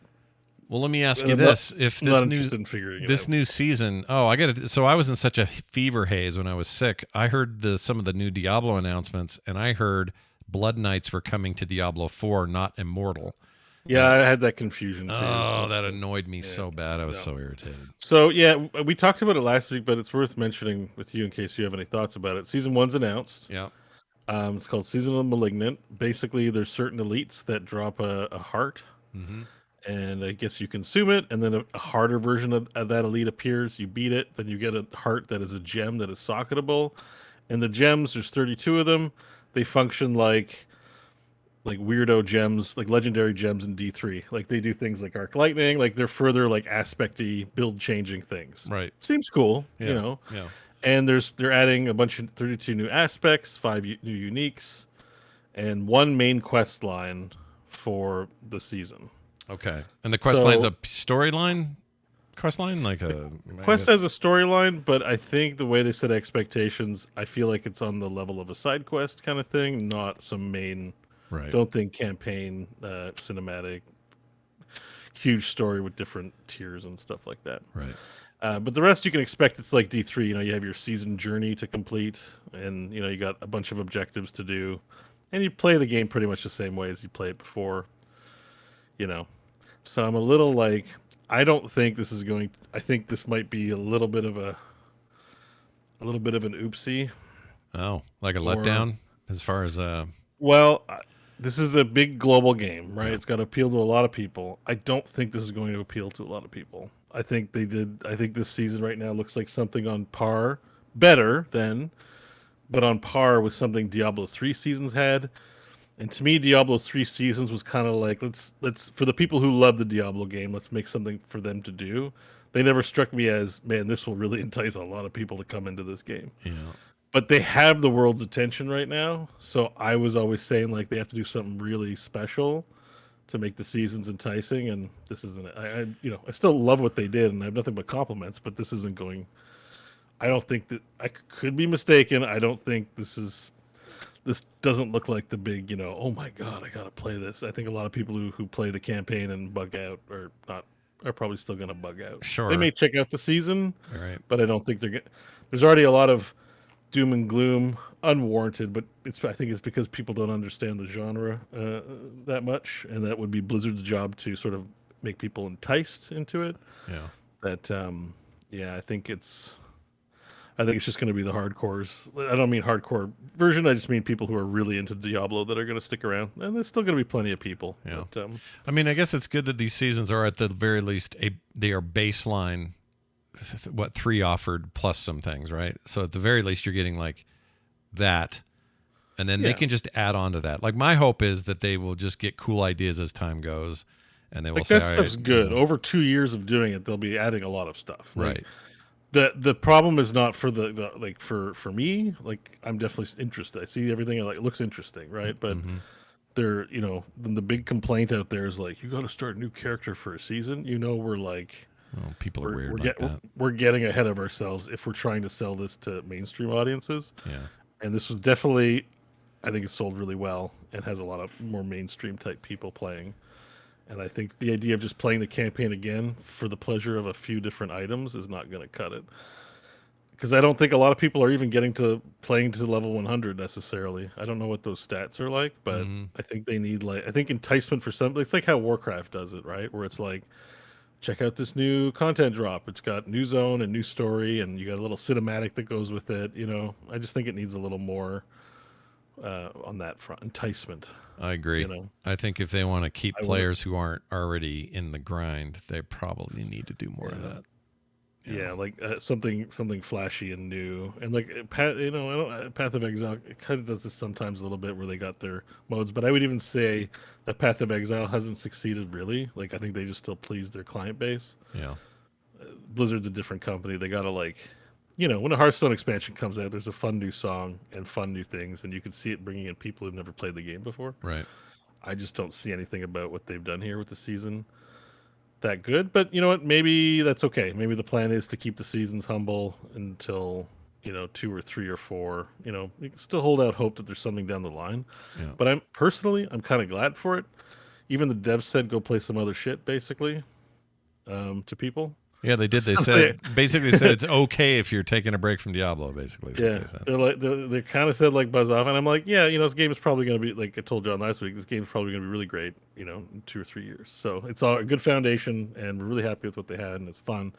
Well, let me ask you this: if this new season, I get it. So I was in such a fever haze when I was sick. I heard some of the new Diablo announcements, and I heard Blood Knights were coming to Diablo 4, not Immortal. Yeah, I had that confusion too. Oh, that annoyed me so bad. I was so irritated. So yeah, we talked about it last week, but it's worth mentioning with you in case you have any thoughts about it. Season 1's announced. Yeah. It's called Season of Malignant. Basically, there's certain elites that drop a heart. Mm-hmm. And I guess you consume it, and then a harder version of that elite appears. You beat it, then you get a heart that is a gem that is socketable. And the gems, there's 32 of them. They function like weirdo gems, like legendary gems in D3. Like they do things like arc lightning, like they're further like aspecty, build changing things. Right. Seems cool, you know. Yeah. And they're adding a bunch of 32 new aspects, 5 new uniques, and 1 main quest line for the season. Okay. And the quest line's a storyline quest line? Like a quest has a storyline, but I think the way they set expectations, I feel like it's on the level of a side quest kind of thing, not some main don't think campaign, cinematic, huge story with different tiers and stuff like that. Right. But the rest you can expect it's like D3, you know, you have your season journey to complete, and you know, you got a bunch of objectives to do, and you play the game pretty much the same way as you played it before. You know. So I'm a little like, I don't think this is going. I think this might be a little bit of an oopsie. Oh, like a letdown as far as Well, this is a big global game, right? Yeah. It's got to appeal to a lot of people. I don't think this is going to appeal to a lot of people. I think they did. I think this season right now looks like something on par, better than, but on par with something Diablo 3 seasons had. And to me, Diablo 3 seasons was kind of like, let's for the people who love the Diablo game, let's make something for them to do. They never struck me as, man, this will really entice a lot of people to come into this game. Yeah. But they have the world's attention right now, so I was always saying like they have to do something really special to make the seasons enticing, and this isn't it. I still love what they did, and I have nothing but compliments. But this isn't going. I don't think that I could be mistaken. I don't think this doesn't look like the big, oh my god, I gotta play this. I think a lot of people who play the campaign and bug out are probably still gonna bug out. Sure. They may check out the season, right. but I don't think they're gonna. There's already a lot of doom and gloom, unwarranted, but I think it's because people don't understand the genre that much, and that would be Blizzard's job to sort of make people enticed into it. Yeah. That I think it's just going to be the hardcores. I don't mean hardcore version. I just mean people who are really into Diablo that are going to stick around, and there's still going to be plenty of people. Yeah. But, I mean, I guess it's good that these seasons are at the very least they are baseline. What 3 offered plus some things, right? So at the very least, you're getting like that, and then they can just add on to that. Like my hope is that they will just get cool ideas as time goes, and they will say, that stuff's good. Over 2 years of doing it, they'll be adding a lot of stuff. Right. The problem is not for the like for me. Like I'm definitely interested. I see everything. Like it looks interesting, right? But they're then the big complaint out there is like you got to start a new character for a season. We're like. Well, people are weird like that. We're getting ahead of ourselves if we're trying to sell this to mainstream audiences. Yeah. And this was definitely, I think it sold really well and has a lot of more mainstream type people playing. And I think the idea of just playing the campaign again for the pleasure of a few different items is not going to cut it. Because I don't think a lot of people are even getting to playing to level 100 necessarily. I don't know what those stats are like, but I think they need I think enticement for some. It's like how Warcraft does it, right? Where it's like, check out this new content drop. It's got new zone and new story, and you got a little cinematic that goes with it. I just think it needs a little more on that front. Enticement. I agree. I think if they want to keep players who aren't already in the grind, they probably need to do more of that. Yeah, like something flashy and new, and like Path of Exile it kind of does this sometimes a little bit where they got their modes, but I would even say that Path of Exile hasn't succeeded really. Like I think they just still please their client base. Yeah, Blizzard's a different company. They gotta when a Hearthstone expansion comes out, there's a fun new song and fun new things, and you can see it bringing in people who've never played the game before. Right. I just don't see anything about what they've done here with the season that good, but you know what, maybe that's okay. Maybe the plan is to keep the seasons humble until 2 or 3 or 4. You can still hold out hope that there's something down the line. But I'm kind of glad for it. Even the devs said go play some other shit basically to people. Yeah, they did. They said basically said it's okay if you're taking a break from Diablo. Basically, is what they said. They're like they kind of said like buzz off, and I'm like, yeah, this game is probably going to be like I told John last week. This game is probably going to be really great, in 2 or 3 years. So it's all a good foundation, and we're really happy with what they had, and it's fun.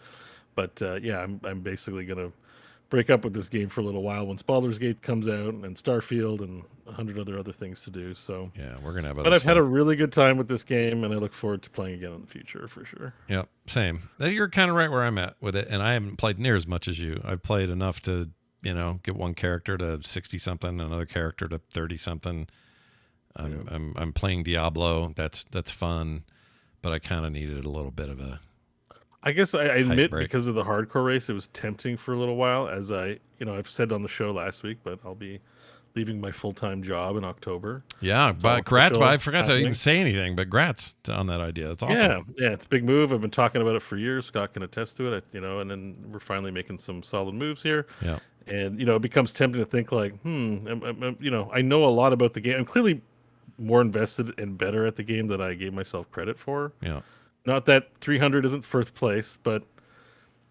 But I'm basically going to break up with this game for a little while when Baldur's Gate comes out and Starfield and 100 other things to do. So yeah, we're gonna have. But I've had a really good time with this game, and I look forward to playing again in the future for sure. Yep, same. You're kind of right where I'm at with it, and I haven't played near as much as you. I've played enough to get one character to 60 something, another character to 30 something. I'm playing Diablo. That's fun, but I kind of needed a little bit of a. I guess I admit because of the hardcore race, it was tempting for a little while. As I've said on the show last week, but I'll be leaving my full-time job in October. Yeah, but grats. I forgot to even say anything, but grats on that idea. That's awesome. Yeah, it's a big move. I've been talking about it for years. Scott can attest to it. And then we're finally making some solid moves here. Yeah, and it becomes tempting to think like, I know a lot about the game. I'm clearly more invested and better at the game than I gave myself credit for. Yeah. Not that 300 isn't first place, but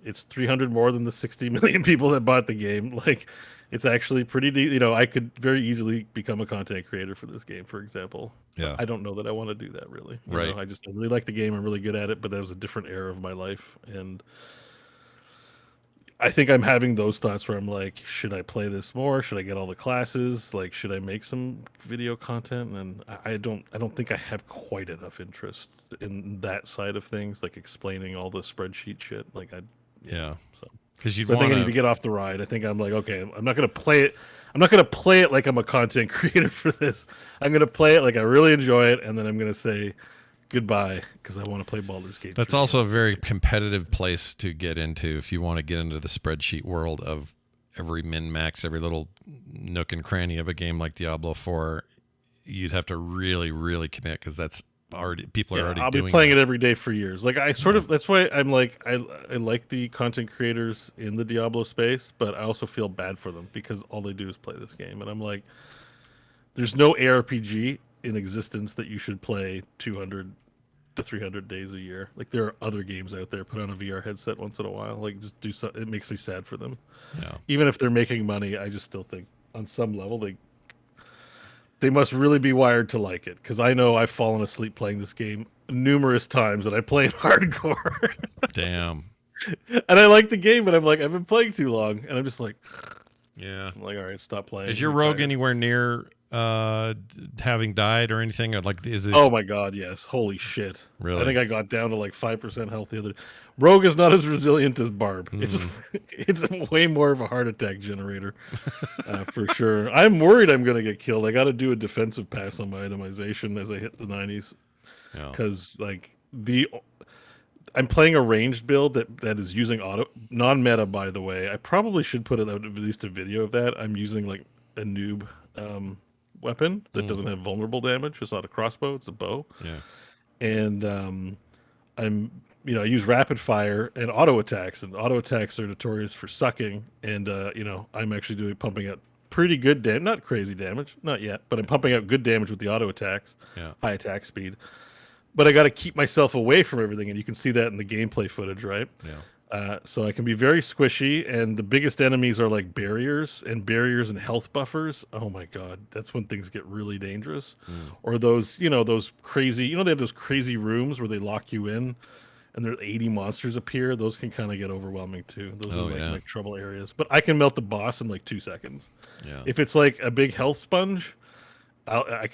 it's 300 more than the 60 million people that bought the game. Like, it's actually pretty. I could very easily become a content creator for this game, for example. Yeah. I don't know that I want to do that really. Right. I really like the game. I'm really good at it, but that was a different era of my life, and I think I'm having those thoughts where I'm like, should I play this more? Should I get all the classes? Like, should I make some video content? And I don't think I have quite enough interest in that side of things, like explaining all the spreadsheet shit. Like so because I think I need to get off the ride. I think I'm like, okay, I'm not gonna play it. I'm not gonna play it like I'm a content creator for this. I'm gonna play it like I really enjoy it, and then I'm gonna say goodbye because I want to play Baldur's Gate. That's also a very competitive place to get into if you want to get into the spreadsheet world of every min-max, every little nook and cranny of a game like Diablo 4. You'd have to really, really commit because that's already people are already. I'll doing be playing it every day for years. Like I sort of that's why I'm like I like the content creators in the Diablo space, but I also feel bad for them because all they do is play this game, and I'm like, there's no ARPG in existence that you should play 200 to 300 days a year. Like there are other games out there. Put on a VR headset once in a while. Like just do something. It makes me sad for them. Yeah. Even if they're making money, I just still think on some level they must really be wired to like it. Because I know I've fallen asleep playing this game numerous times, and I play in hardcore. Damn. And I like the game, but I'm like, I've been playing too long, and I'm just like, yeah. I'm like, all right, stop playing. Is your rogue anywhere near having died or anything? Or like, is it? Oh my god, yes! Holy shit! Really? I think I got down to like 5% health the other. Rogue is not as resilient as Barb. It's way more of a heart attack generator, for sure. I'm worried I'm gonna get killed. I got to do a defensive pass on my itemization as I hit the 90s, because like I'm playing a ranged build that is using auto non-meta. By the way, I probably should put it out at least a video of that. I'm using like a noob weapon that doesn't have vulnerable damage. It's not a crossbow; it's a bow. Yeah. And I use rapid fire and auto attacks, and auto attacks are notorious for sucking. And I'm actually pumping out pretty good damage, not crazy damage, not yet, but I'm pumping out good damage with the auto attacks, high attack speed. But I got to keep myself away from everything, and you can see that in the gameplay footage, right? Yeah. So I can be very squishy, and the biggest enemies are like barriers and health buffers. Oh my god, that's when things get really dangerous. Or those crazy, they have those crazy rooms where they lock you in, and there 80 monsters appear. Those can kind of get overwhelming too. Those are like trouble areas. But I can melt the boss in like 2 seconds. Yeah. If it's like a big health sponge, I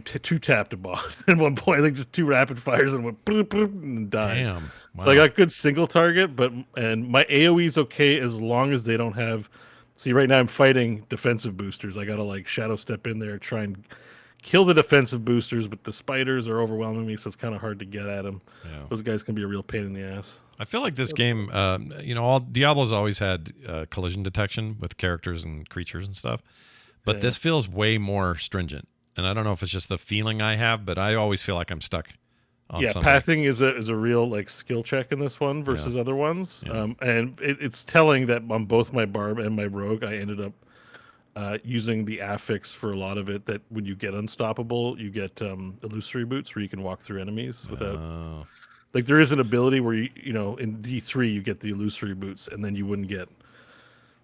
two-tapped a boss at one point, like just 2 rapid fires and went bloop, bloop, and died. Damn. Wow. So I got good single target, and my AoE's okay as long as they don't have. See, right now I'm fighting defensive boosters. I gotta like shadow step in there, try and kill the defensive boosters, but the spiders are overwhelming me, so it's kind of hard to get at them. Yeah. Those guys can be a real pain in the ass. I feel like this game, all Diablo's always had collision detection with characters and creatures and stuff, but this feels way more stringent. And I don't know if it's just the feeling I have, but I always feel like I'm stuck on something. Pathing is a real like skill check in this one versus other ones. And it's telling that on both my Barb and my Rogue, I ended up using the affix for a lot of it, that when you get unstoppable, you get illusory boots where you can walk through enemies without... Like there is an ability where in D3 you get the illusory boots, and then you wouldn't get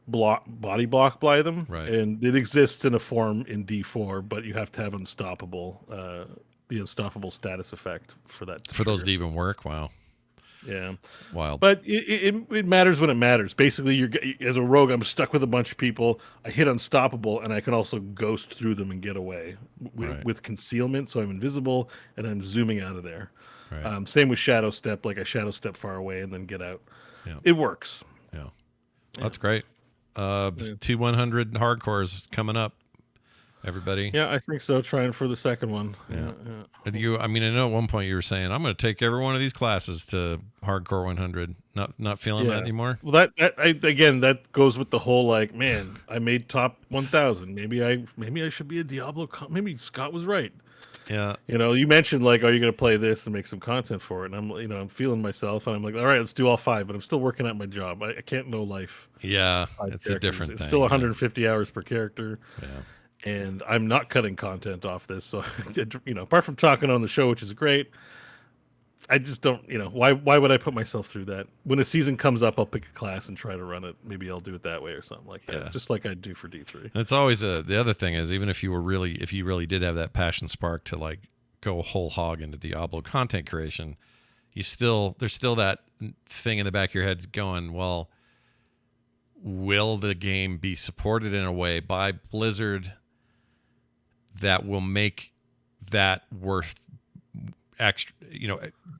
body block by them, right? And it exists in a form in D4, but you have to have unstoppable, the unstoppable status effect for that. For those to even work, wow. Yeah, wild. But it matters when it matters. Basically, as a rogue, I'm stuck with a bunch of people. I hit unstoppable, and I can also ghost through them and get away with concealment, so I'm invisible and I'm zooming out of there. Right. Same with shadow step. Like I shadow step far away and then get out. Yeah. It works. Yeah, that's great. 2-100 hardcores coming up, everybody. Yeah, I think so. Trying for the second one. Yeah. I know at one point you were saying, I'm going to take every one of these classes to hardcore 100. Not feeling that anymore. Well, that goes with the whole like, man, I made top 1,000. Maybe I should be a Diablo. Maybe Scott was right. Yeah. You mentioned like, are you going to play this and make some content for it? And I'm feeling myself, and I'm like, all right, let's do all 5. But I'm still working at my job. I can't know life. Yeah, it's a different thing. It's still 150 hours per character. Yeah. And I'm not cutting content off this. So, apart from talking on the show, which is great, I just don't, why would I put myself through that? When a season comes up, I'll pick a class and try to run it. Maybe I'll do it that way or something like that, just like I do for D3. And it's always the other thing is, even if you really did have that passion spark to like go whole hog into Diablo content creation, there's still that thing in the back of your head going, well, will the game be supported in a way by Blizzard that will make that worth extra,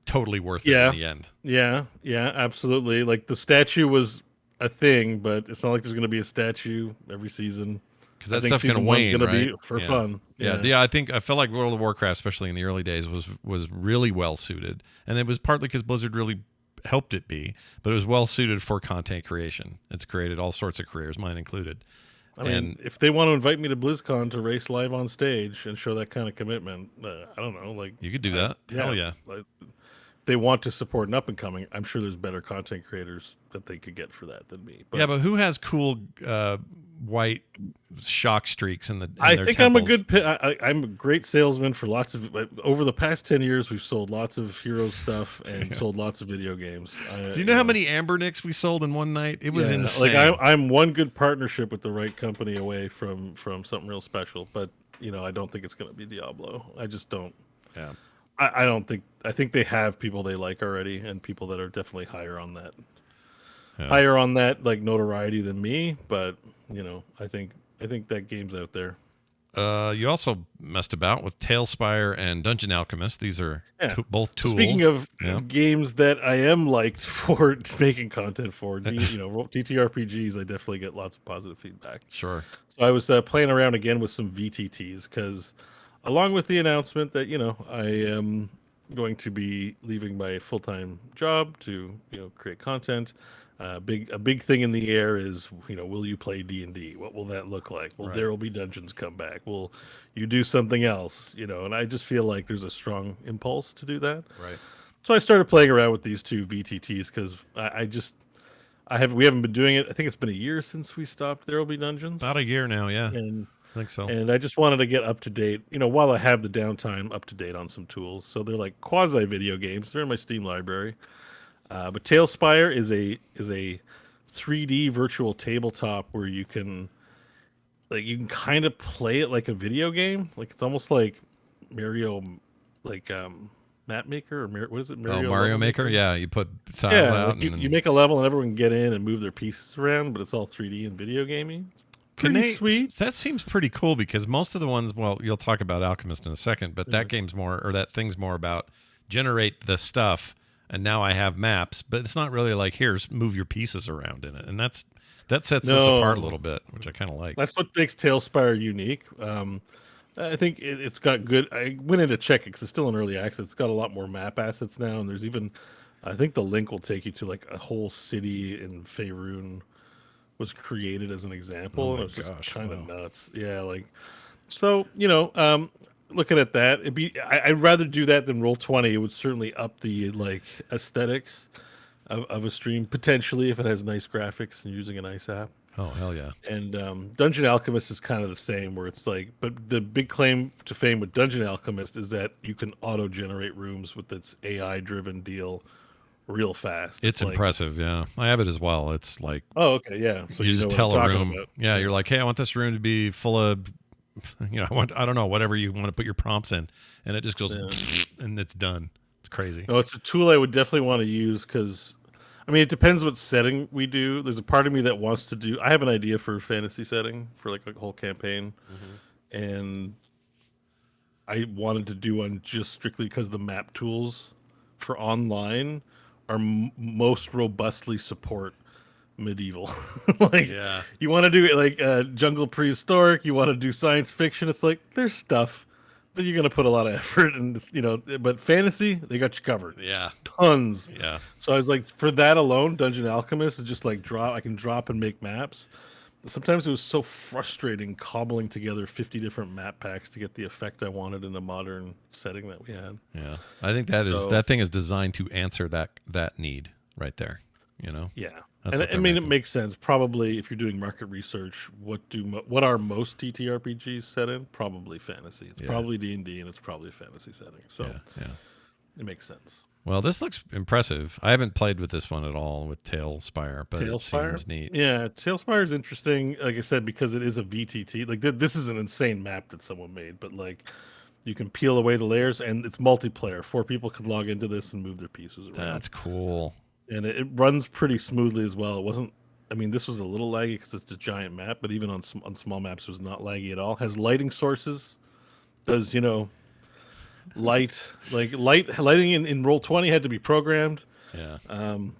totally worth it in the end? Yeah, absolutely. Like the statue was a thing, but it's not like there's going to be a statue every season. Because that stuff's going to wane, right? Be for fun. Yeah. I felt like World of Warcraft, especially in the early days, was really well suited, and it was partly because Blizzard really helped it be, but it was well suited for content creation. It's created all sorts of careers, mine included. I mean, if they want to invite me to BlizzCon to race live on stage and show that kind of commitment, I don't know, like you could do that. Hell yeah. Like, they want to support an up and coming. I'm sure there's better content creators that they could get for that than me. But who has cool white shock streaks in I their think temples? I'm a great salesman for lots of. Over the past 10 years, we've sold lots of hero stuff and sold lots of video games. Do you know how many Amber Nicks we sold in one night? It was insane. Like I'm one good partnership with the right company away from something real special. But I don't think it's going to be Diablo. I just don't. Yeah. I don't think. I think they have people they like already, and people that are definitely higher on that like notoriety than me. But I think that game's out there. You also messed about with TaleSpire and Dungeon Alchemist. These are both tools. Speaking of games that I am liked for making content for, TTRPGs, I definitely get lots of positive feedback. Sure. So I was playing around again with some VTTs because, along with the announcement that I am going to be leaving my full-time job to create content. A big thing in the air is will you play D&D? What will that look like? Well, there will be dungeons come back. Will you do something else? And I just feel like there's a strong impulse to do that. Right. So I started playing around with these two VTTs because we haven't been doing it. I think it's been a year since we stopped There Will Be Dungeons. About a year now, yeah. And I think so. And I just wanted to get up to date, while I have the downtime, up to date on some tools. So they're like quasi video games. They're in my Steam library. But TaleSpire is a 3D virtual tabletop where you can kind of play it like a video game. Like it's almost like Mario, like Map Maker, or what is it? Mario Maker? Yeah, you put tiles out. Like you make a level and everyone can get in and move their pieces around, but it's all 3D and video gaming. Sweet. That seems pretty cool because most of the ones, well, you'll talk about Alchemist in a second, but that thing's more about generate the stuff, and now I have maps, but it's not really like here's move your pieces around in it, and that sets this apart a little bit, which I kind of like. That's what makes TaleSpire unique. I think it's got good. I went in to check it because it's still in early access. It's got a lot more map assets now, and there's even, I think the link will take you to like a whole city in Faerun was created as an example. Oh my it was gosh, just kind of nuts. Yeah, like so. Looking at that, I'd rather do that than Roll20. It would certainly up the aesthetics of a stream potentially if it has nice graphics and using a nice app. Oh hell yeah! And Dungeon Alchemist is kind of the same, where it's like, but the big claim to fame with Dungeon Alchemist is that you can auto-generate rooms with its AI-driven deal real fast. It's impressive. Yeah, I have it as well. It's like, oh okay, yeah. So you just tell a room. About. Yeah, you're like, hey, I want this room to be full of, I don't know, whatever you want to put your prompts in, and it just goes and it's done. It's crazy. No, it's a tool I would definitely want to use because, I mean, it depends what setting we do. There's a part of me that wants to do. I have an idea for a fantasy setting for like a whole campaign, and I wanted to do one just strictly because the map tools for online are most robustly support medieval. You want to do it like jungle prehistoric, you want to do science fiction, it's like there's stuff, but you're gonna put a lot of effort, and but fantasy, they got you covered. Yeah, tons. Yeah. So I was like, for that alone, Dungeon Alchemist is just like I can drop and make maps. Sometimes it was so frustrating cobbling together 50 different map packs to get the effect I wanted in the modern setting that we had. Yeah, I think that thing is designed to answer that need right there. Yeah, and I mean, it makes sense. Probably if you're doing market research, what are most TTRPGs set in? Probably fantasy. It's probably D&D, and it's probably a fantasy setting. So it makes sense. Well, this looks impressive. I haven't played with this one at all with TaleSpire, but it seems neat. Yeah, TaleSpire is interesting, like I said, because it is a VTT. Like this is an insane map that someone made, but like you can peel away the layers, and it's multiplayer. 4 people can log into this and move their pieces around. That's cool. And it runs pretty smoothly as well. It wasn't I mean, this was a little laggy because it's a giant map, but even on small maps, it was not laggy at all. Has lighting sources. Does lighting in Roll20 had to be programmed. Yeah.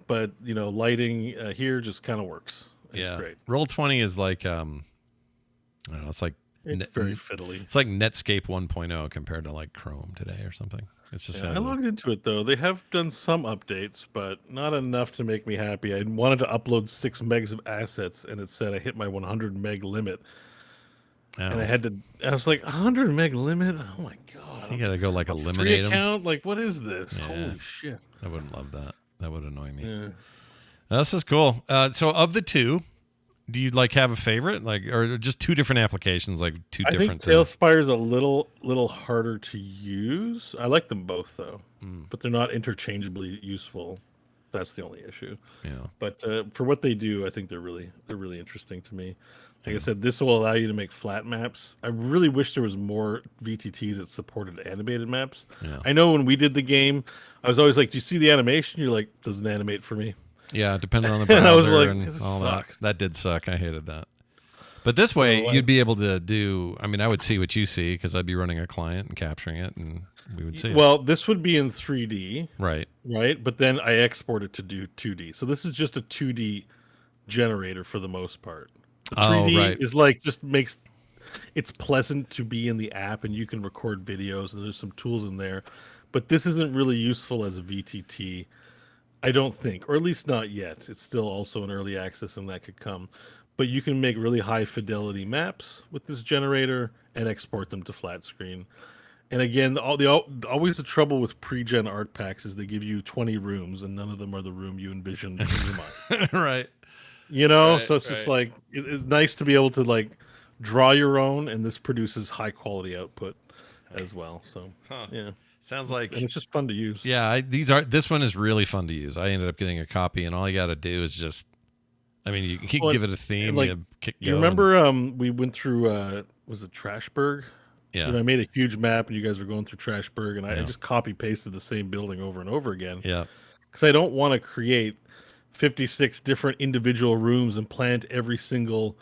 But lighting here just kind of works. It's great. Roll20 is like I don't know, it's like It's very fiddly. It's like Netscape 1.0 compared to like Chrome today or something. It's just I logged into it though. They have done some updates, but not enough to make me happy. I wanted to upload 6 megs of assets, and it said I hit my 100 meg limit. And I was like, 100 meg limit? Oh my god! So you gotta go like eliminate free them. Account? Like, what is this? Yeah. Holy shit! I wouldn't love that. That would annoy me. Yeah. This is cool. So of the two, do you like have a favorite, like, or just two different applications, like two different? I think TaleSpire is a little harder to use. I like them both though, but they're not interchangeably useful. That's the only issue. Yeah. But for what they do, I think they're really interesting to me. Like I said, this will allow you to make flat maps. I really wish there was more VTTs that supported animated maps. Yeah. I know when we did the game, I was always like, "Do you see the animation?" You're like, "Doesn't animate for me." Yeah, depending on the browser and I was like, and "This all sucks." that did suck. I hated that. But this way, you'd be able to do. I mean, I would see what you see because I'd be running a client and capturing it, and we would see. Well, this would be in 3D, right? But then I export it to do 2D. So this is just a 2D generator for the most part. The 3D is like just makes it's pleasant to be in the app, and you can record videos, and there's some tools in there. But this isn't really useful as a VTT, I don't think, or at least not yet. It's still also in early access, and that could come. But you can make really high fidelity maps with this generator and export them to flat screen. And again, always the trouble with pre-gen art packs is they give you 20 rooms, and none of them are the room you envisioned in your mind. Right. So it's just like it's nice to be able to like draw your own, and this produces high quality output as well. So yeah, sounds like and it's just fun to use. Yeah, this one is really fun to use. I ended up getting a copy, and all you got to do is just, I mean, you can give it a theme. Like, you remember we went through was it Trashburg? Yeah, I made a huge map, and you guys were going through Trashburg, and I just copy pasted the same building over and over again. Yeah, because I don't want to create 56 different individual rooms and plant every single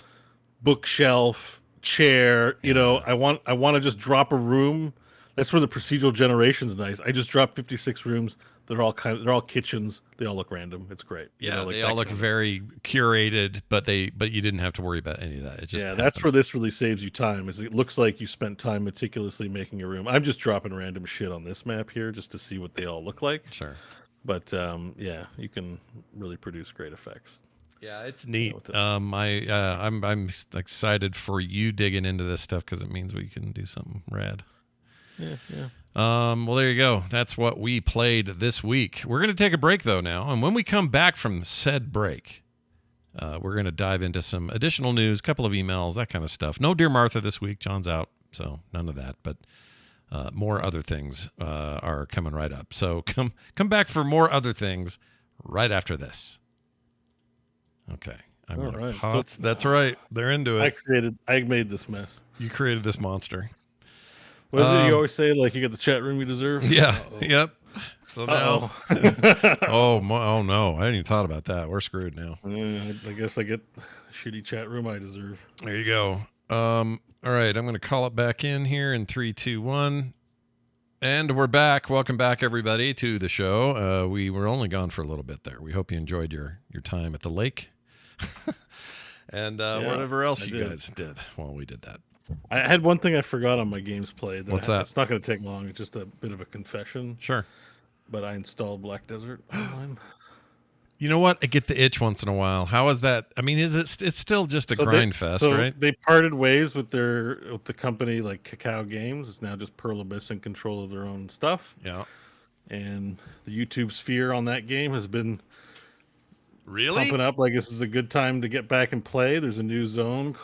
bookshelf, chair. I want to just drop a room. That's where the procedural generation is nice. I just drop 56 rooms. They're all kitchens. They all look random. It's great. Yeah, they all look very curated, but you didn't have to worry about any of that. It just that's where this really saves you time. Is it looks like you spent time meticulously making a room. I'm just dropping random shit on this map here just to see what they all look like. Sure. But you can really produce great effects. Yeah, it's neat. I'm excited for you digging into this stuff because it means we can do something rad. Yeah. Well, there you go. That's what we played this week. We're going to take a break, though, now. And when we come back from said break, we're going to dive into some additional news, a couple of emails, that kind of stuff. No Dear Martha this week. John's out, so none of that. But more other things are coming right up. So come back for more other things right after this. Okay. I'm going to pop. That's right. They're into it. I made this mess. You created this monster. What is it you always say? Like, you get the chat room you deserve? Yeah. Uh-oh. Yep. So now, oh no, I hadn't even thought about that. We're screwed now. I guess I get the shitty chat room I deserve. There you go. All right, I'm going to call it back in here in 3, 2, 1. And we're back. Welcome back, everybody, to the show. We were only gone for a little bit there. We hope you enjoyed your time at the lake. And whatever else you guys did while we did that. I had one thing I forgot on my games played. What's that? It's not going to take long. It's just a bit of a confession. Sure. But I installed Black Desert online. You know what? I get the itch once in a while. How is that? I mean, it's still just a grind fest, right? They parted ways with the company like Cacao Games. It's now just Pearl Abyss in control of their own stuff. Yeah. And the YouTube sphere on that game has been really pumping up like this is a good time to get back and play. There's a new zone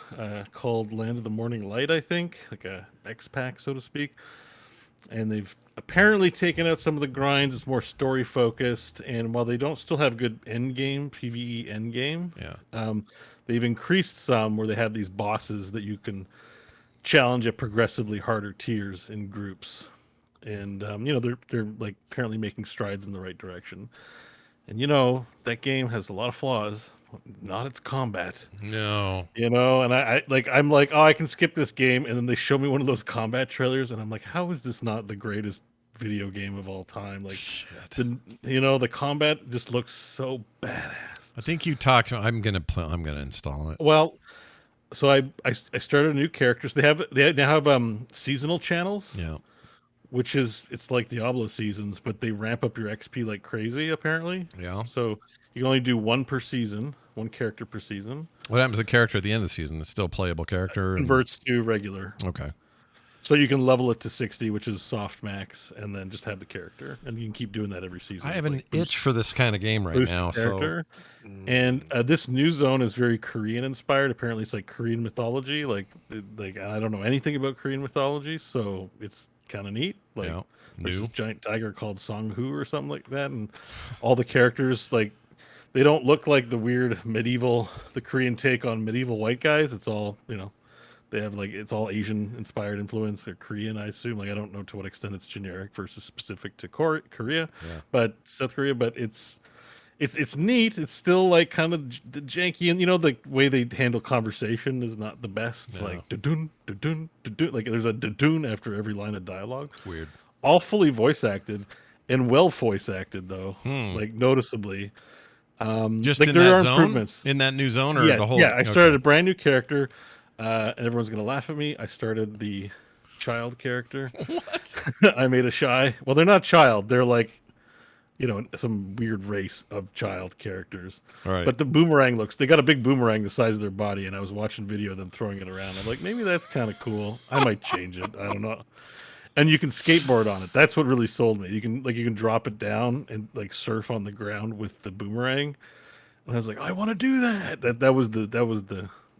called Land of the Morning Light, I think, like a X-Pack, so to speak. And they've apparently taken out some of the grinds. It's more story focused, and while they don't still have good end game, PvE end game, they've increased some where they have these bosses that you can challenge at progressively harder tiers in groups. And they're like apparently making strides in the right direction. And that game has a lot of flaws, not its combat. No. And I'm like, oh, I can skip this game, and then they show me one of those combat trailers, and I'm like, how is this not the greatest video game of all time? Like, the combat just looks so badass. I think you talked. I'm gonna install it. Well, so I started a new characters. They now have seasonal channels. Yeah. Which it's like Diablo seasons, but they ramp up your XP like crazy, apparently. Yeah. So you can only do one character per season. What happens to the character at the end of the season? It's still a playable character? Converts to regular. Okay. So you can level it to 60, which is soft max, and then just have the character. And you can keep doing that every season. I have an itch for this kind of game right now. So. And this new zone is very Korean inspired. Apparently it's like Korean mythology. Like I don't know anything about Korean mythology, so it's kind of neat. Like there's this giant tiger called Songhu or something like that, and all the characters, like, they don't look like the weird the Korean take on medieval white guys. It's all, they have like, it's all Asian inspired influence, or Korean, I assume. Like, I don't know to what extent it's generic versus specific to Korea, but South Korea. But it's neat. It's still like kind of the janky, and the way they handle conversation is not the best. No. Like da-dun, da-dun, da-dun. Like there's a da-dun after every line of dialogue. It's weird. All fully voice acted, and well voice acted though, like noticeably. Just like in there that are zone, improvements in that new zone, or the whole. Yeah, I started a brand new character, and everyone's gonna laugh at me. I started the child character. What? I made a shy. Well, they're not child. They're like, some weird race of child characters. All right. But the boomerang they got a big boomerang the size of their body, and I was watching video of them throwing it around. I'm like, maybe that's kind of cool. I might change it. I don't know. And you can skateboard on it. That's what really sold me. You can drop it down and like surf on the ground with the boomerang. And I was like, I want to do that.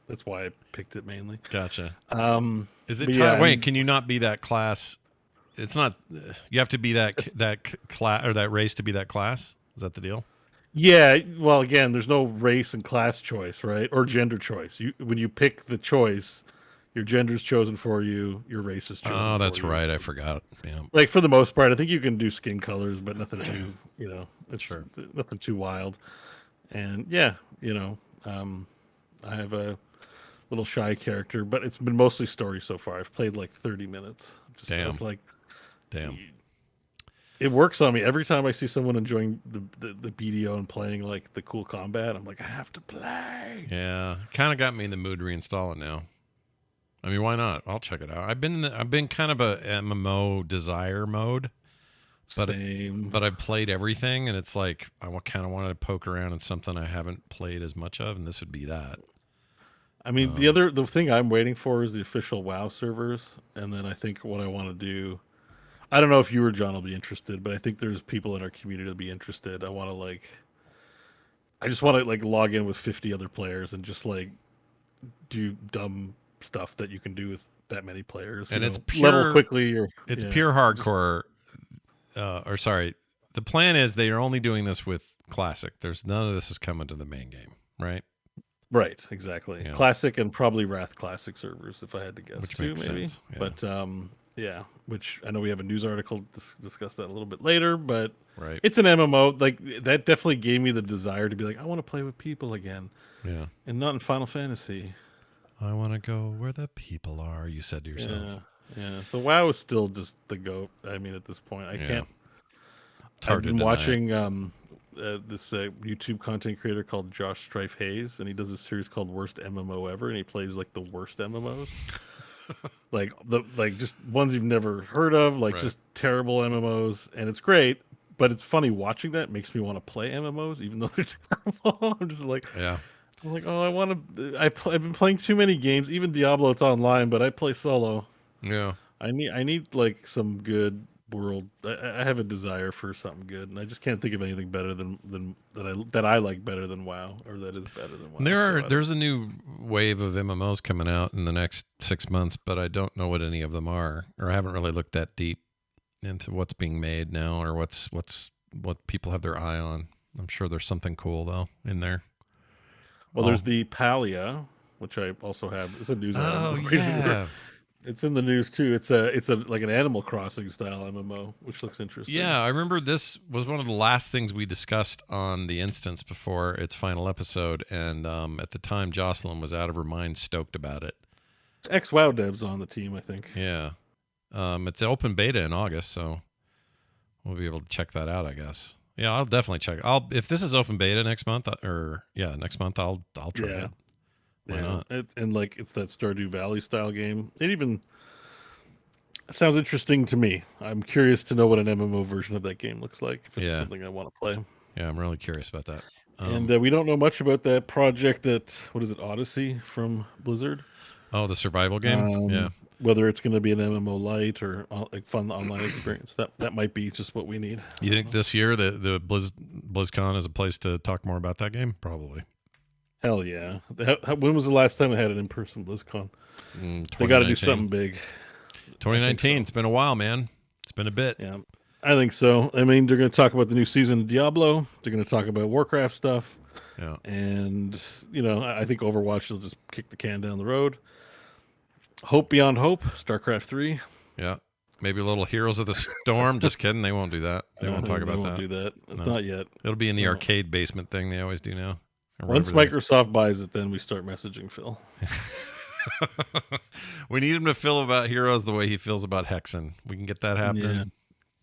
That's why I picked it mainly. Gotcha. Is it wait, can you not be that class? It's not. You have to be that class or that race to be that class. Is that the deal? Yeah. Well, again, there's no race and class choice, right? Or gender choice. When you pick the choice, your gender's chosen for you. Your race is chosen. Oh, that's right. I forgot. Yeah. Like for the most part, I think you can do skin colors, but nothing too. It's nothing too wild. And yeah, I have a little shy character, but it's been mostly story so far. I've played like 30 minutes. Damn. I was like, damn. It works on me every time I see someone enjoying the BDO and playing like the cool combat. I'm like, I have to play. Yeah, kind of got me in the mood to reinstall it now. I mean, why not? I'll check it out. I've been kind of a MMO desire mode, but I've played everything, and it's like I kind of wanted to poke around in something I haven't played as much of, and this would be that. I mean, the thing I'm waiting for is the official WoW servers, and then I think what I want to do. I don't know if you or John will be interested, but I think there's people in our community that'll be interested. I just want to like log in with 50 other players and just like do dumb stuff that you can do with that many players. And it's pure level quickly, or it's pure hardcore. The plan is they are only doing this with Classic. There's none of this is coming to the main game, right? Right, exactly. Yeah. Classic and probably Wrath Classic servers, if I had to guess, which too, makes maybe. Sense. Yeah. But yeah, which I know we have a news article to discuss that a little bit later, but right. It's an MMO. Like that definitely gave me the desire to be like, I want to play with people again. Yeah. And not in Final Fantasy. I want to go where the people are, you said to yourself. Yeah. So WoW is still just the GOAT. I mean, at this point, I can't. I've been watching this YouTube content creator called Josh Strife Hayes, and he does a series called Worst MMO Ever, and he plays like the worst MMOs. like just ones you've never heard of, like just terrible MMOs, and it's great. But it's funny watching that. It makes me want to play MMOs, even though they're terrible. I'm just like, I'm like, oh, I want to. I've been playing too many games. Even Diablo, it's online, but I play solo. Yeah, I need like some good world. I have a desire for something good, and I just can't think of anything better than that I like better than WoW, or that is better than WoW. There's a new wave of MMOs coming out in the next 6 months, but I don't know what any of them are, or I haven't really looked that deep into what's being made now, or what people have their eye on. I'm sure there's something cool though in there. Well, there's the Palia, which I also have. It's a news article. Yeah. It's in the news too. It's a like an Animal Crossing style MMO, which looks interesting. Yeah, I remember this was one of the last things we discussed on the instance before its final episode, and at the time, Jocelyn was out of her mind stoked about it. Ex-WoW devs on the team, I think. Yeah, it's open beta in August, so we'll be able to check that out, I guess. Yeah, I'll definitely check. If this is open beta next month, next month, I'll try it. Why not? And like it's that Stardew Valley style game. It even sounds interesting to me. I'm curious to know what an MMO version of that game looks like. If it's something I want to play. Yeah, I'm really curious about that. And we don't know much about that project at Odyssey from Blizzard. Oh, the survival game. Yeah. Whether it's going to be an MMO light or like fun online experience, that might be just what we need. You think this year the BlizzCon is a place to talk more about that game? Probably. Hell yeah! When was the last time they had an in-person BlizzCon? They got to do something big. 2019. It's been a while, man. It's been a bit. Yeah, I think so. I mean, they're going to talk about the new season of Diablo. They're going to talk about Warcraft stuff. Yeah, and I think Overwatch will just kick the can down the road. Hope Beyond Hope, StarCraft 3. Yeah. Maybe a little Heroes of the Storm. Just kidding. They won't do that. They won't talk about that. They won't do that. It's not yet. It'll be in the arcade basement thing they always do now. Once Microsoft buys it, then we start messaging Phil. We need him to feel about Heroes the way he feels about Hexen. We can get that happening. Yeah.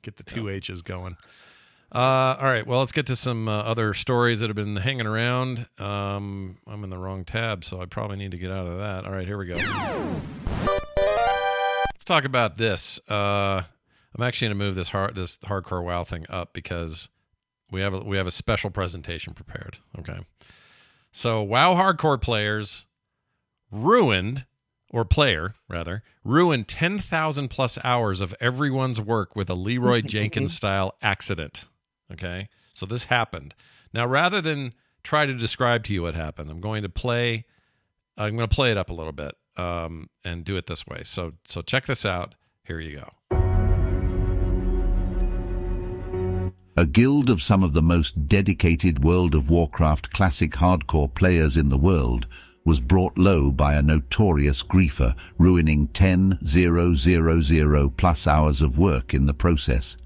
Get the two H's going. All right. Well, let's get to some other stories that have been hanging around. I'm in the wrong tab, so I probably need to get out of that. All right, here we go. Let's talk about this. I'm actually going to move this hardcore WoW thing up because we have a special presentation prepared. Okay. So WoW hardcore players ruined 10,000 plus hours of everyone's work with a Leroy Jenkins style accident. Okay. So this happened. Now, rather than try to describe to you what happened, I'm going to play it up a little bit and do it this way. So check this out. Here you go. A guild of some of the most dedicated World of Warcraft classic hardcore players in the world was brought low by a notorious griefer, ruining 10,000 plus hours of work in the process.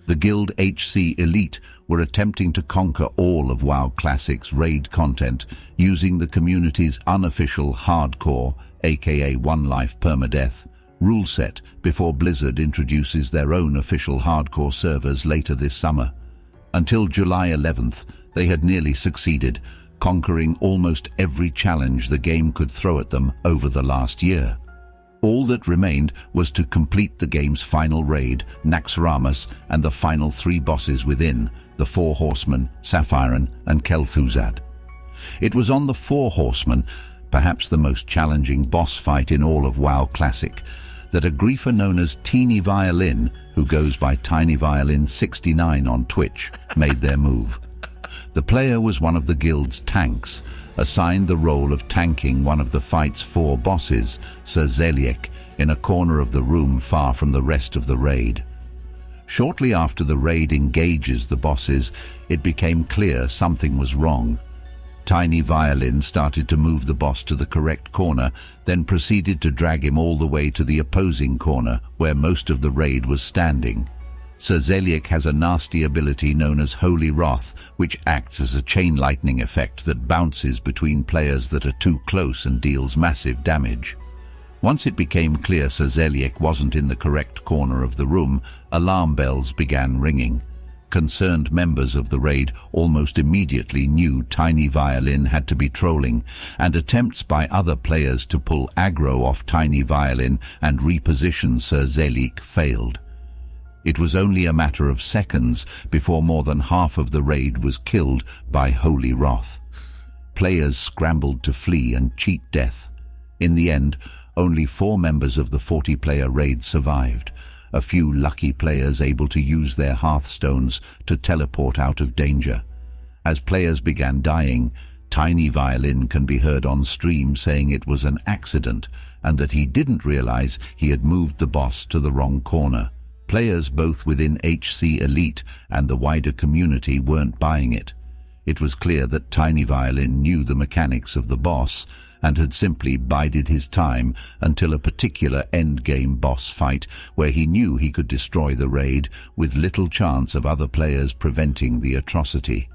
The guild HC Elite were attempting to conquer all of WoW Classic's raid content using the community's unofficial hardcore, aka One Life Permadeath, rule set before Blizzard introduces their own official hardcore servers later this summer. Until July 11th, they had nearly succeeded, conquering almost every challenge the game could throw at them over the last year. All that remained was to complete the game's final raid, Naxxramas, and the final 3 bosses within, the 4 Horsemen, Sapphirine, and Kel'Thuzad. It was on the 4 Horsemen, perhaps the most challenging boss fight in all of WoW Classic, that a griefer known as Teeny Violin, who goes by Tiny Violin 69 on Twitch, made their move. The player was one of the guild's tanks, assigned the role of tanking one of the fight's 4 bosses, Sir Zeliek, in a corner of the room far from the rest of the raid. Shortly after the raid engages the bosses, it became clear something was wrong. Tiny Violin started to move the boss to the correct corner, then proceeded to drag him all the way to the opposing corner, where most of the raid was standing. Sir Zeliek has a nasty ability known as Holy Wrath, which acts as a chain lightning effect that bounces between players that are too close and deals massive damage. Once it became clear Sir Zeliek wasn't in the correct corner of the room, alarm bells began ringing. Concerned members of the raid almost immediately knew Tiny Violin had to be trolling, and attempts by other players to pull aggro off Tiny Violin and reposition Sir Zeliek failed. It was only a matter of seconds before more than half of the raid was killed by Holy Wrath. Players scrambled to flee and cheat death. In the end, only 4 members of the 40-player raid survived, a few lucky players able to use their hearthstones to teleport out of danger. As players began dying, Tiny Violin can be heard on stream saying it was an accident and that he didn't realize he had moved the boss to the wrong corner. Players both within HC Elite and the wider community weren't buying it. It was clear that Tiny Violin knew the mechanics of the boss and had simply bided his time until a particular endgame boss fight where he knew he could destroy the raid with little chance of other players preventing the atrocity.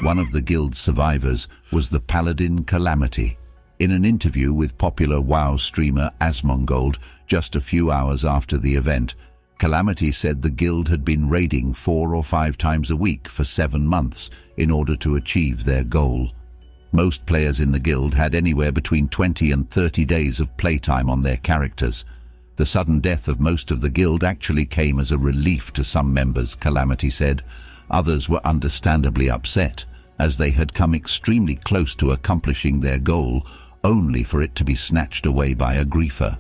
One of the guild's survivors was the Paladin Calamity. In an interview with popular WoW streamer Asmongold just a few hours after the event, Calamity said the guild had been raiding 4 or 5 times a week for 7 months in order to achieve their goal. Most players in the guild had anywhere between 20 and 30 days of playtime on their characters. The sudden death of most of the guild actually came as a relief to some members, Calamity said. Others were understandably upset, as they had come extremely close to accomplishing their goal, only for it to be snatched away by a griefer.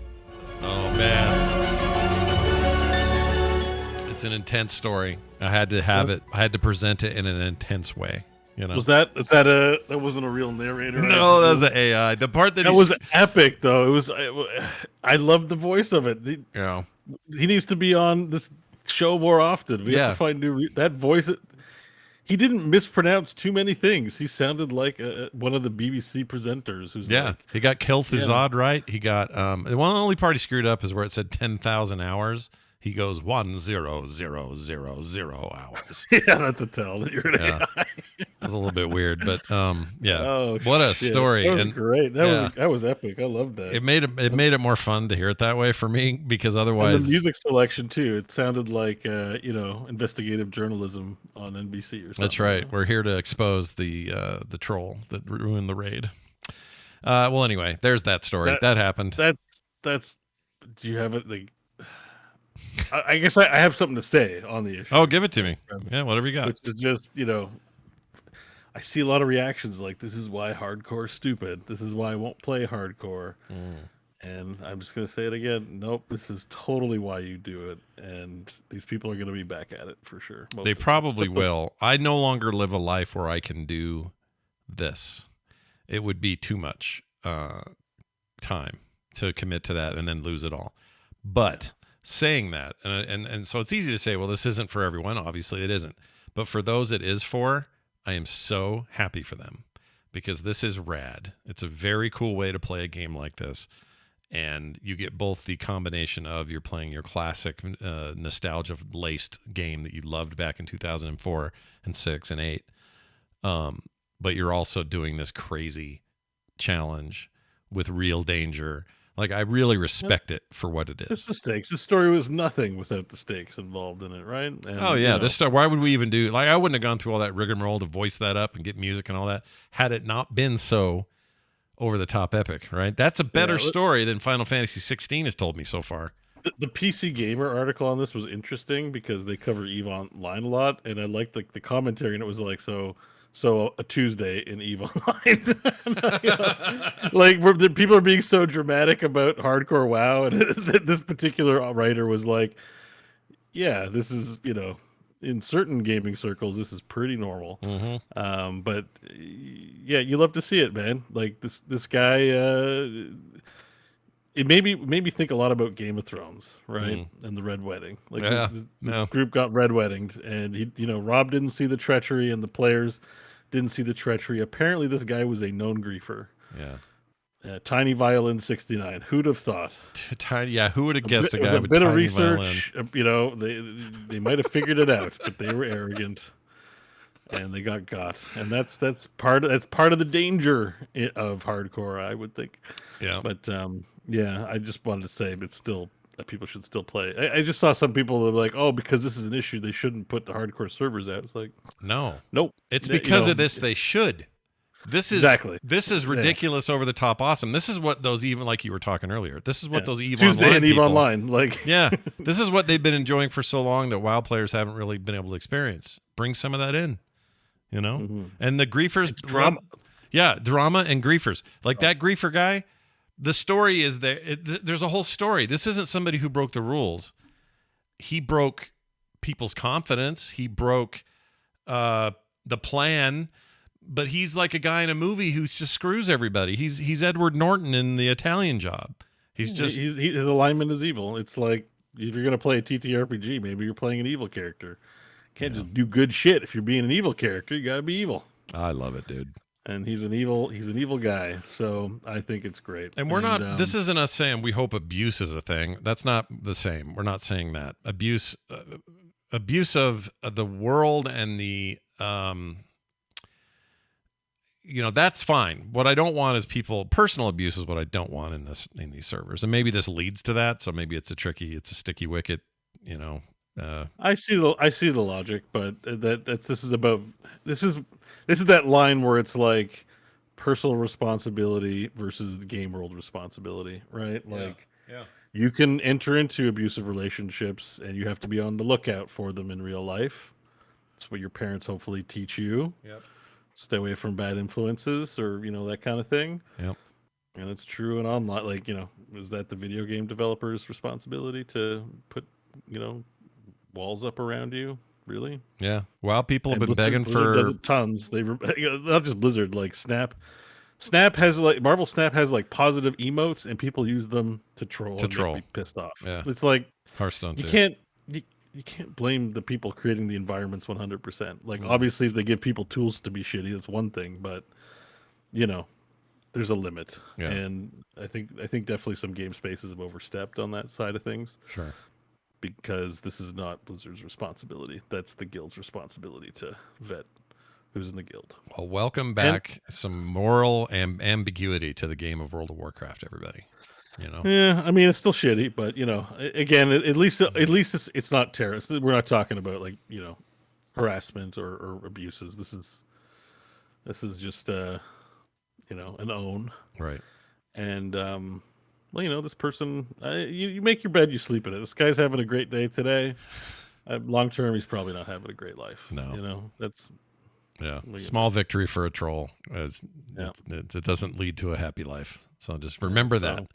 Oh, man. It's an intense story. I had to have it. I had to present it in an intense way. You know? That wasn't a real narrator? No, that was an AI. The part that was epic, though. It was. I loved the voice of it. He needs to be on this show more often. We have to find that voice. He didn't mispronounce too many things. He sounded like one of the BBC presenters. He got Kel'Thuzad right. He got the only part he screwed up is where it said 10,000 hours. He goes 1,0,0,0,0 hours. Yeah, that's a tell that you're an AI. It was a little bit weird, but yeah. Oh, what a story! That was great. That was epic. I loved that. It made it more fun to hear it that way for me, because otherwise, and the music selection too. It sounded like investigative journalism on NBC or something. That's right. We're here to expose the troll that ruined the raid. Well, anyway, there's that story. That happened. That's. Do you have it? I guess I have something to say on the issue. Oh, give it to me. Yeah, whatever you got. Which is just, I see a lot of reactions like, this is why hardcore's stupid. This is why I won't play hardcore. And I'm just going to say it again. Nope, this is totally why you do it. And these people are going to be back at it for sure. They probably will. I no longer live a life where I can do this. It would be too much time to commit to that and then lose it all. But saying that, and so it's easy to say, well, this isn't for everyone. Obviously it isn't, but for those it is for, I am so happy for them, because this is rad. It's a very cool way to play a game like this, and you get both the combination of you're playing your classic nostalgia laced game that you loved back in 2004 and 6 and 8, but you're also doing this crazy challenge with real danger. Like, I really respect it for what it is. It's the stakes. The story was nothing without the stakes involved in it, right? And, this stuff. Why would we even do? Like, I wouldn't have gone through all that rigmarole to voice that up and get music and all that had it not been so over the top epic, right? That's a better story than Final Fantasy 16 has told me so far. The PC Gamer article on this was interesting because they cover EVE Online a lot, and I liked the commentary, and it was like So a Tuesday in EVE Online, people are being so dramatic about hardcore WoW, and this particular writer was like, "Yeah, this is in certain gaming circles, this is pretty normal." But yeah, you love to see it, man. Like this guy, it made me think a lot about Game of Thrones, right? And the Red Wedding. Like this group got red weddinged, and Rob didn't see the treachery, and the players didn't see the treachery. Apparently, this guy was a known griefer. Yeah. Tiny Violin 69. Who'd have thought? Who would have guessed a guy with a bit Tiny of research? Violin? They might have figured it out, but they were arrogant, and they got. And that's part of the danger of hardcore, I would think. Yeah. But I just wanted to say, but still, that people should still play. I just saw some people that were like, "Oh, because this is an issue, they shouldn't put the hardcore servers out." It's like, nope. It's because of this they should. This is ridiculous, over the top, awesome. This is what those, even like you were talking earlier. This is what those EVE Tuesday Online and EVE Online, this is what they've been enjoying for so long that WoW players haven't really been able to experience. Bring some of that in, And the griefers, drama, drama and griefers, like that griefer guy. The story is there. There's a whole story. This isn't somebody who broke the rules. He broke people's confidence. He broke the plan. But he's like a guy in a movie who just screws everybody. He's Edward Norton in The Italian Job. His alignment is evil. It's like, if you're gonna play a TTRPG, maybe you're playing an evil character. Can't just do good shit. If you're being an evil character, you gotta be evil. I love it, dude. and he's an evil guy. So I think it's great. And we're not. This isn't us saying we hope abuse is a thing. That's not the same. We're not saying that abuse of the world and the that's fine. What I don't want is personal abuse is what I don't want in these servers. And maybe this leads to that. So maybe it's a sticky wicket, I see the logic, but this is that line where it's like personal responsibility versus the game world responsibility, right? Like you can enter into abusive relationships and you have to be on the lookout for them in real life. That's what your parents hopefully teach you. Yep. Stay away from bad influences or, that kind of thing. Yep. And it's true in online. Like, is that the video game developer's responsibility to put, walls up around you? Really? Yeah. Well, people have been Blizzard, begging for does it tons. They not just Blizzard, like Snap. Marvel Snap has like positive emotes, and people use them to troll. Make me pissed off. Yeah. It's like Hearthstone. You can't blame the people creating the environments 100%. Like obviously, if they give people tools to be shitty, that's one thing. But there's a limit, and I think definitely some game spaces have overstepped on that side of things. Sure. Because this is not Blizzard's responsibility. That's the guild's responsibility to vet who's in the guild. Well, welcome back some moral ambiguity to the game of World of Warcraft, everybody. Yeah, I mean it's still shitty, but again, at least it's not terrorist. We're not talking about like harassment or abuses. This is just an own, right? And this person, you make your bed, you sleep in it. This guy's having a great day today. Long term, he's probably not having a great life. No, that's small victory for a troll. It doesn't lead to a happy life. So just remember that.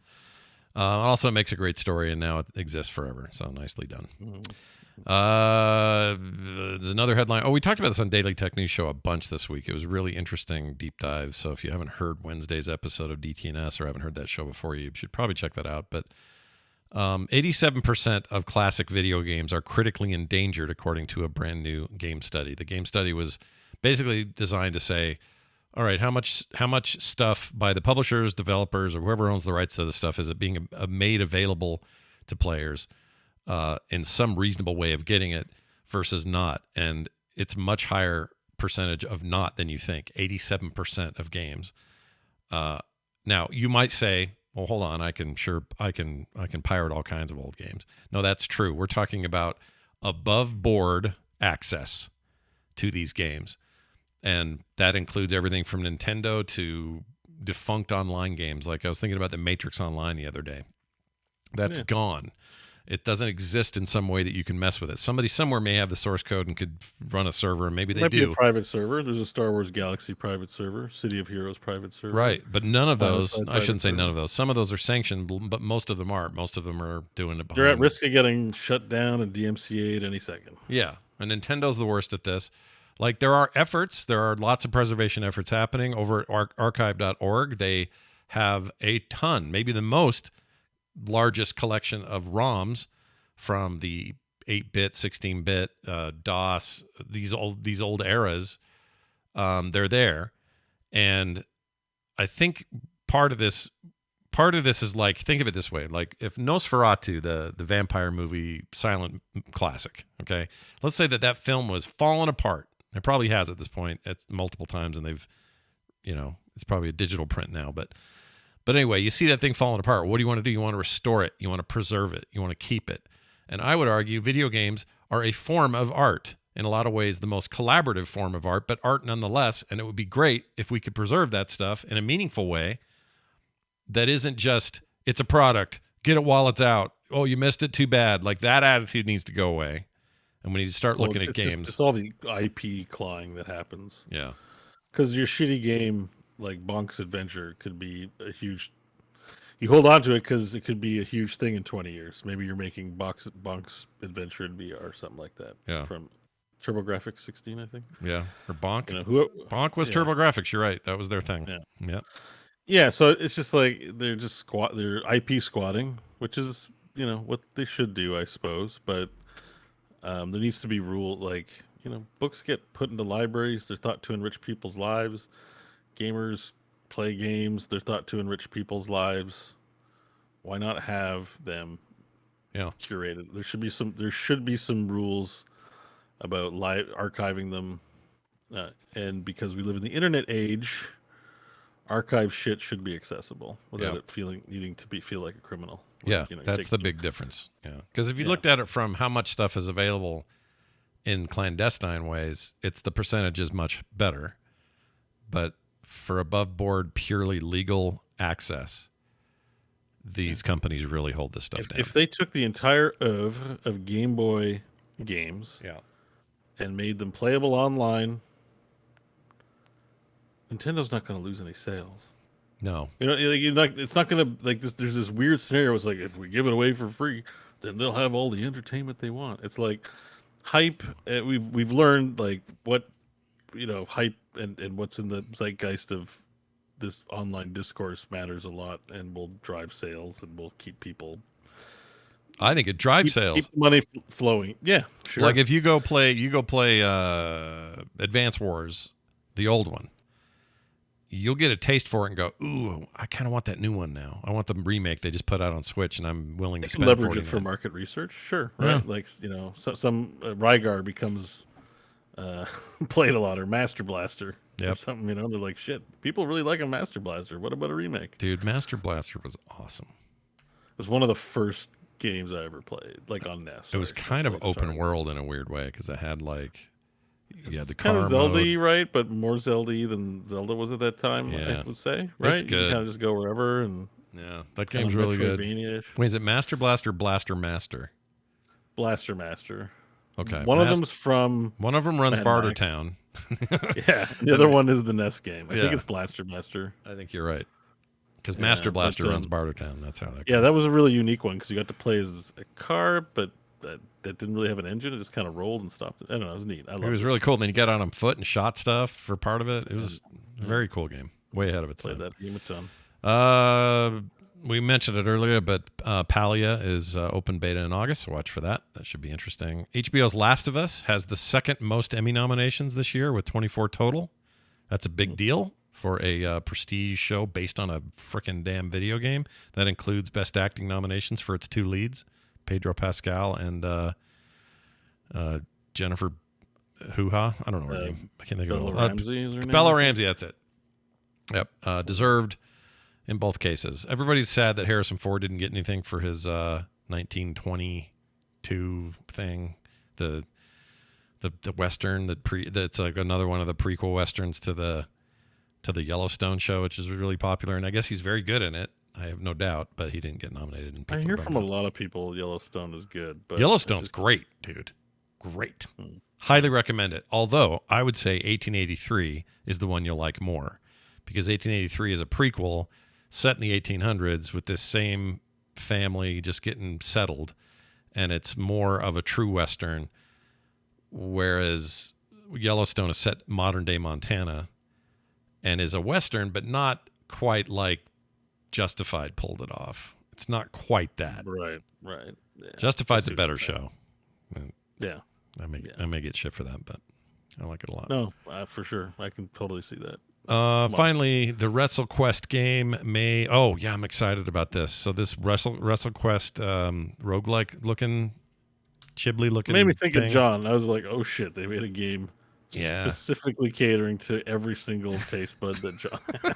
Also makes a great story, and now it exists forever. So nicely done. There's another headline. Oh, we talked about this on Daily Tech News Show a bunch this week. It was a really interesting deep dive. So if you haven't heard Wednesday's episode of DTNS or haven't heard that show before, you should probably check that out. But 87% of classic video games are critically endangered, according to a brand new game study. The game study was basically designed to say, all right, how much stuff by the publishers, developers, or whoever owns the rights to the stuff is it being made available to players in some reasonable way of getting it versus not? And it's much higher percentage of not than you think. 87% of games. Now you might say, well, hold on, I can pirate all kinds of old games. No, that's true. We're talking about above board access to these games. And that includes everything from Nintendo to defunct online games. Like I was thinking about the Matrix Online the other day. That's gone. It doesn't exist in some way that you can mess with it. Somebody somewhere may have the source code and could run a server, and maybe they do. Be a private server. There's a Star Wars Galaxy private server, City of Heroes private server. Right, but none of those, I shouldn't say none of those. Some of those are sanctioned, but most of them aren't. Most of them are doing it behind. They're at risk of getting shut down and DMCA'd any second. Yeah, and Nintendo's the worst at this. Like there are lots of preservation efforts happening over at archive.org. They have a ton, maybe the largest collection of ROMs from the 8-bit, 16-bit, DOS, these old eras. They're there. And I think part of this is like, think of it this way. Like if Nosferatu, the vampire movie, silent classic, okay? Let's say that film was falling apart. It probably has at this point. It's multiple times, and they've, it's probably a digital print now. But anyway, you see that thing falling apart. What do you want to do? You want to restore it. You want to preserve it. You want to keep it. And I would argue video games are a form of art. In a lot of ways, the most collaborative form of art, but art nonetheless. And it would be great if we could preserve that stuff in a meaningful way that isn't just, it's a product, get it while it's out. Oh, you missed it, too bad. Like that attitude needs to go away. And we need to start looking at games. It's all the IP clawing that happens. Yeah. Because your shitty game, like Bonk's Adventure, could be a huge... You hold on to it because it could be a huge thing in 20 years. Maybe you're making Bonk's Adventure in VR or something like that. Yeah. From TurboGrafx 16, I think. Yeah. Or Bonk. Bonk was TurboGrafx. You're right. That was their thing. Yeah. Yep. Yeah. So it's just like they're IP squatting, which is, what they should do, I suppose. But there needs to be books get put into libraries. They're thought to enrich people's lives. gamers play games. They're thought to enrich people's lives. Why not have them curated? There should be some rules about archiving them. And because we live in the internet age, archive shit should be accessible without it needing to feel like a criminal. That's the big difference. Yeah, because if you looked at it from how much stuff is available in clandestine ways, the percentage is much better. But for above board, purely legal access, these companies really hold this stuff down. If they took the entire oeuvre of Game Boy games and made them playable online, Nintendo's not going to lose any sales. No, it's not going to this. There's this weird scenario. It's like if we give it away for free, then they'll have all the entertainment they want. It's like hype. We've learned like what hype and what's in the zeitgeist of this online discourse matters a lot, and will drive sales and will keep people. I think it drives sales. Keep money flowing. Yeah, sure. Like if you go play Advance Wars, the old one. You'll get a taste for it and go, ooh, I kind of want that new one now. I want the remake they just put out on Switch, and I'm willing to spend leverage it for market research. Sure, right? Yeah. Like some Rygar becomes played a lot, or Master Blaster, or something. They're like, shit, people really like a Master Blaster. What about a remake? Dude, Master Blaster was awesome. It was one of the first games I ever played, like on NES. It was kind of open world in a weird way because it had like. Yeah, the kind of Zelda-y, right? But more Zelda-y than Zelda was at that time, I would say. Right? It's good. You kind of just go wherever. And that game's really good. Wait, is it Master Blaster or Blaster Master? Blaster Master. Okay. One of them runs Mad Bartertown. Yeah. The other one is the NES game. I think it's Blaster Master. I think you're right. Because Master Blaster runs Bartertown. That's how that goes. Yeah, that was a really unique one because you got to play as a car, but that didn't really have an engine. It just kind of rolled and stopped. I don't know. It was neat. I loved it. It was really cool. And then you got on foot and shot stuff for part of it. It was a very cool game. Way ahead of its time. Played that game a ton. We mentioned it earlier, but Palia is open beta in August, so watch for that. That should be interesting. HBO's Last of Us has the second most Emmy nominations this year with 24 total. That's a big deal for a prestige show based on a frickin' damn video game. That includes Best Acting nominations for its two leads, Pedro Pascal and Jennifer Hoo-Ha. I don't know her name. I can't think of it. Bella Ramsey is her name? Bella Ramsey, that's it. Yep. Deserved in both cases. Everybody's sad that Harrison Ford didn't get anything for his 1922 thing. The Western, that's like another one of the prequel Westerns to the Yellowstone show, which is really popular. And I guess he's very good in it. I have no doubt, but he didn't get nominated. And I hear from a lot of people Yellowstone is good. But Yellowstone's great, dude. Great. Highly recommend it. Although I would say 1883 is the one you'll like more, because 1883 is a prequel set in the 1800s with this same family just getting settled, and it's more of a true Western, whereas Yellowstone is set modern day Montana and is a Western, but not quite like Justified pulled it off. It's not quite that. Right. Yeah. Justified's a better show. Yeah. I may get shit for that, but I like it a lot. No, for sure. I can totally see that. Finally, the WrestleQuest game may... Oh, yeah, I'm excited about this. So this WrestleQuest roguelike looking, Chibli looking made me think thing. of John. I was like, oh shit, they made a game specifically catering to every single taste bud that John had.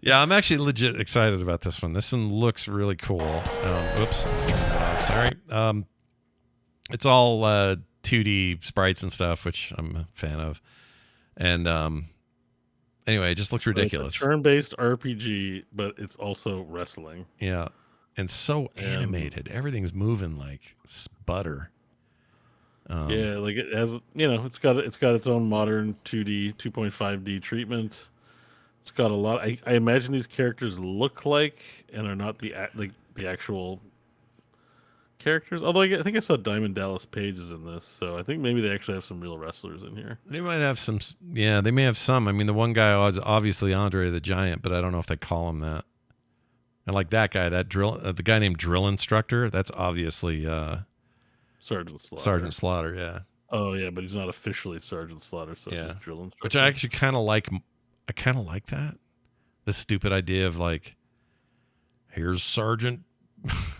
Yeah, I'm actually legit excited about this one. This one looks really cool. Oops. Sorry. It's all 2D sprites and stuff, which I'm a fan of. And anyway, it just looks ridiculous. It's a turn-based RPG, but it's also wrestling. Yeah. And so animated. Everything's moving like butter. Yeah, like it has, it's got its own modern 2D, 2.5D treatment. It's got a lot. I imagine these characters look like and are not the actual characters. Although I think I saw Diamond Dallas Page is in this, so I think maybe they actually have some real wrestlers in here. They might have some. Yeah, they may have some. I mean, the one guy was obviously Andre the Giant, but I don't know if they call him that. And like that guy, the guy named Drill Instructor, that's obviously Sergeant Slaughter. Sergeant Slaughter, yeah. Oh yeah, but he's not officially Sergeant Slaughter, so it's just Drill Instructor. Which I actually kind of like I kind of like that. The stupid idea of like, here's Sergeant,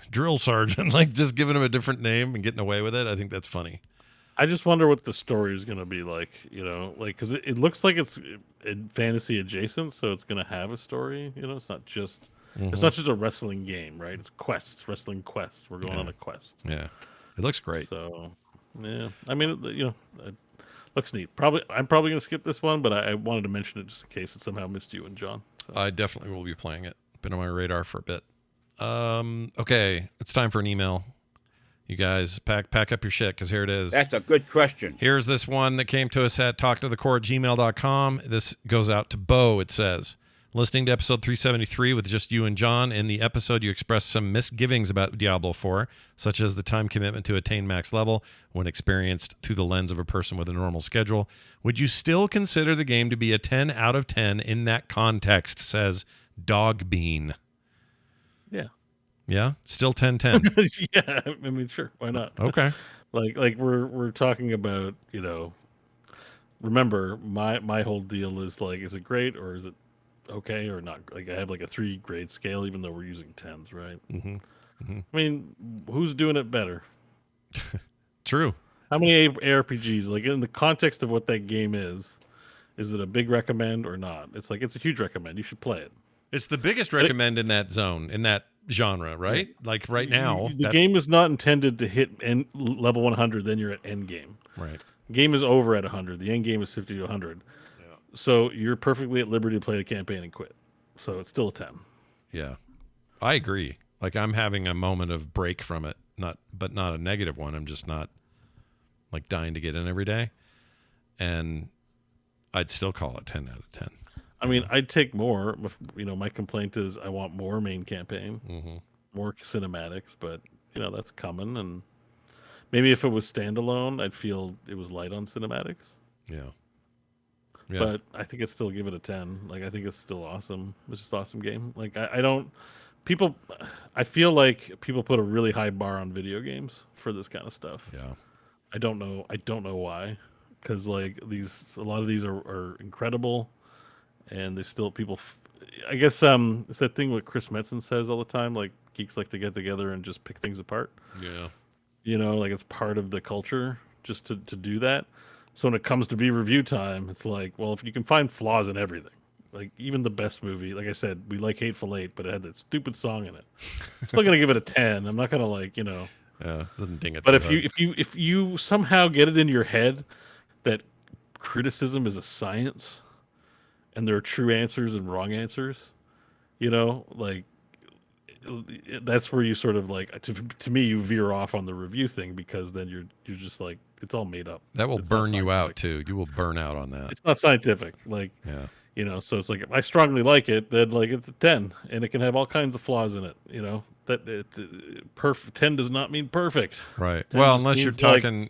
Drill Sergeant, like just giving him a different name and getting away with it. I think that's funny. I just wonder what the story is going to be like, like, because it looks like it's fantasy adjacent, so it's going to have a story. It's not just it's not just a wrestling game, right? It's wrestling quest. We're going on a quest. Yeah, it looks great. So, yeah, I mean, it looks neat. I'm probably going to skip this one, but I wanted to mention it just in case it somehow missed you and John. So. I definitely will be playing it. Been on my radar for a bit. Okay, it's time for an email. You guys pack up your shit, because here it is. That's a good question. Here's this one that came to us at talktothecore@gmail.com. This goes out to Beau. It says, listening to episode 373 with just you and John. In the episode, you expressed some misgivings about Diablo 4, such as the time commitment to attain max level when experienced through the lens of a person with a normal schedule. Would you still consider the game to be a 10 out of 10 in that context, says Dogbean. Yeah. Yeah? Still 10-10. Yeah, I mean, sure. Why not? Okay. Like we're talking about, remember, my whole deal is like, is it great or is it okay or not? Like, I have like a 3-grade scale, even though we're using 10s, right? Mm-hmm. Mm-hmm. I mean, who's doing it better? True. How many ARPGs, like in the context of what that game is it a big recommend or not? It's like, it's a huge recommend. You should play it. It's the biggest recommend in that zone, in that genre, right? Like right now. The game is not intended to hit level 100, then you're at end game. Right. Game is over at 100. The end game is 50 to 100. Yeah. So you're perfectly at liberty to play the campaign and quit. So it's still a 10. Yeah. I agree. Like, I'm having a moment of break from it, but not a negative one. I'm just not like dying to get in every day. And I'd still call it 10 out of 10. I mean, I'd take more. My complaint is I want more main campaign, more cinematics, but that's coming. And maybe if it was standalone, I'd feel it was light on cinematics. Yeah. But I think I'd still give it a 10. Like, I think it's still awesome. It's just an awesome game. Like, I feel like people put a really high bar on video games for this kind of stuff. Yeah. I don't know why, because like a lot of these are incredible. And they still I guess it's that thing what Chris Metzen says all the time, like geeks like to get together and just pick things apart. Yeah. Like it's part of the culture just to do that. So when it comes to be review time, it's like, well, if you can find flaws in everything, like even the best movie, like I said, we like Hateful Eight, but it had that stupid song in it. I'm still gonna give it a 10. I'm not gonna Yeah, doesn't ding it. But if you somehow get it in your head that criticism is a science, and there are true answers and wrong answers, like that's where you sort of like, to me, you veer off on the review thing, because then you're just like, it's all made up. That will burn you out too. You will burn out on that. It's not scientific. Like, yeah. So it's like, if I strongly like it, then like it's a 10, and it can have all kinds of flaws in it. That perfect 10 does not mean perfect. Right. Well, unless you're talking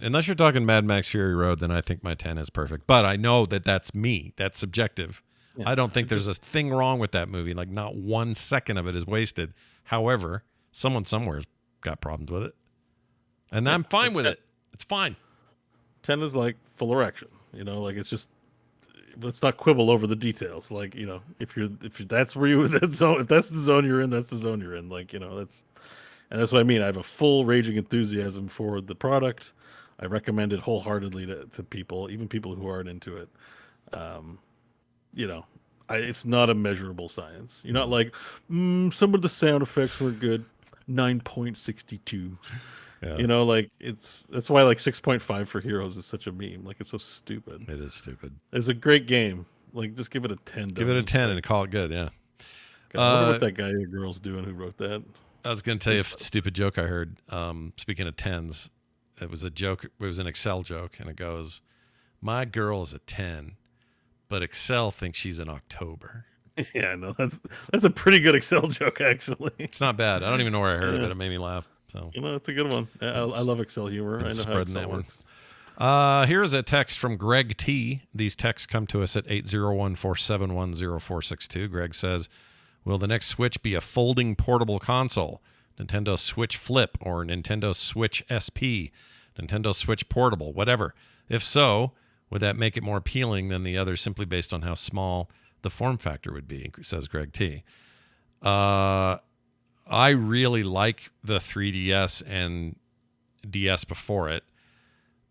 Mad Max Fury Road, then I think my 10 is perfect. But I know that that's me. That's subjective. Yeah, I don't think there's a thing wrong with that movie. Like, not 1 second of it is wasted. However, someone somewhere's got problems with it, and I'm fine with it. It's fine. 10 is like full erection. Like, it's just, let's not quibble over the details. Like, if that's where you that zone, if that's the zone you're in, that's the zone you're in. Like, that's what I mean. I have a full raging enthusiasm for the product. I recommend it wholeheartedly to people, even people who aren't into it. It's not a measurable science. You're not like, some of the sound effects were good, 9.62. Yeah. Like, that's why like 6.5 for Heroes is such a meme. Like, it's so stupid. It is stupid. It's a great game. Like, just give it a 10. Give it a 10 and call it good. Yeah. God, I wonder what that guy or girl's doing who wrote that. I was going to tell you a stupid joke I heard. Speaking of 10s, it was a joke. It was an Excel joke, and it goes, "My girl is a 10, but Excel thinks she's an October." Yeah, I know. That's a pretty good Excel joke, actually. It's not bad. I don't even know where I heard of it. It made me laugh. So it's a good one. I love Excel humor. I know spreading how Excel that works. one. Here's a text from Greg T. These texts come to us at 801-471-0462. Greg says, "Will the next Switch be a folding portable console? Nintendo Switch Flip or Nintendo Switch SP? Nintendo Switch Portable? Whatever. If so, would that make it more appealing than the others simply based on how small the form factor would be, says Greg T. I really like the 3DS and DS before it,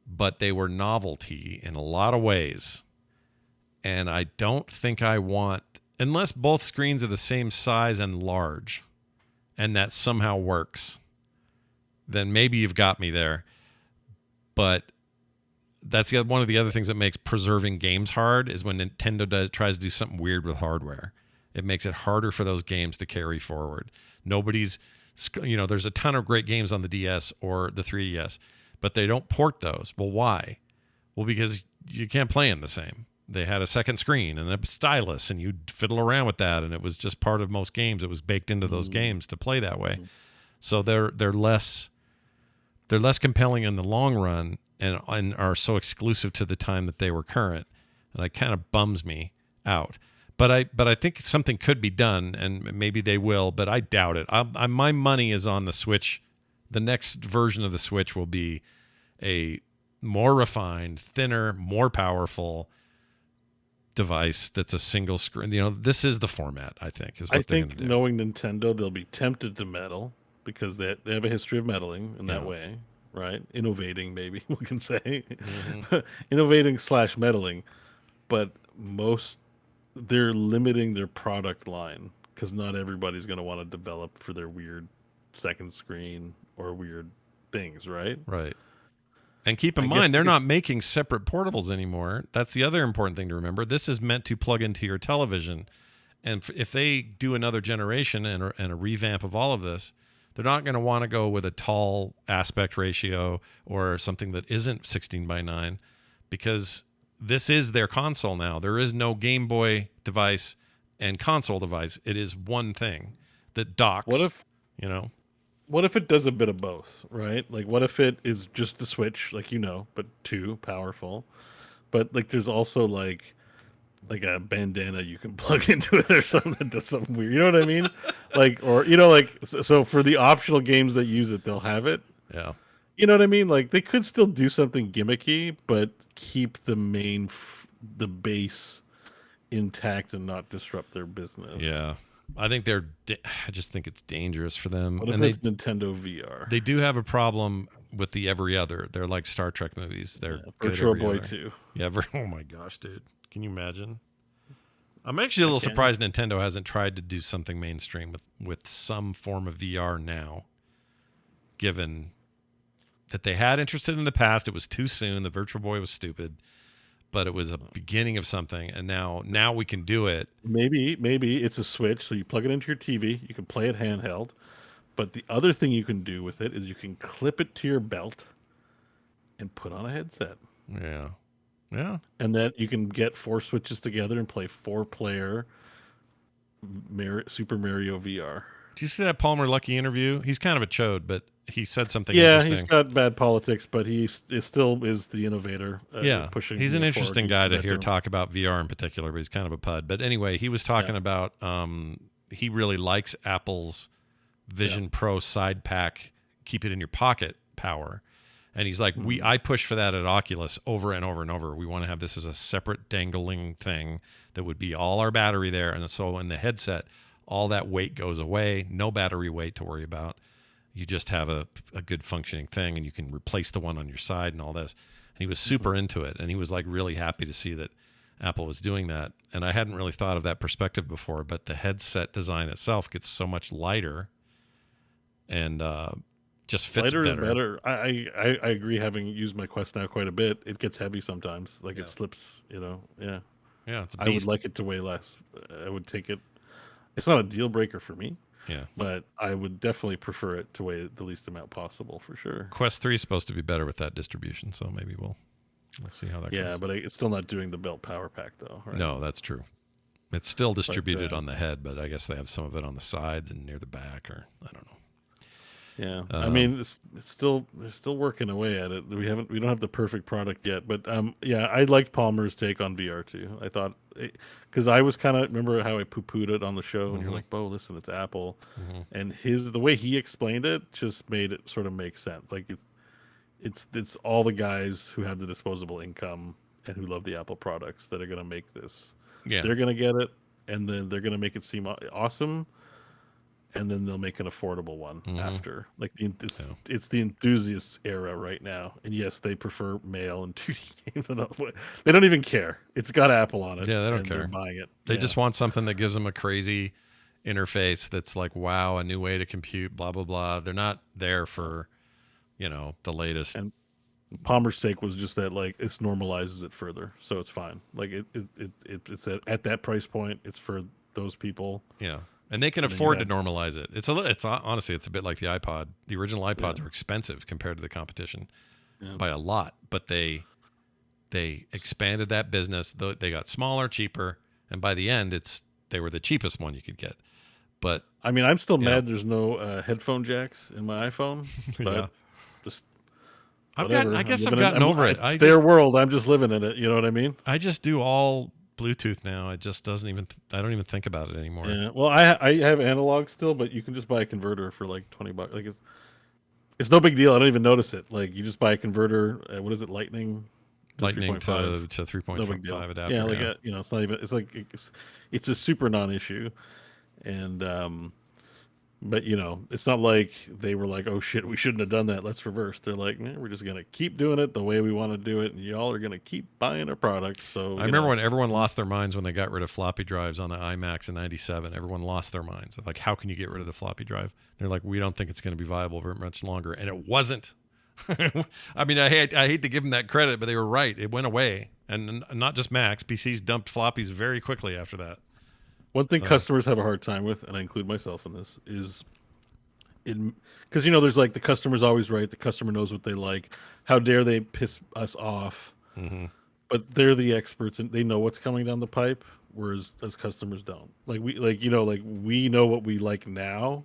but they were novelty in a lot of ways. And I don't think I want, unless both screens are the same size and large, and that somehow works, then maybe you've got me there. But that's one of the other things that makes preserving games hard is when Nintendo tries to do something weird with hardware. It makes it harder for those games to carry forward. There's a ton of great games on the DS or the 3DS, but they don't port those. Well, why? Well, because you can't play them the same. They had a second screen and a stylus, and you'd fiddle around with that, and it was just part of most games. It was baked into those games to play that way. So they're less compelling in the long run, and are so exclusive to the time that they were current, and that kind of bums me out. But I think something could be done, and maybe they will, but I doubt it. My money is on the Switch. The next version of the Switch will be a more refined, thinner, more powerful device that's a single screen. This is the format, I think, is what they're going to do. Knowing Nintendo, they'll be tempted to meddle because they have a history of meddling in that way, right? Innovating, maybe we can say. Innovating / meddling. But they're limiting their product line because not everybody's going to want to develop for their weird second screen or weird things, right? Right. And keep in mind, they're not making separate portables anymore. That's the other important thing to remember. This is meant to plug into your television. And if they do another generation and a revamp of all of this, they're not going to want to go with a tall aspect ratio or something that isn't 16:9 because this is their console now. There is no Game Boy device and console device. It is one thing that docks. What if it does a bit of both, right? Like, what if it is just the Switch, but too powerful? But there's also like a bandana you can plug into it or something that does something weird. You know what I mean? So for the optional games that use it, they'll have it. Yeah. You know what I mean? Like, they could still do something gimmicky, but keep the base intact and not disrupt their business. Yeah. I just think it's dangerous for them. What if it's Nintendo VR? They do have a problem with the every other. They're like Star Trek movies. They're good Virtual every Boy other. 2. Yeah. Oh my gosh, dude. Can you imagine? I'm actually a little surprised Nintendo hasn't tried to do something mainstream with some form of VR now, given that they had interested in the past. It was too soon. The Virtual Boy was stupid. But it was a beginning of something, and now we can do it. Maybe it's a Switch, so you plug it into your TV. You can play it handheld. But the other thing you can do with it is you can clip it to your belt and put on a headset. Yeah. And then you can get 4 Switches together and play 4-player Super Mario VR. Did you see that Palmer Luckey interview? He's kind of a chode, but he said something interesting. He's got bad politics, but he still is the innovator. Pushing. He's an interesting guy to hear talk about VR in particular, but he's kind of a pud. But anyway, he was talking about he really likes Apple's Vision Pro side pack, keep it in your pocket power. And he's like, I push for that at Oculus over and over and over. We want to have this as a separate dangling thing that would be all our battery there. And so in the headset, all that weight goes away, no battery weight to worry about. You just have a good functioning thing, and you can replace the one on your side and all this. And he was super into it, and he was like really happy to see that Apple was doing that. And I hadn't really thought of that perspective before, but the headset design itself gets so much lighter and just fits lighter better. Is better. I agree. Having used my Quest now quite a bit, it gets heavy sometimes. It slips. Yeah. Yeah, it's a beast. I would like it to weigh less. I would take it. It's not a deal breaker for me. Yeah. But I would definitely prefer it to weigh the least amount possible for sure. Quest 3 is supposed to be better with that distribution, so maybe we'll see how that goes. Yeah, but it's still not doing the belt power pack though, right? No, that's true. It's still distributed on the head, but I guess they have some of it on the sides and near the back, or I don't know. Yeah, I mean, they're still working away at it. We don't have the perfect product yet, but I liked Palmer's take on VR too. I thought because I was kind of remember how I poo-pooed it on the show, and you're like, "Beau, listen, it's Apple," and the way he explained it just made it sort of make sense. Like it's all the guys who have the disposable income and who love the Apple products that are going to make this. Yeah, they're going to get it. and then they're going to make it seem awesome, and then they'll make an affordable one after. Like it's the enthusiasts era right now, and yes, they prefer mail and 2D games. They don't even care. It's got Apple on it. Yeah, they don't care. They're buying it. They just want something that gives them a crazy interface that's like, wow, a new way to compute, blah blah blah. They're not there for, the latest. And Palmer's take was just that like it normalizes it further, so it's fine. Like it's at that price point, it's for those people. Yeah, and they can afford to normalize it. It's honestly, it's a bit like the iPod. The original iPods were expensive compared to the competition by a lot, but they expanded that business. They got smaller, cheaper, and by the end, they were the cheapest one you could get. But I mean, I'm still mad there's no headphone jacks in my iPhone. But just I guess I've gotten over it. It's their world. I'm just living in it. You know what I mean? I just do all Bluetooth now. It just doesn't even. I don't even think about it anymore. Yeah. Well, I have analog still, but you can just buy a converter for like $20. Like it's no big deal. I don't even notice it. Like you just buy a converter. What is it? Lightning to 3.5 adapter. Yeah, like it's not even. It's like it's a super non-issue, and but it's not like they were like, oh shit, we shouldn't have done that. Let's reverse. They're like, we're just gonna keep doing it the way we want to do it, and y'all are gonna keep buying our products. So I remember when everyone lost their minds when they got rid of floppy drives on the iMacs in '97. Everyone lost their minds. Like, how can you get rid of the floppy drive? They're like, we don't think it's going to be viable very much longer, and it wasn't. I mean, I hate to give them that credit, but they were right. It went away, and not just Macs. PCs dumped floppies very quickly after that. One thing customers have a hard time with, and I include myself in this, is because there's like the customer's always right. The customer knows what they like. How dare they piss us off? Mm-hmm. But they're the experts, and they know what's coming down the pipe, whereas as customers don't. Like we know what we like now,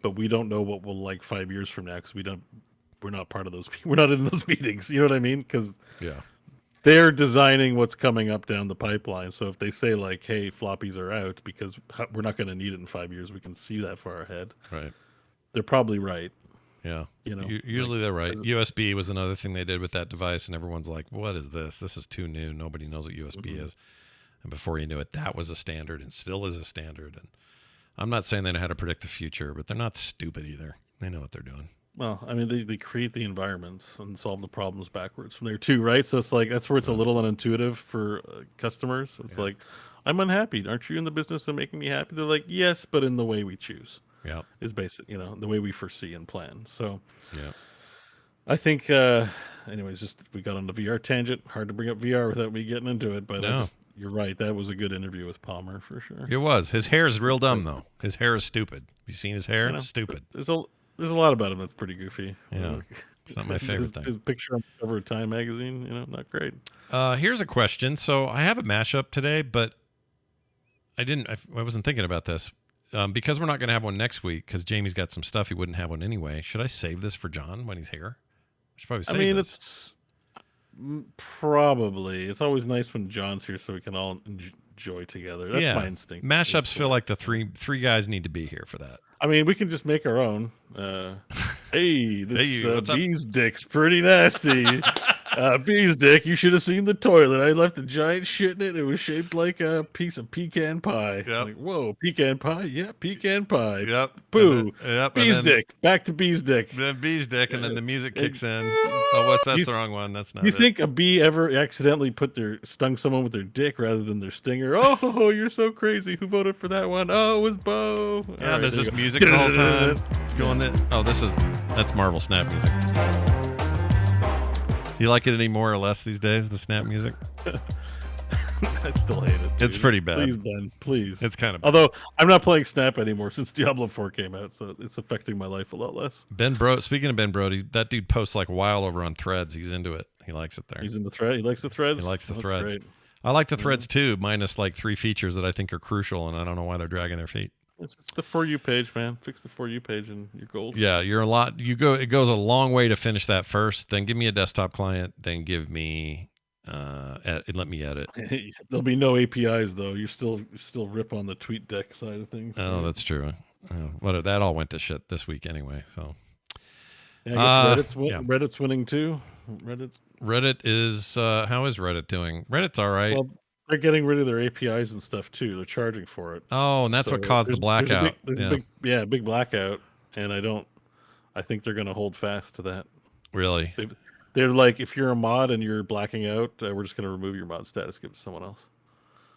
but we don't know what we'll like 5 years from now because we're not part of those. We're not in those meetings. You know what I mean? Because they're designing what's coming up down the pipeline. So if they say like, hey, floppies are out because we're not going to need it in 5 years, we can see that far ahead. Right. They're probably right. Yeah. Usually they're right. USB was another thing they did with that device, and everyone's like, what is this? This is too new. Nobody knows what USB is. And before you knew it, that was a standard and still is a standard. And I'm not saying they know how to predict the future, but they're not stupid either. They know what they're doing. Well, I mean, they create the environments and solve the problems backwards from there too, right? So it's like that's where it's a little unintuitive for customers. It's like, I'm unhappy. Aren't you in the business of making me happy? They're like, yes, but in the way we choose. Yeah, is basic. The way we foresee and plan. So, I think. Anyways, just we got on the VR tangent. Hard to bring up VR without me getting into it, but you're right. That was a good interview with Palmer for sure. It was. His hair is real dumb though. His hair is stupid. Have you seen his hair? It's stupid. There's a lot about him that's pretty goofy. Yeah, it's not my favorite thing. His picture on the cover of Time magazine, not great. Here's a question. So I have a mashup today, but I wasn't thinking about this. Because we're not going to have one next week, because Jamie's got some stuff he wouldn't have one anyway. Should I save this for John when he's here? I should probably save this. It's probably. It's always nice when John's here so we can all enjoy together. That's my instinct. Mashups feel like the three guys need to be here for that. I mean, we can just make our own. Hey, this bee's dick's pretty nasty. Bee's dick, you should have seen the toilet. I left a giant shit in it. It was shaped like a piece of pecan pie. Yep. Like, whoa, pecan pie? Yeah, pecan pie. Yep. Boo. Bee's dick. Back to bee's dick. Then bee's dick, and then the music kicks in. Oh, that's the wrong one. That's not. You think a bee ever accidentally stung someone with their dick rather than their stinger? Oh, you're so crazy. Who voted for that one? Oh, it was Beau. Yeah, there's this music the whole time. It's going in. Oh, that's Marvel Snap music. You like it any more or less these days, the Snap music? I still hate it. Dude. It's pretty bad. Please, Ben, please. It's kind of bad. Although I'm not playing Snap anymore since Diablo 4 came out, so it's affecting my life a lot less. Speaking of Ben Brody, that dude posts like wild over on Threads. He's into it. He likes it there. He's into Threads? He likes the Threads? He likes the That's Threads. Great. I like the Threads too, minus like 3 features that I think are crucial, and I don't know why they're dragging their feet. It's the For You page, man. Fix the For You page and you're gold. Yeah, it goes a long way to finish that first. Then give me a desktop client. Then give me, let me edit. There'll be no APIs though. You still rip on the tweet deck side of things. Oh, that's true. That all went to shit this week anyway. So yeah, I guess Reddit's winning too. Reddit is how is Reddit doing? Reddit's all right. Well, they're getting rid of their APIs and stuff too. They're charging for it. Oh, and that's what caused the blackout. Big blackout, and I think they're going to hold fast to that. Really? They're like, if you're a mod and you're blacking out, we're just going to remove your mod status, give it to someone else.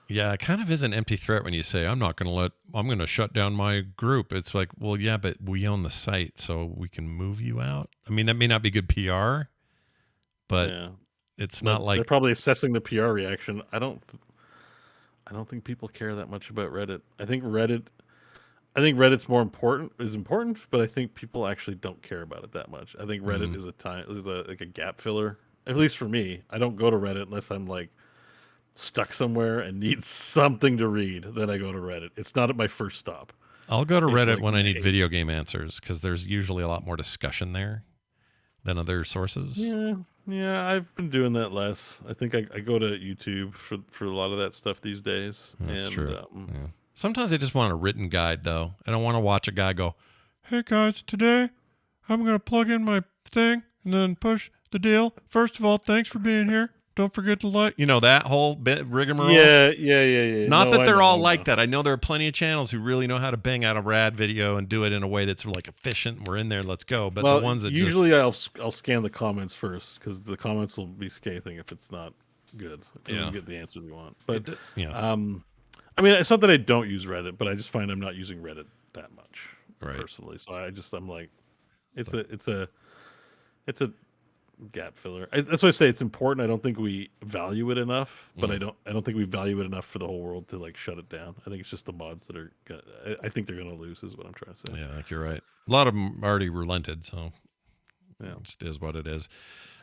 Yeah, it kind of is an empty threat when you say, I'm going to shut down my group. It's like, well, yeah, but we own the site, so we can move you out. I mean, that may not be good PR, but it's not like... They're probably assessing the PR reaction. I don't think people care that much about Reddit. I think Reddit's is important, but I think people actually don't care about it that much. I think Reddit is like a gap filler. At least for me. I don't go to Reddit unless I'm like stuck somewhere and need something to read. Then I go to Reddit. It's not at my first stop. I'll go to Reddit when I need video game answers, because there's usually a lot more discussion there than other sources. Yeah, I've been doing that less. I think I go to YouTube for a lot of that stuff these days. That's true. Sometimes I just want a written guide, though. I don't want to watch a guy go, hey, guys, today I'm going to plug in my thing and then push the deal. First of all, thanks for being here. Don't forget to like, that whole bit rigmarole. Yeah. Not that they're all like that. I know there are plenty of channels who really know how to bang out a rad video and do it in a way that's like efficient. We're in there, let's go. But the ones that usually I'll scan the comments first, because the comments will be scathing if it's not good. If you don't get the answers you want. But I mean, it's not that I don't use Reddit, but I just find I'm not using Reddit that much personally. So I'm like, it's a gap filler. That's why I say it's important. I don't think we value it enough, but I don't think we value it enough for the whole world to like shut it down. I think it's just the mods that are. I think they're going to lose, is what I'm trying to say. Yeah, I think you're right. A lot of them already relented, so it just is what it is.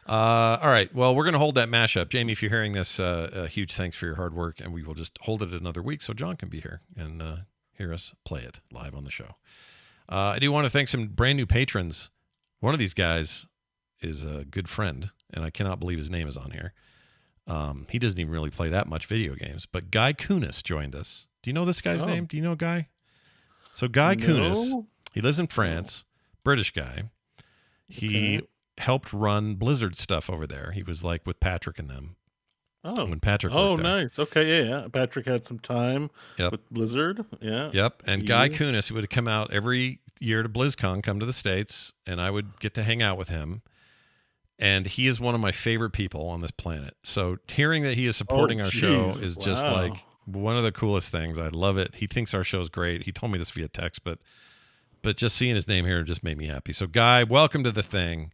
All right. Well, we're going to hold that mashup. Jamie, if you're hearing this, a huge thanks for your hard work, and we will just hold it another week so John can be here and hear us play it live on the show. I do want to thank some brand new patrons. One of these guys is a good friend, and I cannot believe his name is on here. He doesn't even really play that much video games, but Guy Kunis joined us. Do you know this guy's name? Do you know Guy? So Guy Kunis, he lives in France, British guy. He helped run Blizzard stuff over there. He was like with Patrick and them. Oh, when Patrick worked there. Nice. Okay, yeah. Patrick had some time with Blizzard. Yeah. Yep. And Guy Kunis, who would come out every year to BlizzCon, come to the States, and I would get to hang out with him. And he is one of my favorite people on this planet. So hearing that he is supporting our show is just like one of the coolest things. I love it. He thinks our show is great. He told me this via text, but just seeing his name here just made me happy. So Guy, welcome to the thing.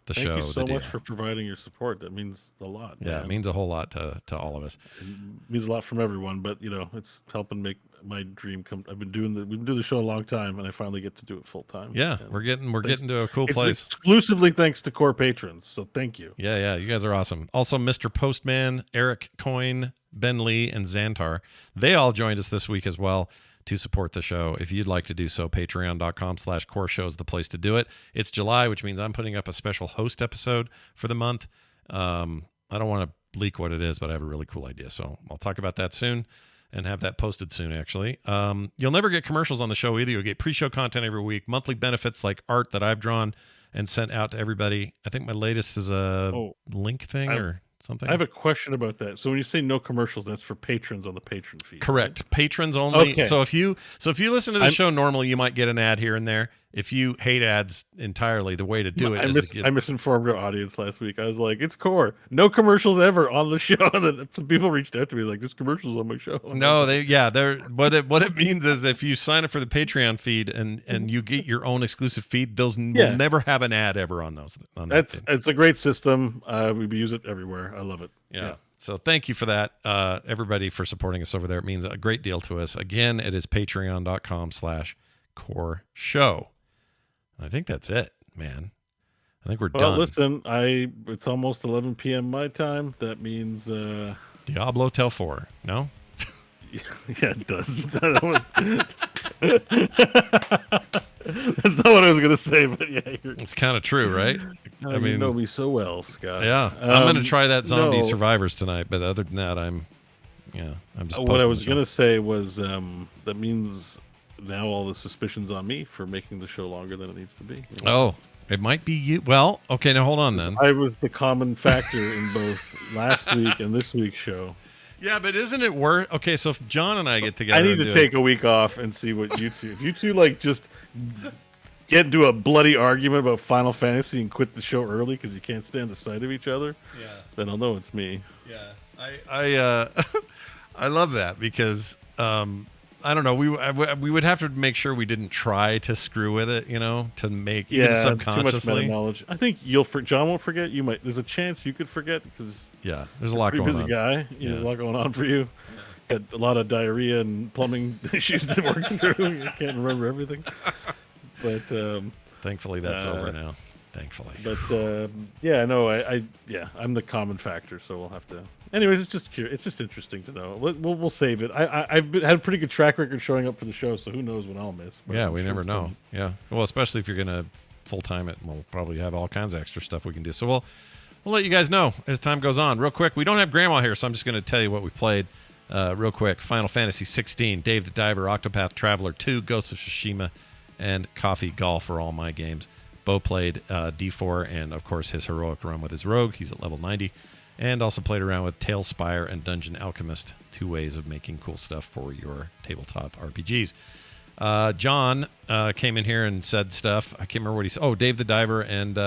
Thank you so much for providing your support. That means a lot. Yeah, man. It means a whole lot to all of us. It means a lot from everyone, but it's helping make my dream come. We've been doing the show a long time, and I finally get to do it full time. Yeah, we're getting to a cool place. Exclusively thanks to core patrons. So thank you. Yeah, you guys are awesome. Also, Mr. Postman, Eric Coyne, Ben Lee, and Xantar. They all joined us this week as well to support the show. If you'd like to do so, patreon.com/core show is the place to do it. It's July, which means I'm putting up a special host episode for the month. I don't want to leak what it is, but I have a really cool idea. So I'll talk about that soon and have that posted soon, actually. You'll never get commercials on the show either. You'll get pre-show content every week, monthly benefits like art that I've drawn and sent out to everybody. I think my latest is a link thing or something. I have a question about that. So when you say no commercials, that's for patrons on the patron feed. Correct. Right? Patrons only. Okay. So if you listen to the show normally, you might get an ad here and there. If you hate ads entirely, the way to do it is I misinformed our audience last week. I was like, it's core. No commercials ever on the show. And then some people reached out to me like, there's commercials on my show. No, they're what it means is if you sign up for the Patreon feed and you get your own exclusive feed, those will never have an ad ever on those. It's a great system. We use it everywhere. I love it. Yeah. So thank you for that, everybody, for supporting us over there. It means a great deal to us. Again, it is patreon.com/core show. I think that's it, man. I think we're done. Listen, it's almost 11 p.m. my time. That means Diablo Tell 4. No? Yeah, it does. That's not what I was going to say, but yeah. It's kind of true, right? I mean, you know me so well, Scott. Yeah. I'm going to try that Zombie Survivors tonight, but other than that, I'm just what I was going to say was that means now all the suspicions on me for making the show longer than it needs to be. Oh, it might be you. Well, okay, now hold on then. I was the common factor in both last week and this week's show. Yeah, but isn't it worth? Okay, so if John and I get together, I need to take a week off and see what you two like just get into a bloody argument about Final Fantasy and quit the show early because you can't stand the sight of each other. Yeah, then I'll know it's me. Yeah, I love that because I don't know, we would have to make sure we didn't try to screw with it, to make even subconsciously. Too much knowledge. I think John won't forget. You might. There's a chance you could forget because there's a lot going on. Busy guy. There's a lot going on for you. Had a lot of diarrhea and plumbing issues to work through. You can't remember everything. But thankfully, that's over now. Thankfully. But I'm the common factor, so we'll have to. Anyways, it's just curious. It's just interesting to know. We'll save it. I've had a pretty good track record showing up for the show, so who knows what I'll miss. Yeah, we never know. Yeah, well, especially if you're gonna full time it, we'll probably have all kinds of extra stuff we can do. So we'll let you guys know as time goes on. Real quick, we don't have Grandma here, so I'm just gonna tell you what we played. Real quick: Final Fantasy 16, Dave the Diver, Octopath Traveler 2, Ghost of Tsushima, and Coffee Golf are all my games. Beau played D4 and, of course, his heroic run with his rogue. He's at level 90. And also played around with TaleSpire and Dungeon Alchemist, 2 ways of making cool stuff for your tabletop RPGs. John came in here and said stuff. I can't remember what he said. Oh, Dave the Diver and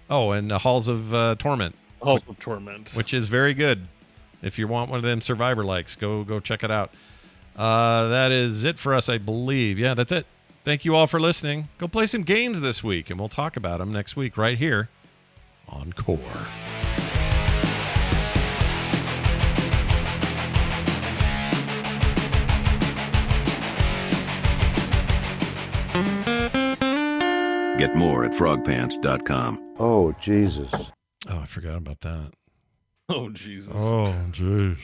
Halls of Torment. Halls of Torment. Which is very good. If you want one of them Survivor likes, go check it out. That is it for us, I believe. Yeah, that's it. Thank you all for listening. Go play some games this week, and we'll talk about them next week right here on Core. Get more at frogpants.com. Oh, Jesus. Oh, I forgot about that. Oh, Jesus. Oh, Jesus.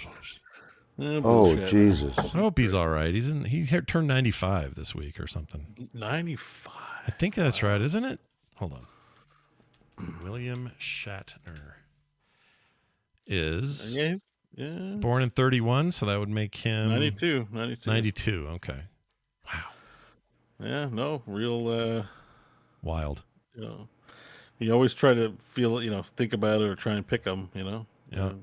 Oh, Jesus. I hope he's all right. He turned 95 this week or something. 95. I think that's right, isn't it? Hold on. William Shatner is born in 31, so that would make him 92. 92. Okay. Wow. Yeah, no, real wild. You always try to think about it or try and pick them, Yeah.